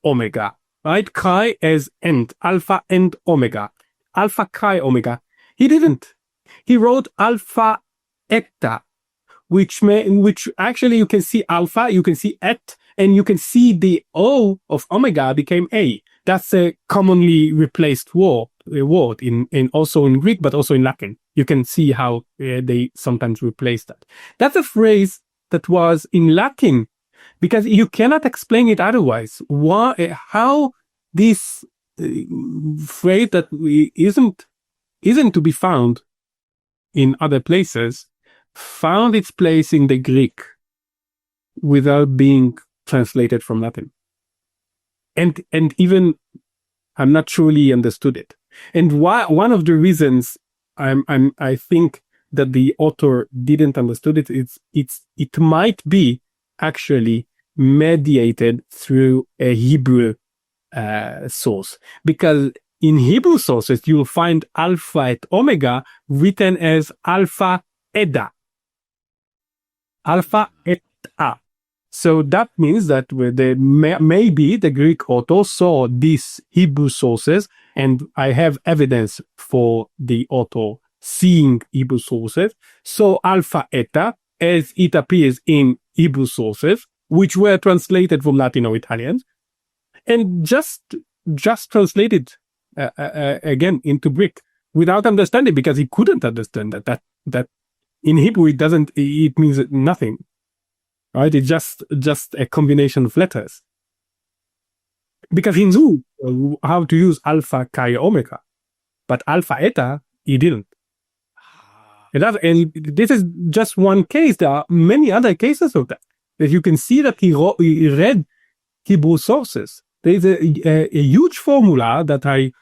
Omega, right? Chi as end, Alpha and Omega, Alpha Chi Omega. He didn't. He wrote Alpha Eta, which actually you can see Alpha, you can see Et, and you can see the O of Omega became A. That's a commonly replaced word in also in Greek, but also in Latin. You can see how they sometimes replace that. That's a phrase that was in Latin because you cannot explain it otherwise. How this phrase that isn't to be found in other places found its place in the Greek without being translated from Latin. And even I'm not truly understood it. And one of the reasons I think that the author didn't understood it, it might be actually mediated through a Hebrew source, because in Hebrew sources you'll find Alpha et Omega written as Alpha Eda, Alpha et A. So that means that maybe the Greek author saw these Hebrew sources, and I have evidence for the author seeing Hebrew sources. So Alpha Eta, as it appears in Hebrew sources, which were translated from Latin or Italian, and just translated again into Greek without understanding, because he couldn't understand that in Hebrew it means nothing. Right? It's just a combination of letters. Because he knew how to use Alpha Chi Omega, but Alpha Eta, he didn't. And this is just one case. There are many other cases of that you can see that he read Hebrew sources. There is a huge formula that I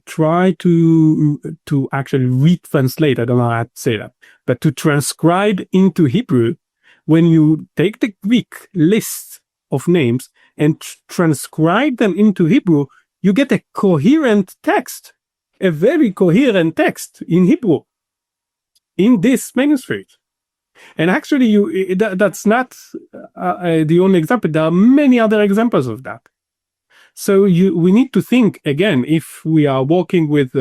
try to actually retranslate. I don't know how to say that, but to transcribe into Hebrew. When you take the Greek list of names and transcribe them into Hebrew, you get a coherent text, a very coherent text in Hebrew in this manuscript. And actually, that's not the only example. There are many other examples of that. So we need to think again, if we are working with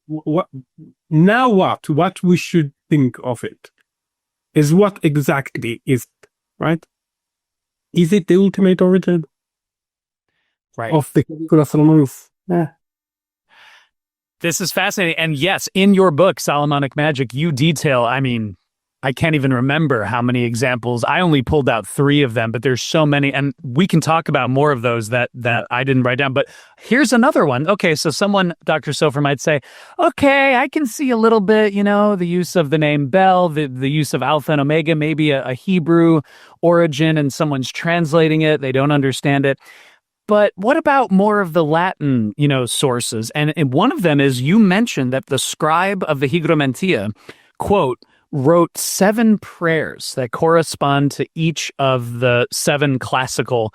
what we should think of it is what exactly is it, right? Is it the ultimate origin of the Solomonic? Yeah. This is fascinating. And yes, in your book, Solomonic Magic, you detail, I can't even remember how many examples. I only pulled out 3 of them, but there's so many. And we can talk about more of those that I didn't write down. But here's another one. Okay, so someone, Dr. Sofer, might say, okay, I can see a little bit, the use of the name Bel, the use of Alpha and Omega, maybe a Hebrew origin, and someone's translating it. They don't understand it. But what about more of the Latin, sources? And one of them is, you mentioned that the scribe of the Hygromanteia, quote, wrote 7 prayers that correspond to each of the 7 classical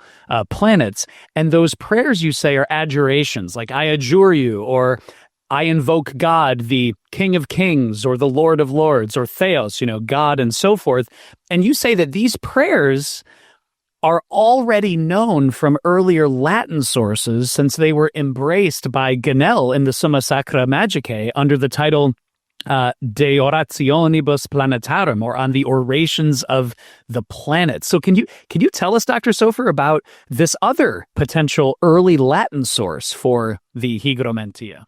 planets. And those prayers, you say, are adjurations, like I adjure you, or I invoke God, the King of Kings, or the Lord of Lords, or Theos, God, and so forth. And you say that these prayers are already known from earlier Latin sources, since they were embraced by Ganel in the Summa Sacra Magicae under the title De Orationibus Planetarum, or on the orations of the planets. So can you tell us, Dr. Sofer, about this other potential early Latin source for the Hygromanteia?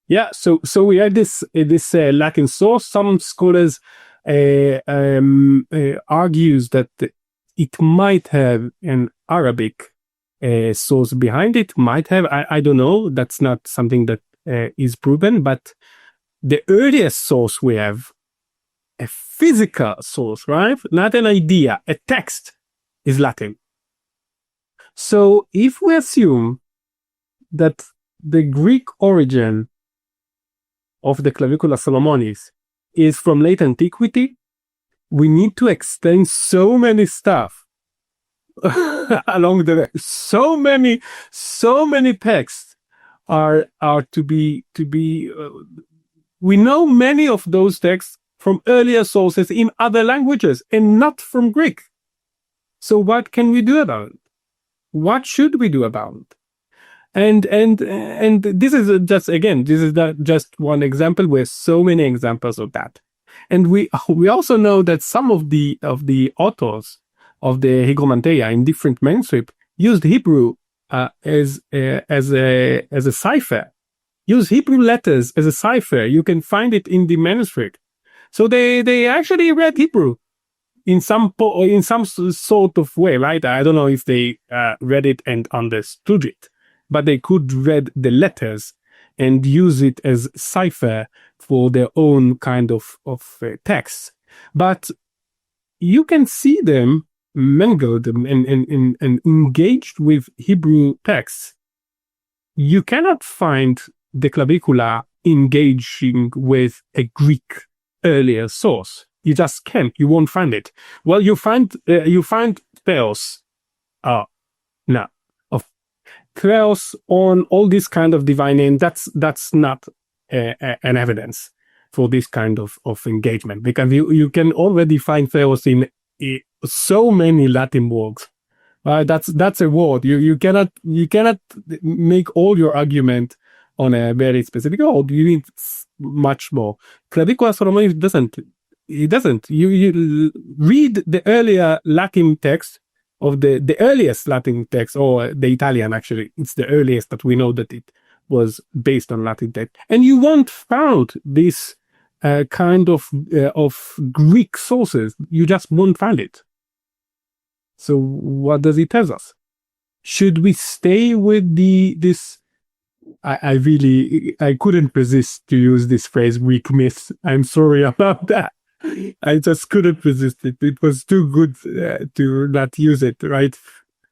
Yeah, so we had this Latin source. Some scholars argues that it might have an Arabic source behind it. Might have, I don't know. That's not something that is proven, but the earliest source we have, a physical source, right? Not an idea, a text, is Latin. So if we assume that the Greek origin of the Clavicula Solomonis is from late antiquity, we need to explain so many stuff along the way. So many texts are to be we know many of those texts from earlier sources in other languages and not from Greek. So what can we do about it? What should we do about it? And this is not just one example. We have so many examples of that. And we also know that some of the authors of the Hygromanteia in different manuscripts used Hebrew as a cipher. Use Hebrew letters as a cipher. You can find it in the manuscript. So they actually read Hebrew in some sort of way, right? I don't know if they read it and understood it, but they could read the letters and use it as cipher for their own kind of text. But you can see them mingled and engaged with Hebrew texts. You cannot find the clavicula engaging with a Greek earlier source. You just can't. You won't find it. Well, you find theos. Theos on all this kind of divine name. That's not an evidence for this kind of engagement, because you can already find theos in so many Latin works. That's a word. You cannot make all your argument on a very specific word. You need much more. Clavicula Solomonic doesn't. It doesn't. You read the earlier Latin text of the earliest Latin text, or the Italian, actually. It's the earliest that we know that it was based on Latin text. And you won't find this kind of Greek sources. You just won't find it. So what does it tell us? Should we stay with this? I couldn't resist to use this phrase, Greek myth. I'm sorry about that. I just couldn't resist it. It was too good to not use it, right?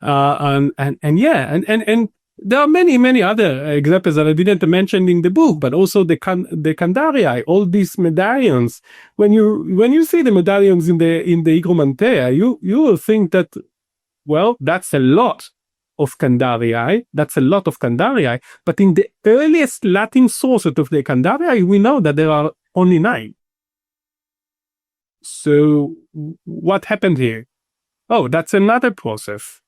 And there are many other examples that I didn't mention in the book, but also the candarii, all these medallions. When you see the medallions in the Hygromanteia, you will think that, well, that's a lot of candarii. That's a lot of candarii. But in the earliest Latin sources of the candarii, we know that there are only 9. So what happened here? Oh, that's another process.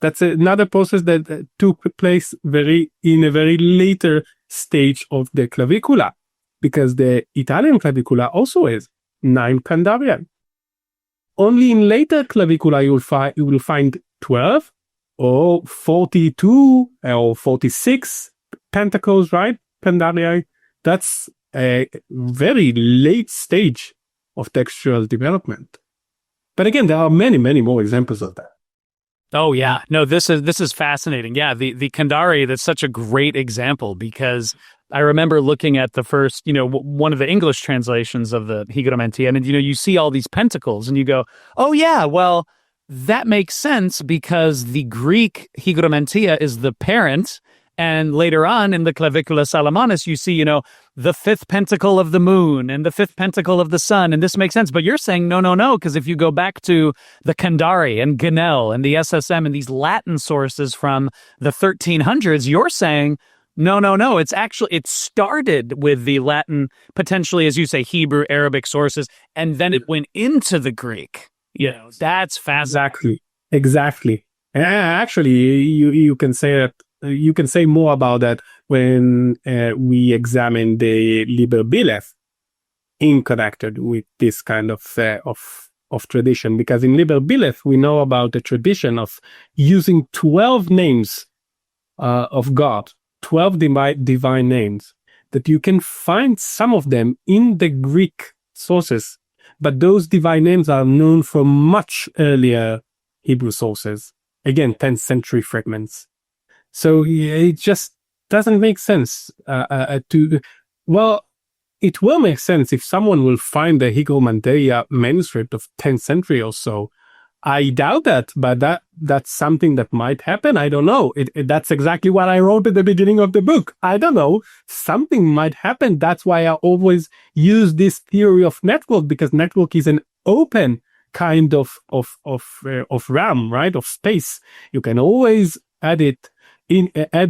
That's another process that took place in a very later stage of the clavicula, because the Italian clavicula also has 9 candarii. Only in later clavicula you will find 12 or 42 or 46 pentacles, right? Candarii. That's a very late stage of textual development. But again, there are many more examples of that. Oh yeah, no, this is fascinating. Yeah, the candarii, that's such a great example, because I remember looking at the first, one of the English translations of the Hygromanteia, and you see all these pentacles, and you go, oh yeah, well, that makes sense, because the Greek Hygromanteia is the parent. And later on in the Clavicula Salomonis, you see, the 5th pentacle of the moon and the 5th pentacle of the sun. And this makes sense. But you're saying, no, because if you go back to the Candarii and Ganel and the SSM and these Latin sources from the 1300s, you're saying, no, it started with the Latin, potentially, as you say, Hebrew, Arabic sources, and then it went into the Greek. That's fascinating. Exactly. And actually, you can say that. You can say more about that when we examine the Liber Bileth connected with this kind of tradition, because in Liber Bileth we know about the tradition of using 12 names of God, 12 divine names, that you can find some of them in the Greek sources, but those divine names are known from much earlier Hebrew sources. Again, 10th century fragments. So it just doesn't make sense it will make sense if someone will find the Hygromanteia manuscript of 10th century or so. I doubt that, but that's something that might happen. I don't know. That's exactly what I wrote at the beginning of the book. I don't know. Something might happen. That's why I always use this theory of network, because network is an open kind of RAM, right? Of space. You can always add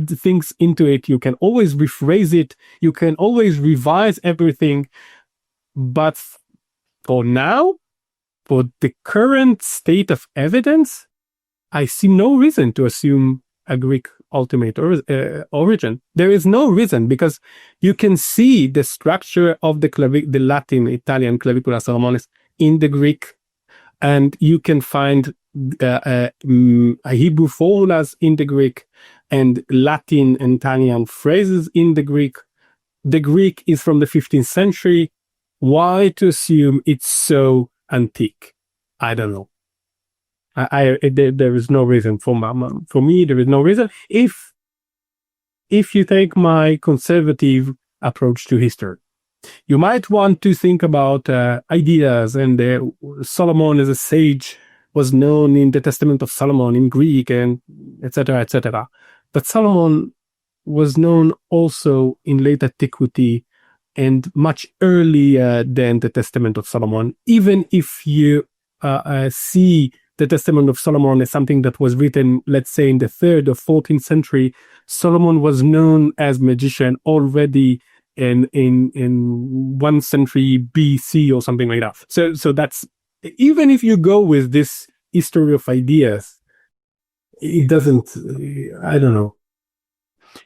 things into it. You can always rephrase it. You can always revise everything. But for now, for the current state of evidence, I see no reason to assume a Greek ultimate origin. There is no reason, because you can see the structure of the Latin, Italian clavicula Solomonis in the Greek, and you can find Hebrew formulas in the Greek and Latin and Italian phrases in the Greek. The Greek is from the 15th century. Why to assume it's so antique? I don't know. There is no reason for me. There is no reason. If you take my conservative approach to history, you might want to think about ideas, and Solomon as a sage was known in the Testament of Solomon in Greek, and etc., etc. But Solomon was known also in late antiquity and much earlier than the Testament of Solomon. Even if you see the Testament of Solomon as something that was written, let's say, in the 3rd or 14th century, Solomon was known as magician already in 1 century BC or something like that. So that's, even if you go with this history of ideas, it doesn't, I don't know.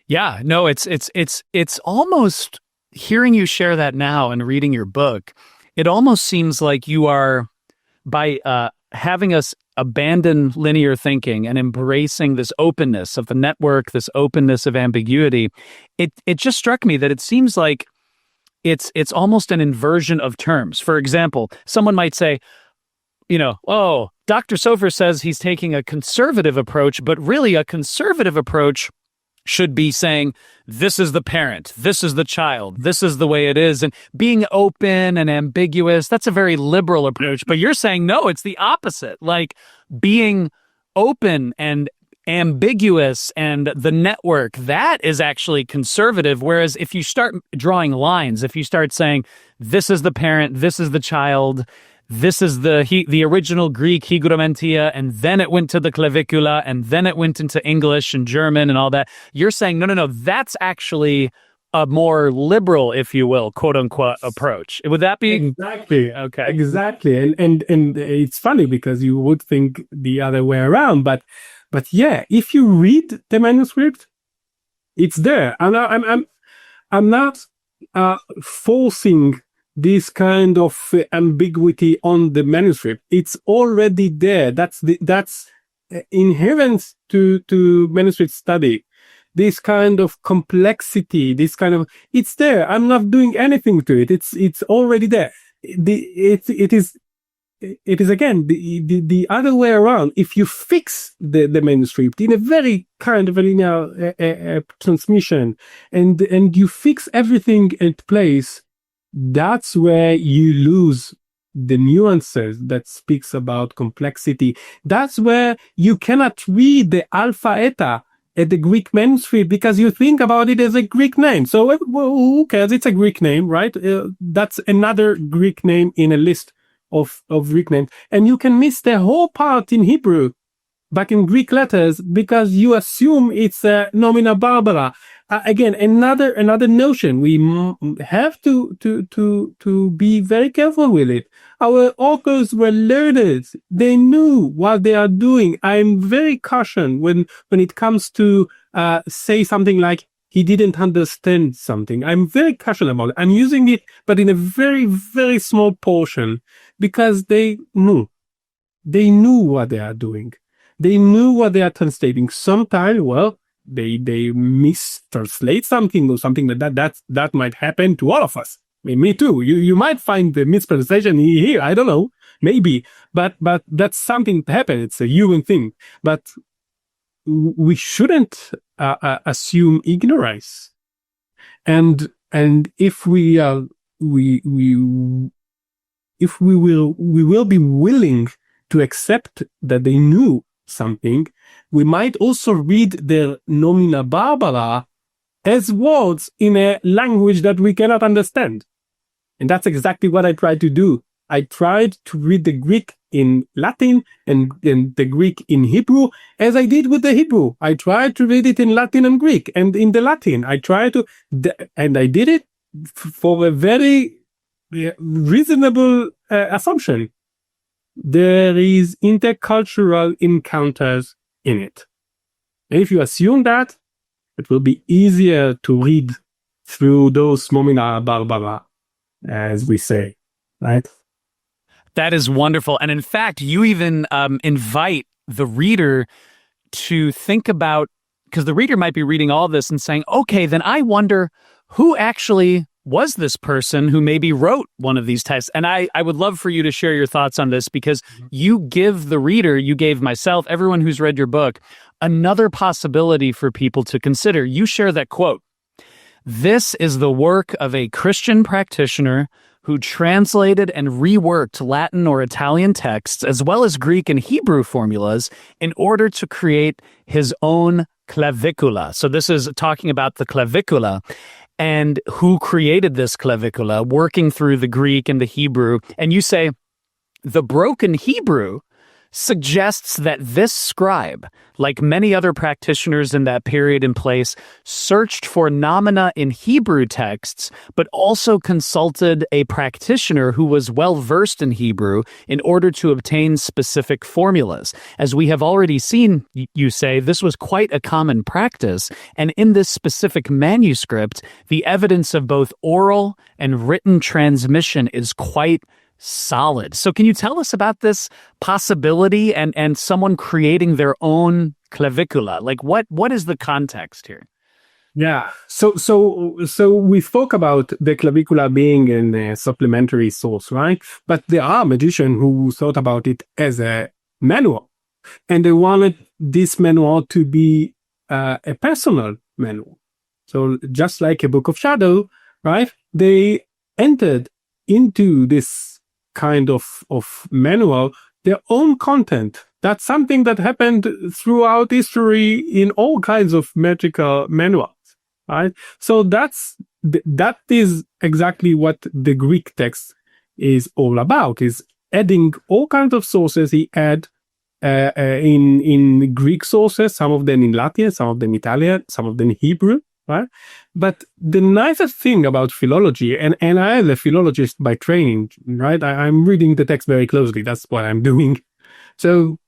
Yeah, no, it's almost, hearing you share that now and reading your book, it almost seems like you are, by having us abandon linear thinking and embracing this openness of the network, this openness of ambiguity, it just struck me that it seems like it's almost an inversion of terms. For example, someone might say, oh, Dr. Sofer says he's taking a conservative approach, but really a conservative approach should be saying, this is the parent, this is the child, this is the way it is. And being open and ambiguous, that's a very liberal approach. But you're saying, no, it's the opposite. Like, being open and ambiguous and the network, that is actually conservative. Whereas if you start drawing lines, if you start saying, this is the parent, this is the child, this is the original Greek Hygromanteia, and then it went to the clavicula, and then it went into English and German and all that. You're saying, no, that's actually a more liberal, if you will, quote unquote, approach. Would that be? Exactly. Okay. Exactly. And it's funny because you would think the other way around, but yeah, if you read the manuscript, it's there. And I'm not forcing this kind of ambiguity on the manuscript. It's already there. That's inherent to manuscript study. This kind of complexity, it's there. I'm not doing anything to it. It's already there. It is again the other way around. If you fix the manuscript in a very kind of a linear transmission, and you fix everything in place, that's where you lose the nuances that speaks about complexity. That's where you cannot read the alpha eta at the Greek manuscript because you think about it as a Greek name. So who cares? It's a Greek name, right? That's another Greek name in a list of Greek names. And you can miss the whole part in Hebrew back in Greek letters because you assume it's a nomina barbara. Again, another notion. We have to be very careful with it. Our authors were learned. They knew what they are doing. I'm very cautious when it comes to say something like he didn't understand something. I'm very cautious about it. I'm using it, but in a very, very small portion because they knew. They knew what they are doing. They knew what they are translating. Sometimes, they mistranslate something or something that might happen to all of us. I mean, me too. You might find the mistranslation here. I don't know, maybe, but that's something that happens. It's a human thing. But we shouldn't assume ignorance. And if we will be willing to accept that they knew something, we might also read their nomina barbara as words in a language that we cannot understand. And that's exactly what I tried to do. I tried to read the Greek in Latin and the Greek in Hebrew, as I did with the Hebrew. I tried to read it in Latin and Greek, and in the Latin, and I did it for a very reasonable assumption. There is intercultural encounters in it. And if you assume that, it will be easier to read through those momina barbara, as we say, right? That is wonderful. And in fact, you even invite the reader to think about, because the reader might be reading all this and saying, okay, then I wonder who actually was this person who maybe wrote one of these texts. And I would love for you to share your thoughts on this, because you give the reader, you gave myself, everyone who's read your book, another possibility for people to consider. You share that quote: "This is the work of a Christian practitioner who translated and reworked Latin or Italian texts, as well as Greek and Hebrew formulas, in order to create his own clavicula." So this is talking about the clavicula, and who created this clavicula, working through the Greek and the Hebrew. And you say, the broken Hebrew suggests that this scribe, like many other practitioners in that period and place, searched for noumena in Hebrew texts, but also consulted a practitioner who was well-versed in Hebrew in order to obtain specific formulas. As we have already seen, you say, this was quite a common practice, and in this specific manuscript, the evidence of both oral and written transmission is quite solid. So can you tell us about this possibility and someone creating their own clavicula? Like what is the context here? Yeah. So we spoke about the clavicula being a supplementary source, right? But there are magicians who thought about it as a manual, and they wanted this manual to be a personal manual. So just like a book of shadow, right? They entered into this kind of manual their own content. That's something that happened throughout history in all kinds of magical manuals, right? So that is exactly what the Greek text is all about, is adding all kinds of sources. He add in Greek sources, some of them in Latin, some of them Italian, some of them Hebrew, right? But the nicest thing about philology, and I am a philologist by training, right? I'm reading the text very closely. That's what I'm doing. So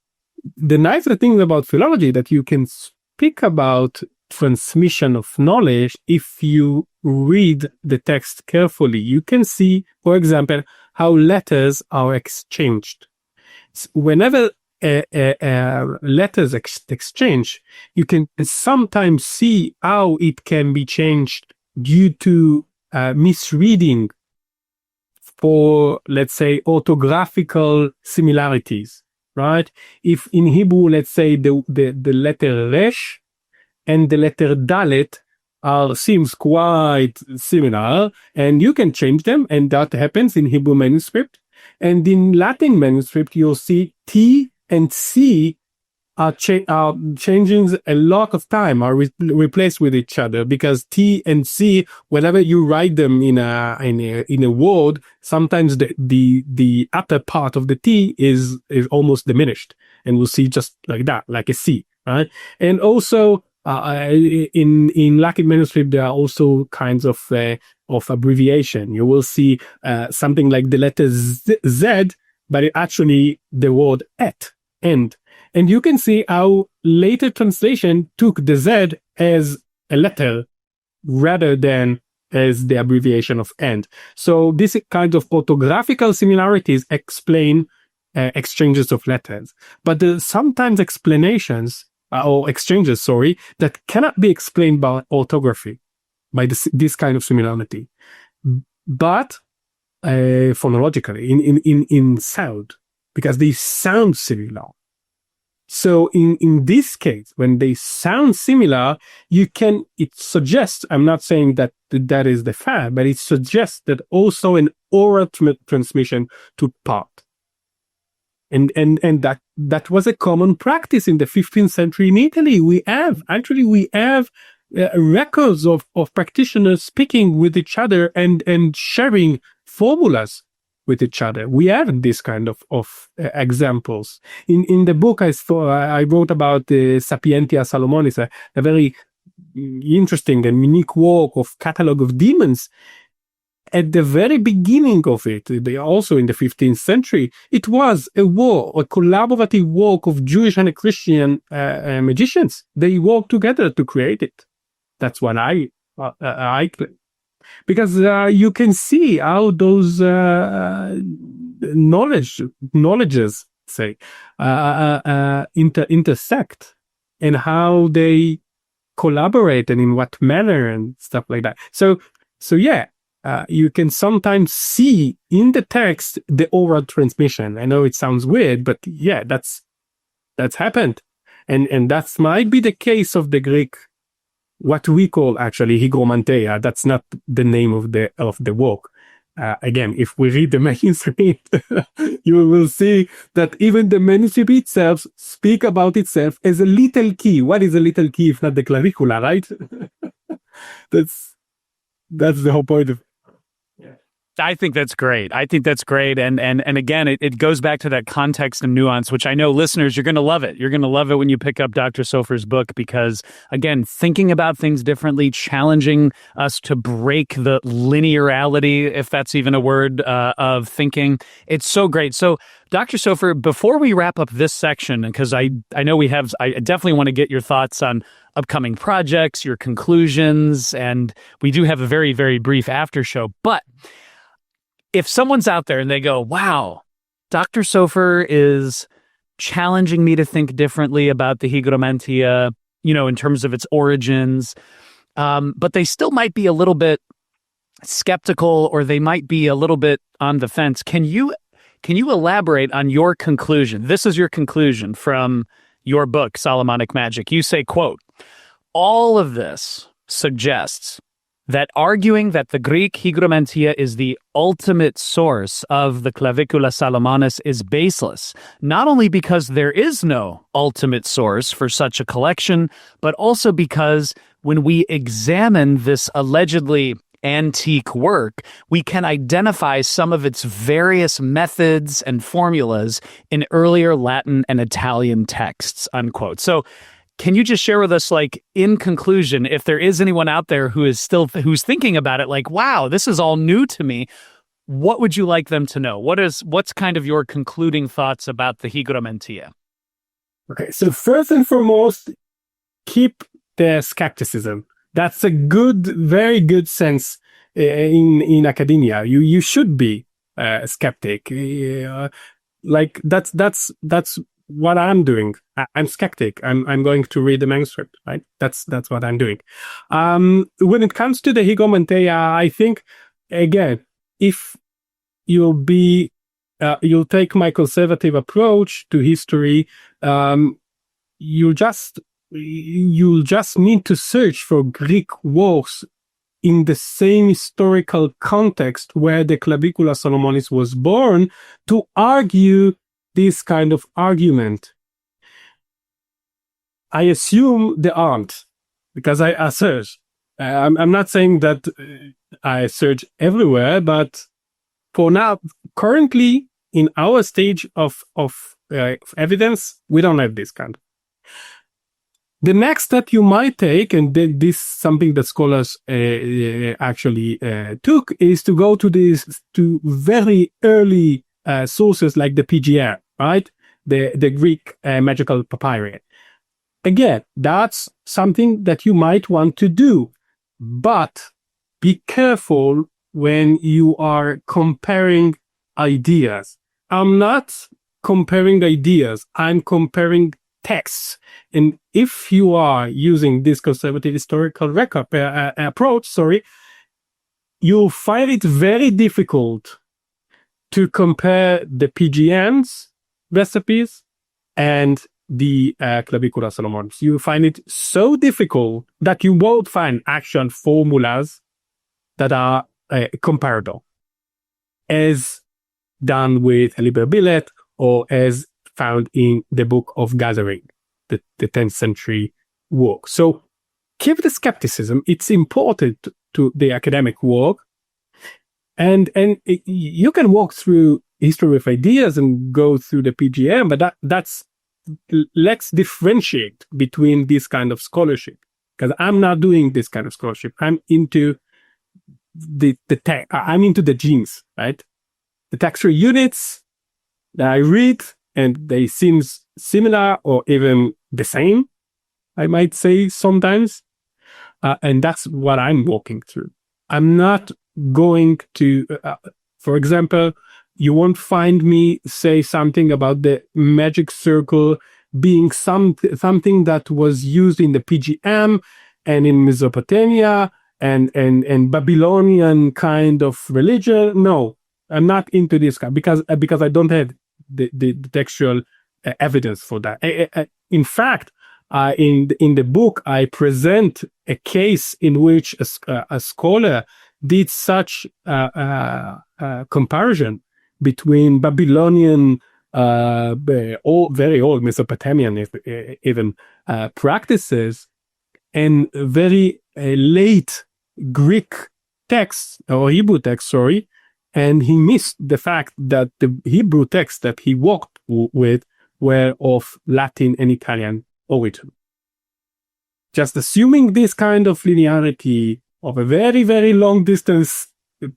the nicer thing about philology that you can speak about transmission of knowledge if you read the text carefully. You can see, for example, how letters are exchanged. Whenever letters exchange, you can sometimes see how it can be changed due to misreading for, let's say, orthographical similarities, right? If in Hebrew, let's say the letter resh and the letter dalet seems quite similar, and you can change them, and that happens in Hebrew manuscript. And in Latin manuscript, you'll see T and C are changing a lot of time, are replaced with each other, because T and C, whenever you write them in a word, sometimes the upper part of the T is almost diminished, and we'll see just like that, like a C, right? And also in Latin manuscript, there are also kinds of abbreviation. You will see something like the letter Z, but it actually the word et, end. And you can see how later translation took the Z as a letter rather than as the abbreviation of end. So this kind of orthographical similarities explain exchanges of letters. But there's sometimes explanations or exchanges, that cannot be explained by orthography, by this kind of similarity, but phonologically, in sound, because they sound similar. So in this case, when they sound similar, it suggests, I'm not saying that is the fact, but it suggests that also an oral transmission took part. And that was a common practice in the 15th century in Italy. We have records of practitioners speaking with each other and sharing formulas with each other. We have this kind of examples. In the book I wrote about the Sapientia Salomonis, a very interesting and unique work of catalog of demons. at the very beginning of it, also in the 15th century, it was a collaborative work of Jewish and Christian magicians. They worked together to create it. That's what I claim. Because you can see how those knowledges, say, intersect, and how they collaborate and in what manner and stuff like that. So yeah, you can sometimes see in the text the oral transmission. I know it sounds weird, but yeah, that's happened, and that might be the case of the Greek, what we call actually Hygromanteia. That's not the name of the work. Again, if we read the manuscript, you will see that even the manuscript itself speak about itself as a little key. What is a little key if not the clavicula, right? That's the whole point of. I think that's great. And again, it goes back to that context and nuance, which I know listeners, you're going to love it. You're going to love it when you pick up Dr. Sofer's book, because again, thinking about things differently, challenging us to break the linearity, if that's even a word, of thinking. It's so great. So Dr. Sofer, before we wrap up this section, because I know I definitely want to get your thoughts on upcoming projects, your conclusions, and we do have a very, very brief after show, but if someone's out there and they go, wow, Dr. Sofer is challenging me to think differently about the Hygromanteia, in terms of its origins, but they still might be a little bit skeptical, or they might be a little bit on the fence. Can you elaborate on your conclusion? This is your conclusion from your book, Solomonic Magic. You say, quote, all of this suggests that arguing that the Greek Hygromanteia is the ultimate source of the Clavicula Salomonis is baseless, not only because there is no ultimate source for such a collection, but also because when we examine this allegedly antique work, we can identify some of its various methods and formulas in earlier Latin and Italian texts, unquote. So can you just share with us, like, in conclusion, if there is anyone out there who's thinking about it, like, wow, this is all new to me, what would you like them to know? What's kind of your concluding thoughts about the Hygromanteia? Okay, so first and foremost, keep the skepticism. That's a very good sense in academia. You should be a skeptic. Like that's what I'm doing. I'm skeptic. I'm going to read the manuscript, right? That's what I'm doing. When it comes to the Hygromanteia, I think, again, if you'll take my conservative approach to history, you'll just need to search for Greek works in the same historical context where the Clavicula Salomonis was born to argue this kind of argument. I assume there aren't, because I search. I'm not saying that I search everywhere, but for now, currently in our stage of evidence, we don't have this kind. The next step you might take, and this is something that scholars actually took, is to go to very early sources like the PGR, right? The Greek magical papyri. Again, that's something that you might want to do, but be careful when you are comparing ideas. I'm not comparing ideas. I'm comparing texts. And if you are using this conservative historical record approach, you'll find it very difficult to compare the PGN's recipes and the Clavicula Salomonis. You find it so difficult that you won't find actual formulas that are comparable, as done with Liber Bileth or as found in the Book of Gathering, the 10th century work. So keep the skepticism. It's important to the academic work. And you can walk through history of ideas and go through the PGM, but let's differentiate between this kind of scholarship, because I'm not doing this kind of scholarship. I'm into I'm into the genes, right? The textual units that I read, and they seem similar or even the same, I might say sometimes. And that's what I'm walking through. I'm not going to, for example, you won't find me say something about the magic circle being something that was used in the PGM and in Mesopotamia and Babylonian kind of religion. No, I'm not into this because I don't have the textual evidence for that. In fact, in the book, I present a case in which a scholar did such comparison between Babylonian, very old Mesopotamian even practices and very late Greek texts or Hebrew texts, sorry, and he missed the fact that the Hebrew texts that he worked with were of Latin and Italian origin. Just assuming this kind of linearity of a very, very long distance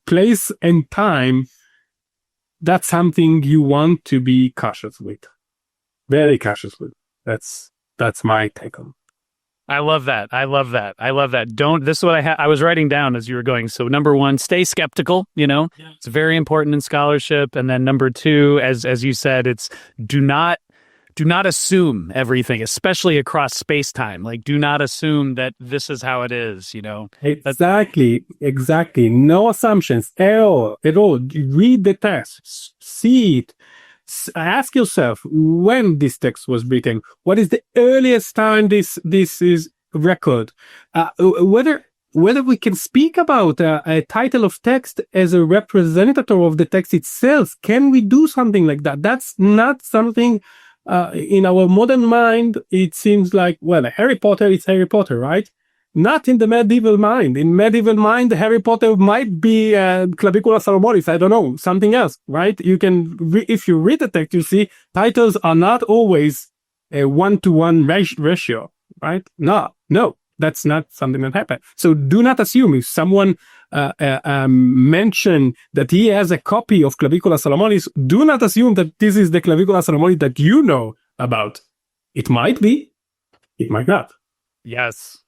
place and time, that's something you want to be cautious with. Very cautious with. That's my take on it. I love that. This is what I was writing down as you were going. So number one, stay skeptical, It's very important in scholarship. And then number two, as you said, it's do not assume everything, especially across space-time. Like, do not assume that this is how it is, Exactly. No assumptions at all. Read the text, see it. Ask yourself when this text was written. What is the earliest time this is record? Whether we can speak about a title of text as a representative of the text itself. Can we do something like that? That's not something in our modern mind. It seems like, well, Harry Potter is Harry Potter, right? Not in the medieval mind. In medieval mind, Harry Potter might be Clavicula Salomonis. I don't know, something else, right? You can, if you read the text, you see titles are not always a 1-to-1 ratio, right? No, that's not something that happened. So do not assume if someone mentioned that he has a copy of Clavicula Salomonis, do not assume that this is the Clavicula Salomonis that you know about. It might be, it might not. Yes,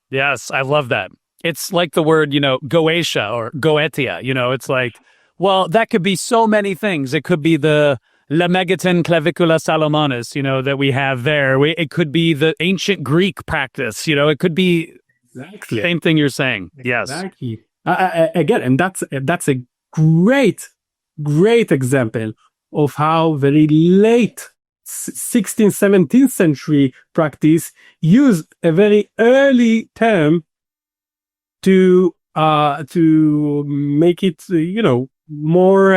I love that. It's like the word, Goetia or Goetia, it's like, well, that could be so many things. It could be the Lemegeton Clavicula Salomonis, that we have there. It could be the ancient Greek practice, it could be exactly the same thing you're saying. Yes. Exactly. Again, and that's a great example of how very late 16th, 17th century practice used a very early term to make it, more,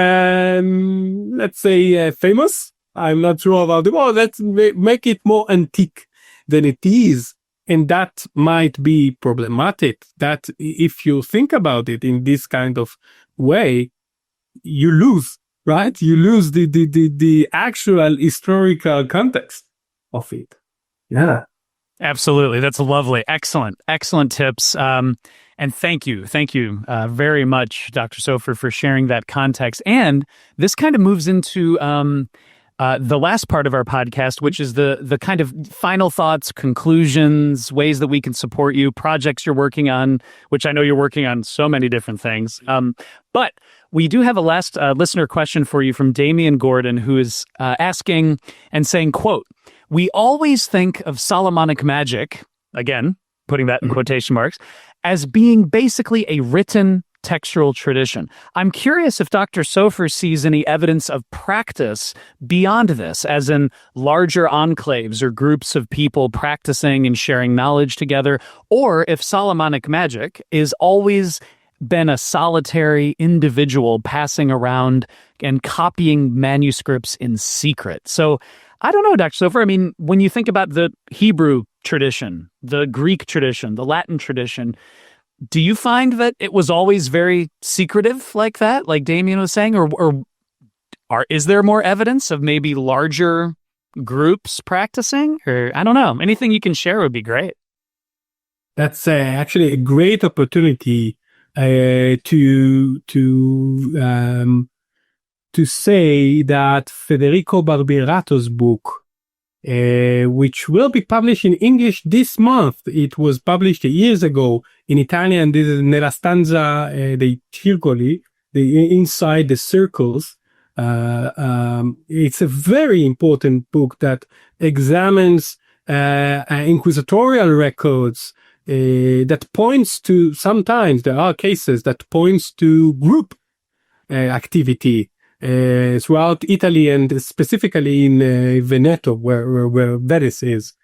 let's say, famous. I'm not sure about it. Well, let's make it more antique than it is. And that might be problematic. That if you think about it in this kind of way, you lose. Right? You lose the actual historical context of it. Yeah. Absolutely. That's lovely. Excellent tips. And thank you very much, Dr. Sofer, for sharing that context. And this kind of moves into the last part of our podcast, which is the kind of final thoughts, conclusions, ways that we can support you, projects you're working on, which I know you're working on so many different things. But we do have a last listener question for you from Damian Gordon, who is asking and saying, quote, "We always think of Solomonic magic," again, putting that in quotation marks, "as being basically a written textual tradition. I'm curious if Dr. Sofer sees any evidence of practice beyond this, as in larger enclaves or groups of people practicing and sharing knowledge together, or if Solomonic magic is always been a solitary individual passing around and copying manuscripts in secret." So I don't know, Dr. Sofer. I mean, when you think about the Hebrew tradition, the Greek tradition, the Latin tradition, do you find that it was always very secretive like that, like Damien was saying, or is there more evidence of maybe larger groups practicing? Or I don't know. Anything you can share would be great. That's actually a great opportunity to say that Federico Barberato's book, which will be published in English this month. It was published years ago in Italian. This is Nella stanza dei circoli, inside the circles. It's a very important book that examines inquisitorial records, that points to, sometimes there are cases that points to group activity throughout Italy, and specifically in Veneto, where Venice is.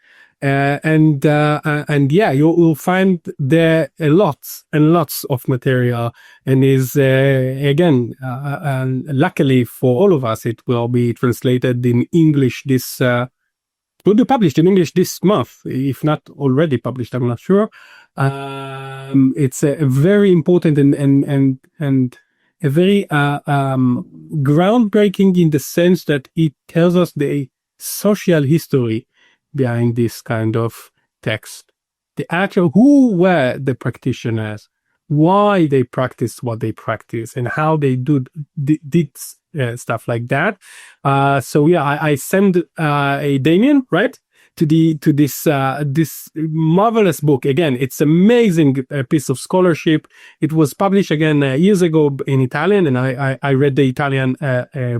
And yeah, you'll find there lots and lots of material, and is again, luckily for all of us, it will be translated in English this. Will be published in English this month, if not already published. I'm not sure. It's a very important and a very groundbreaking in the sense that it tells us the social history behind this kind of text. The actual, who were the practitioners, why they practiced what they practice, and how they did stuff like that. So yeah, I send a Damien, right, to this marvelous book. Again, it's amazing piece of scholarship. It was published again years ago in Italian, and I read the Italian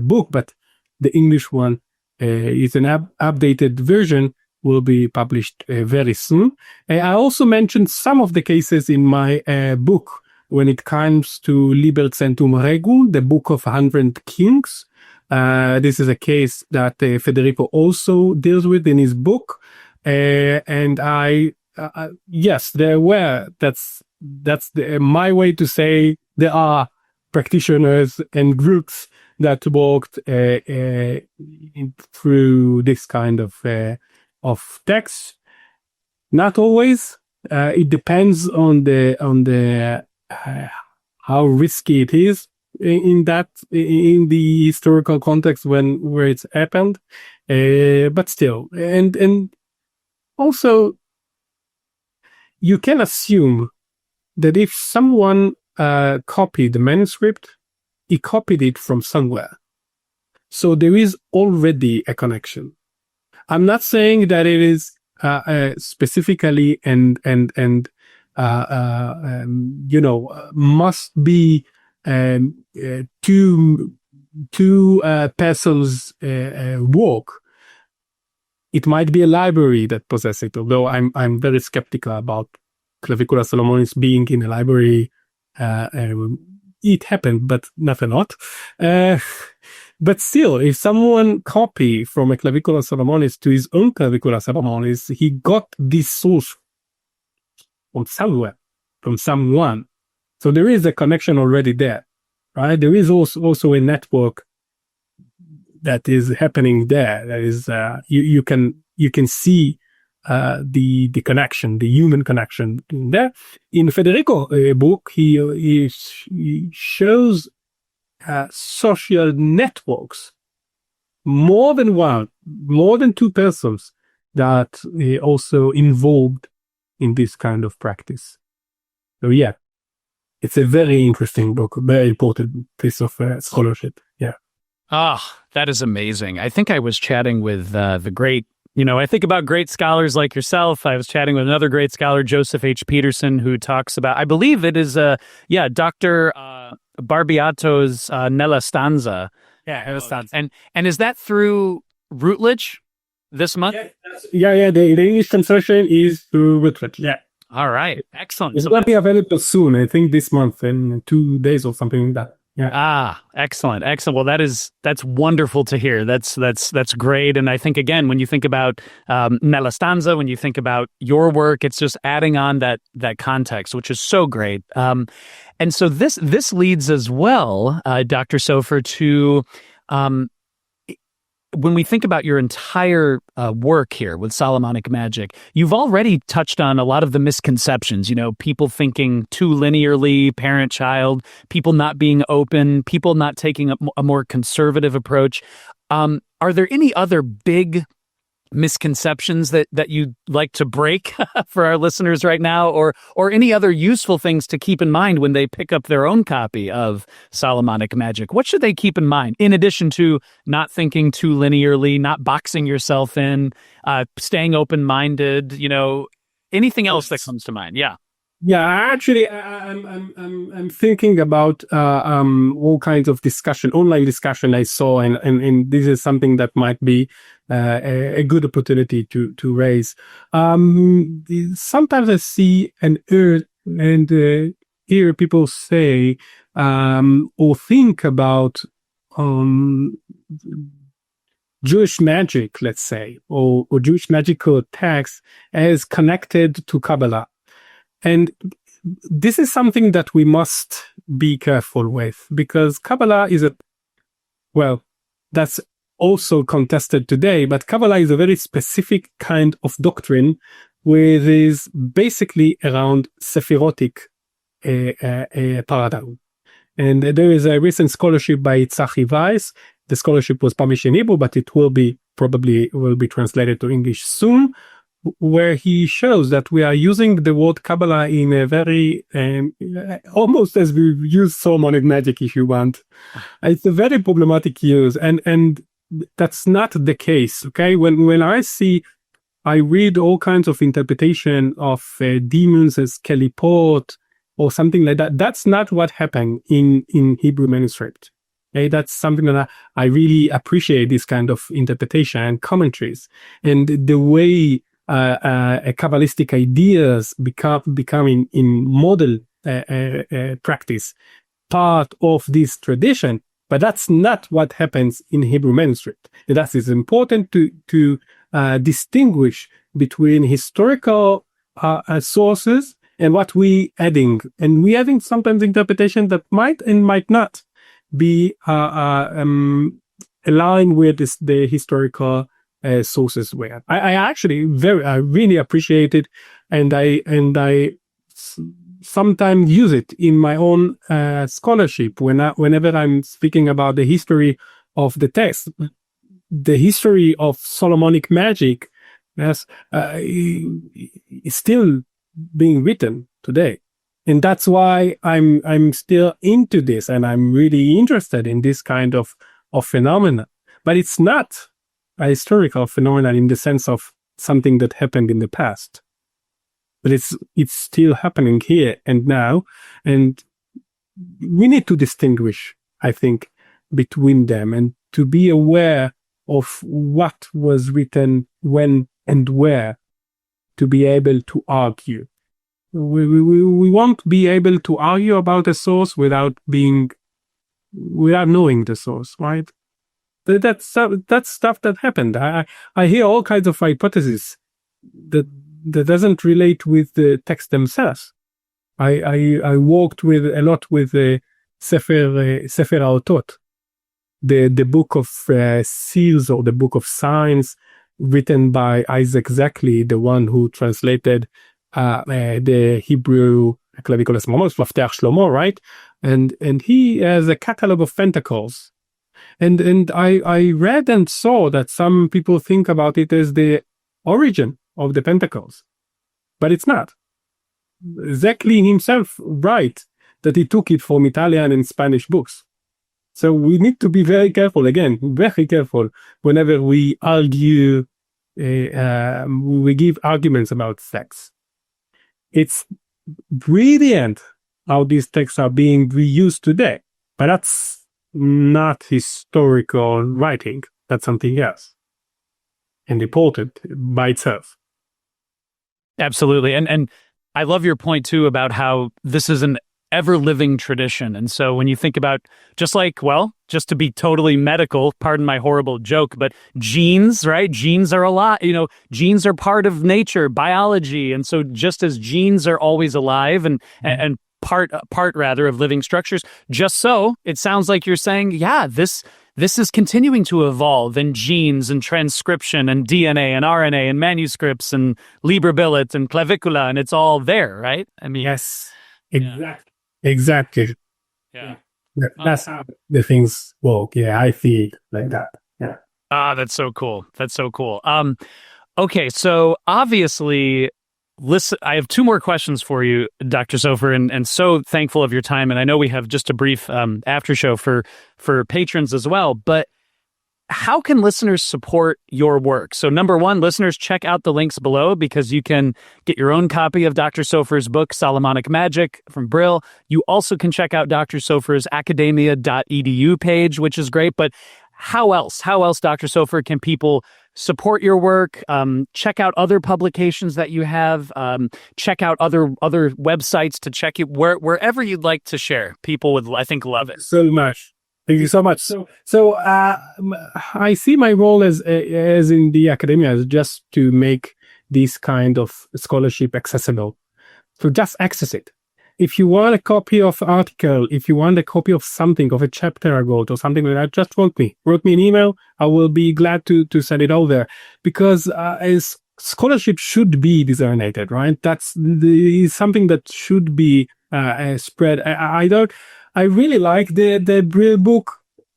book, but the English one is an updated version, will be published very soon. I also mentioned some of the cases in my book when it comes to Liber Centum Regum, the Book of 100 Kings. This is a case that Federico also deals with in his book. And yes, there were, that's my way to say there are practitioners and groups that walked through this kind of text. Not always. It depends on the how risky it is in the historical context where it's happened. But still, and also you can assume that if someone copied the manuscript, he copied it from somewhere. So there is already a connection. I'm not saying that it is specifically and must be two persons work. It might be a library that possesses it, although I'm very skeptical about Clavicula Solomonis being in a library. It happened, but not a lot. But still, if someone copy from a Clavicula Solomonis to his own Clavicula Solomonis, he got this source from somewhere, from someone. So there is a connection already there, right? There is also a network that is happening there. That is, you can see the connection, the human connection in there. In Federico's book, he shows social networks, more than two persons that also involved in this kind of practice. So yeah, it's a very interesting book, a very important piece of scholarship. Yeah. That is amazing. I think I was chatting with the great, I think about great scholars like yourself. I was chatting with another great scholar, Joseph H. Peterson, who talks about, I believe it is, Dr. Barbiato's Nella Stanza. Yeah, Nella Stanza. And is that through Routledge this month? Yeah. The English translation is through Routledge. Yeah. All right. Excellent. It's going to be available soon. I think this month, in 2 days or something like that. Yeah. Excellent. Well, that's wonderful to hear. That's great. And I think, again, when you think about Nella Stanza, when you think about your work, it's just adding on that context, which is so great. And so this leads as well, Dr. Sofer, to when we think about your entire work here with Solomonic magic, you've already touched on a lot of the misconceptions, people thinking too linearly, parent-child, people not being open, people not taking a more conservative approach. Are there any other big misconceptions that you'd like to break for our listeners right now, or any other useful things to keep in mind when they pick up their own copy of Solomonic Magic? What should they keep in mind, in addition to not thinking too linearly, not boxing yourself in, staying open-minded, anything else that comes to mind? Yeah. Yeah, actually, I'm thinking about all kinds of online discussion I saw, and this is something that might be a good opportunity to raise. Sometimes I see and hear people say or think about Jewish magic, let's say, or Jewish magical texts as connected to Kabbalah. And this is something that we must be careful with, because Kabbalah is that's also contested today, but Kabbalah is a very specific kind of doctrine, which is basically around Sephirotic paradigm. And there is a recent scholarship by Tzachi Weiss. The scholarship was published in Hebrew, but it will be translated to English soon, where he shows that we are using the word Kabbalah in a very, almost as we use Solomonic magic, if you want. It's a very problematic use, and that's not the case, okay? When I read all kinds of interpretation of demons as kelipot or something like that, that's not what happened in Hebrew manuscript. Okay? That's something that I really appreciate, this kind of interpretation and commentaries, and the way Kabbalistic ideas becoming in model practice part of this tradition, but that's not what happens in Hebrew manuscript. That is important to distinguish between historical sources and what we adding, and we adding sometimes interpretation that might and might not be aligned with the historical sources were. I really appreciate it, and I sometimes use it in my own scholarship whenever I'm speaking about the history of the text. The history of Solomonic magic is still being written today, and that's why I'm still into this, and I'm really interested in this kind of phenomena. But it's not a historical phenomenon in the sense of something that happened in the past, but it's still happening here and now, and we need to distinguish, I think, between them, and to be aware of what was written when and where, to be able to argue. We won't be able to argue about a source without knowing the source, right? That's stuff that happened. I hear all kinds of hypotheses that doesn't relate with the text themselves. I worked a lot with the Sofer Haotot, the book of seals, or the book of signs, written by Isaac Zackley, the one who translated the Hebrew Claviculas Momos, Mafteach Shlomo, right? And he has a catalog of pentacles. And I read and saw that some people think about it as the origin of the pentacles, but it's not. Zackley himself writes that he took it from Italian and Spanish books. So we need to be very careful, whenever we argue, we give arguments about sex. It's brilliant how these texts are being reused today, but that's not historical writing. That's something else, and important by itself. Absolutely. And I love your point too about how this is an ever-living tradition. And so when you think about, just to be totally medical, pardon my horrible joke, but genes, right? Genes are a lot, genes are part of nature, biology. And so just as genes are always alive and part rather of living structures, just so it sounds like you're saying, yeah, this is continuing to evolve in genes and transcription and DNA and RNA and manuscripts and Liber Bileth and clavicula, and it's all there, right? I mean, yes, exactly. Yeah. That's how the things work. Yeah, I feel like that. Yeah. Ah, that's so cool. That's so cool. Okay, so obviously, listen, I have two more questions for you, Dr. Sofer, and so thankful of your time. And I know we have just a brief after show for patrons as well. But how can listeners support your work? So number one, listeners, check out the links below because you can get your own copy of Dr. Sofer's book, Solomonic Magic from Brill. You also can check out Dr. Sofer's academia.edu page, which is great. But how else, Dr. Sofer, can people support your work? Check out other publications that you have. Check out other websites to check it wherever you'd like to share. People would, I think, love it. So much. Thank you so much. So I see my role as in the academia as just to make this kind of scholarship accessible. So just access it. If you want a copy of an article, if you want a copy of something, of a chapter I wrote or something like that, just write me an email. I will be glad to send it over because as scholarship should be disseminated, right? That's something that should be spread. I really like the Brill book,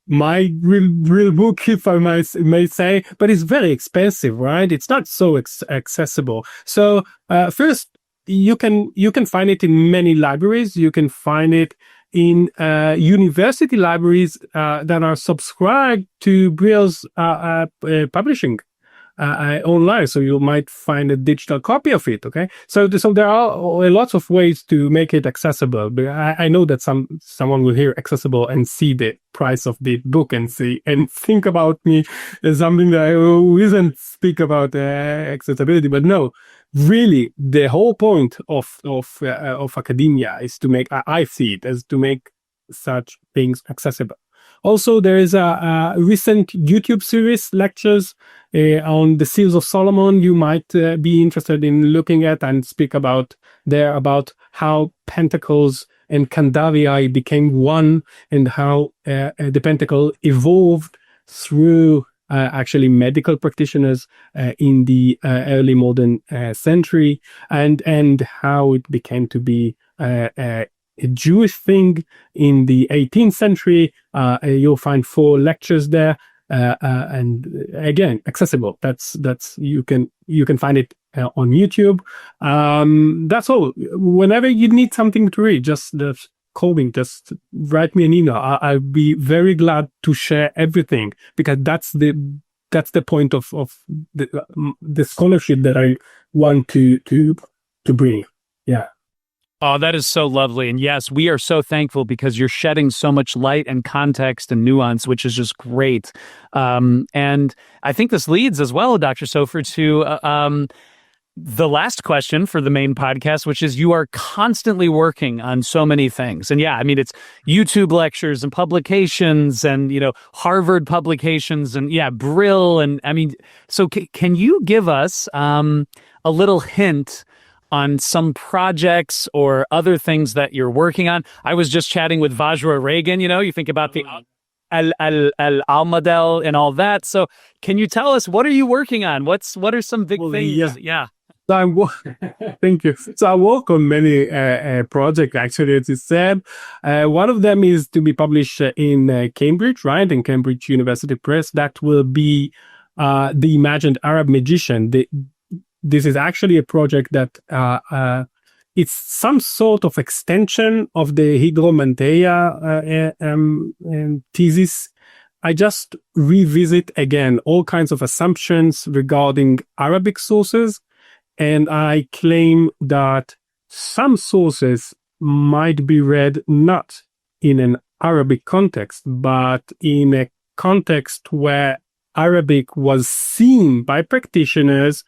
my Brill book, if I may say, but it's very expensive, right? It's not so accessible. So first, you can find it in many libraries. You can find it in university libraries that are subscribed to Brill's publishing online, so you might find a digital copy of it. Okay, so there are lots of ways to make it accessible. But I know that someone will hear accessible and see the price of the book and think about me as something that I isn't speak about accessibility. But no, really, the whole point of academia is to make, I see it as to make such things accessible. Also, there is a recent YouTube series, lectures on the Seals of Solomon. You might be interested in looking at and speak about how pentacles and candarii became one and how the pentacle evolved through actually medical practitioners in the early modern century and how it became to be a Jewish thing in the 18th century. You'll find 4 lectures there, and again, accessible. That's you can find it on YouTube. That's all. Whenever you need something to read, just call me. Just write me an email. I'll be very glad to share everything because that's the point of the scholarship that I want to bring. Yeah. Oh, that is so lovely. And yes, we are so thankful because you're shedding so much light and context and nuance, which is just great. And I think this leads as well, Dr. Sofer, to the last question for the main podcast, which is you are constantly working on so many things. And yeah, I mean, it's YouTube lectures and publications and, Harvard publications and Brill. And I mean, so can you give us a little hint on some projects or other things that you're working on? I was just chatting with Vajra Reagan, you think about the Al-Model and all that. So can you tell us, what are you working on? What are some big things? Yeah. So thank you. So I work on many projects, actually, as you said. One of them is to be published in Cambridge, right? In Cambridge University Press. That will be the Imagined Arab Magician. This is actually a project that it's some sort of extension of the Hygromanteia thesis. I just revisit again all kinds of assumptions regarding Arabic sources, and I claim that some sources might be read not in an Arabic context, but in a context where Arabic was seen by practitioners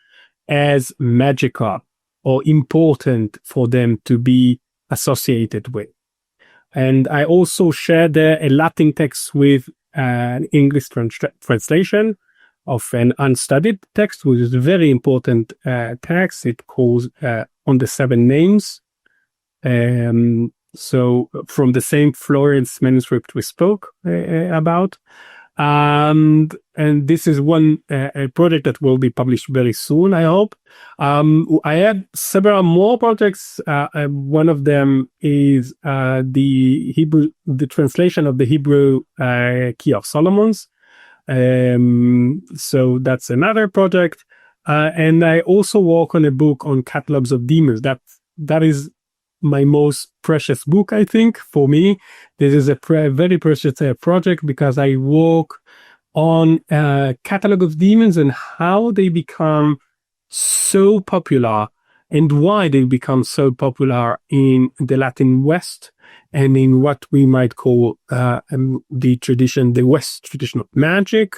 as magical or important for them to be associated with. And I also share there a Latin text with an English translation of an unstudied text, which is a very important text. It calls on the 7 names. So from the same Florence manuscript we spoke about. And this is one project that will be published very soon, I hope. I have several more projects. One of them is the translation of the Hebrew Key of Solomon's. So that's another project. And I also work on a book on catalogs of demons. That is my most precious book, I think, for me. This is a very precious project because I work on a catalog of demons and how they become so popular and why they become so popular in the Latin West and in what we might call the West tradition of magic.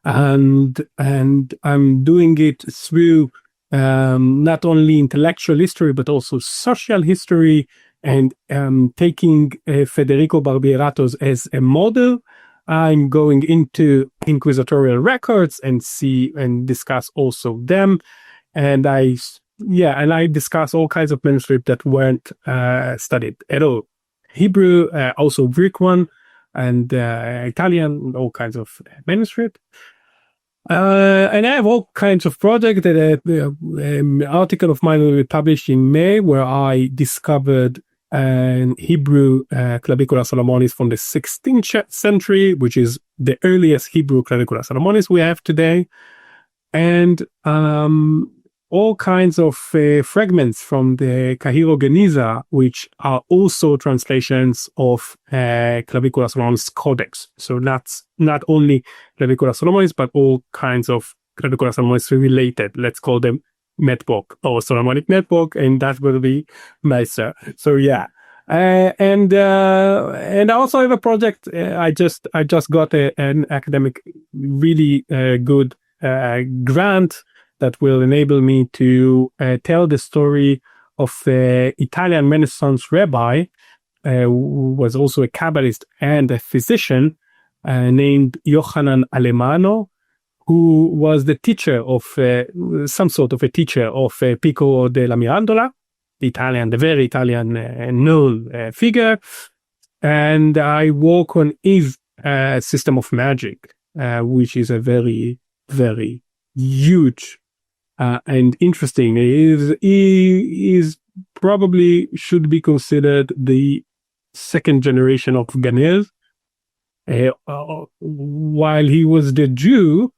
And I'm doing it through not only intellectual history, but also social history, and taking Federico Barbieratos as a model. I'm going into inquisitorial records and discuss also them. And I discuss all kinds of manuscripts that weren't studied at all. Hebrew, also Greek one, and Italian, all kinds of manuscripts. And I have all kinds of projects. An article of mine will be published in May where I discovered an Hebrew Clavicula Solomonis from the 16th century, which is the earliest Hebrew Clavicula Solomonis we have today. And all kinds of fragments from the Kahiro Geniza, which are also translations of Clavicula Solomonis Codex. So that's not only Clavicula Solomonis, but all kinds of Clavicula Solomonis related. Let's call them network or Solomonic network, and that will be Meister. So yeah. And I also have a project. I just got an academic, really good grant that will enable me to tell the story of the Italian Renaissance rabbi who was also a Kabbalist and a physician named Yohanan Alemano, who was the teacher of some sort of a teacher of Pico della Mirandola, the very Italian known figure. And I work on his system of magic, which is a very, very huge and interesting. He is probably should be considered the second generation of Ganel. While he was the Jew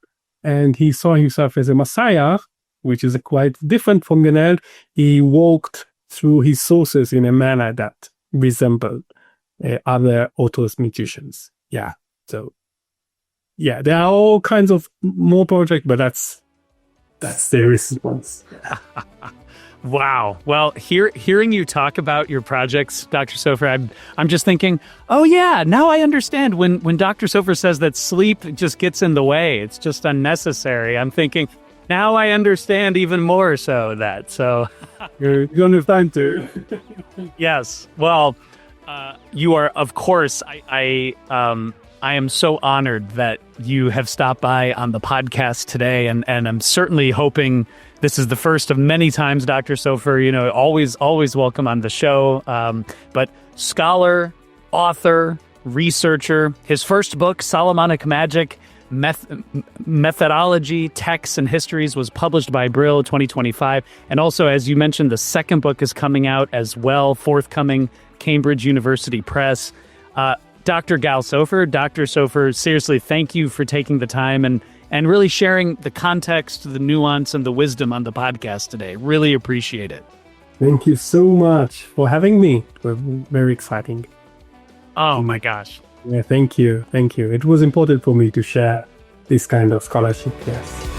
and he saw himself as a Messiah, which is quite different from Ganel, he walked through his sources in a manner that resembled other authors, magicians. Yeah. So, yeah, there are all kinds of more projects, but that's the response. Wow. Well, hearing you talk about your projects, Dr. Sofer, I'm just thinking, oh yeah, now I understand when Dr. Sofer says that sleep just gets in the way. It's just unnecessary. I'm thinking, now I understand even more so that. So you're going to have time to. Yes. Well, you are, of course, I am so honored that you have stopped by on the podcast today, and I'm certainly hoping this is the first of many times, Dr. Sofer. You know, always welcome on the show. But scholar, author, researcher, his first book, Solomonic Magic, Methodology, Texts, and Histories, was published by Brill 2025. And also, as you mentioned, the second book is coming out as well, forthcoming, Cambridge University Press. Dr. Gal Sofer, Dr. Sofer, seriously, thank you for taking the time and really sharing the context, the nuance, and the wisdom on the podcast today. Really appreciate it. Thank you so much for having me. It was very exciting. Oh my gosh. Yeah, thank you. Thank you. It was important for me to share this kind of scholarship. Yes.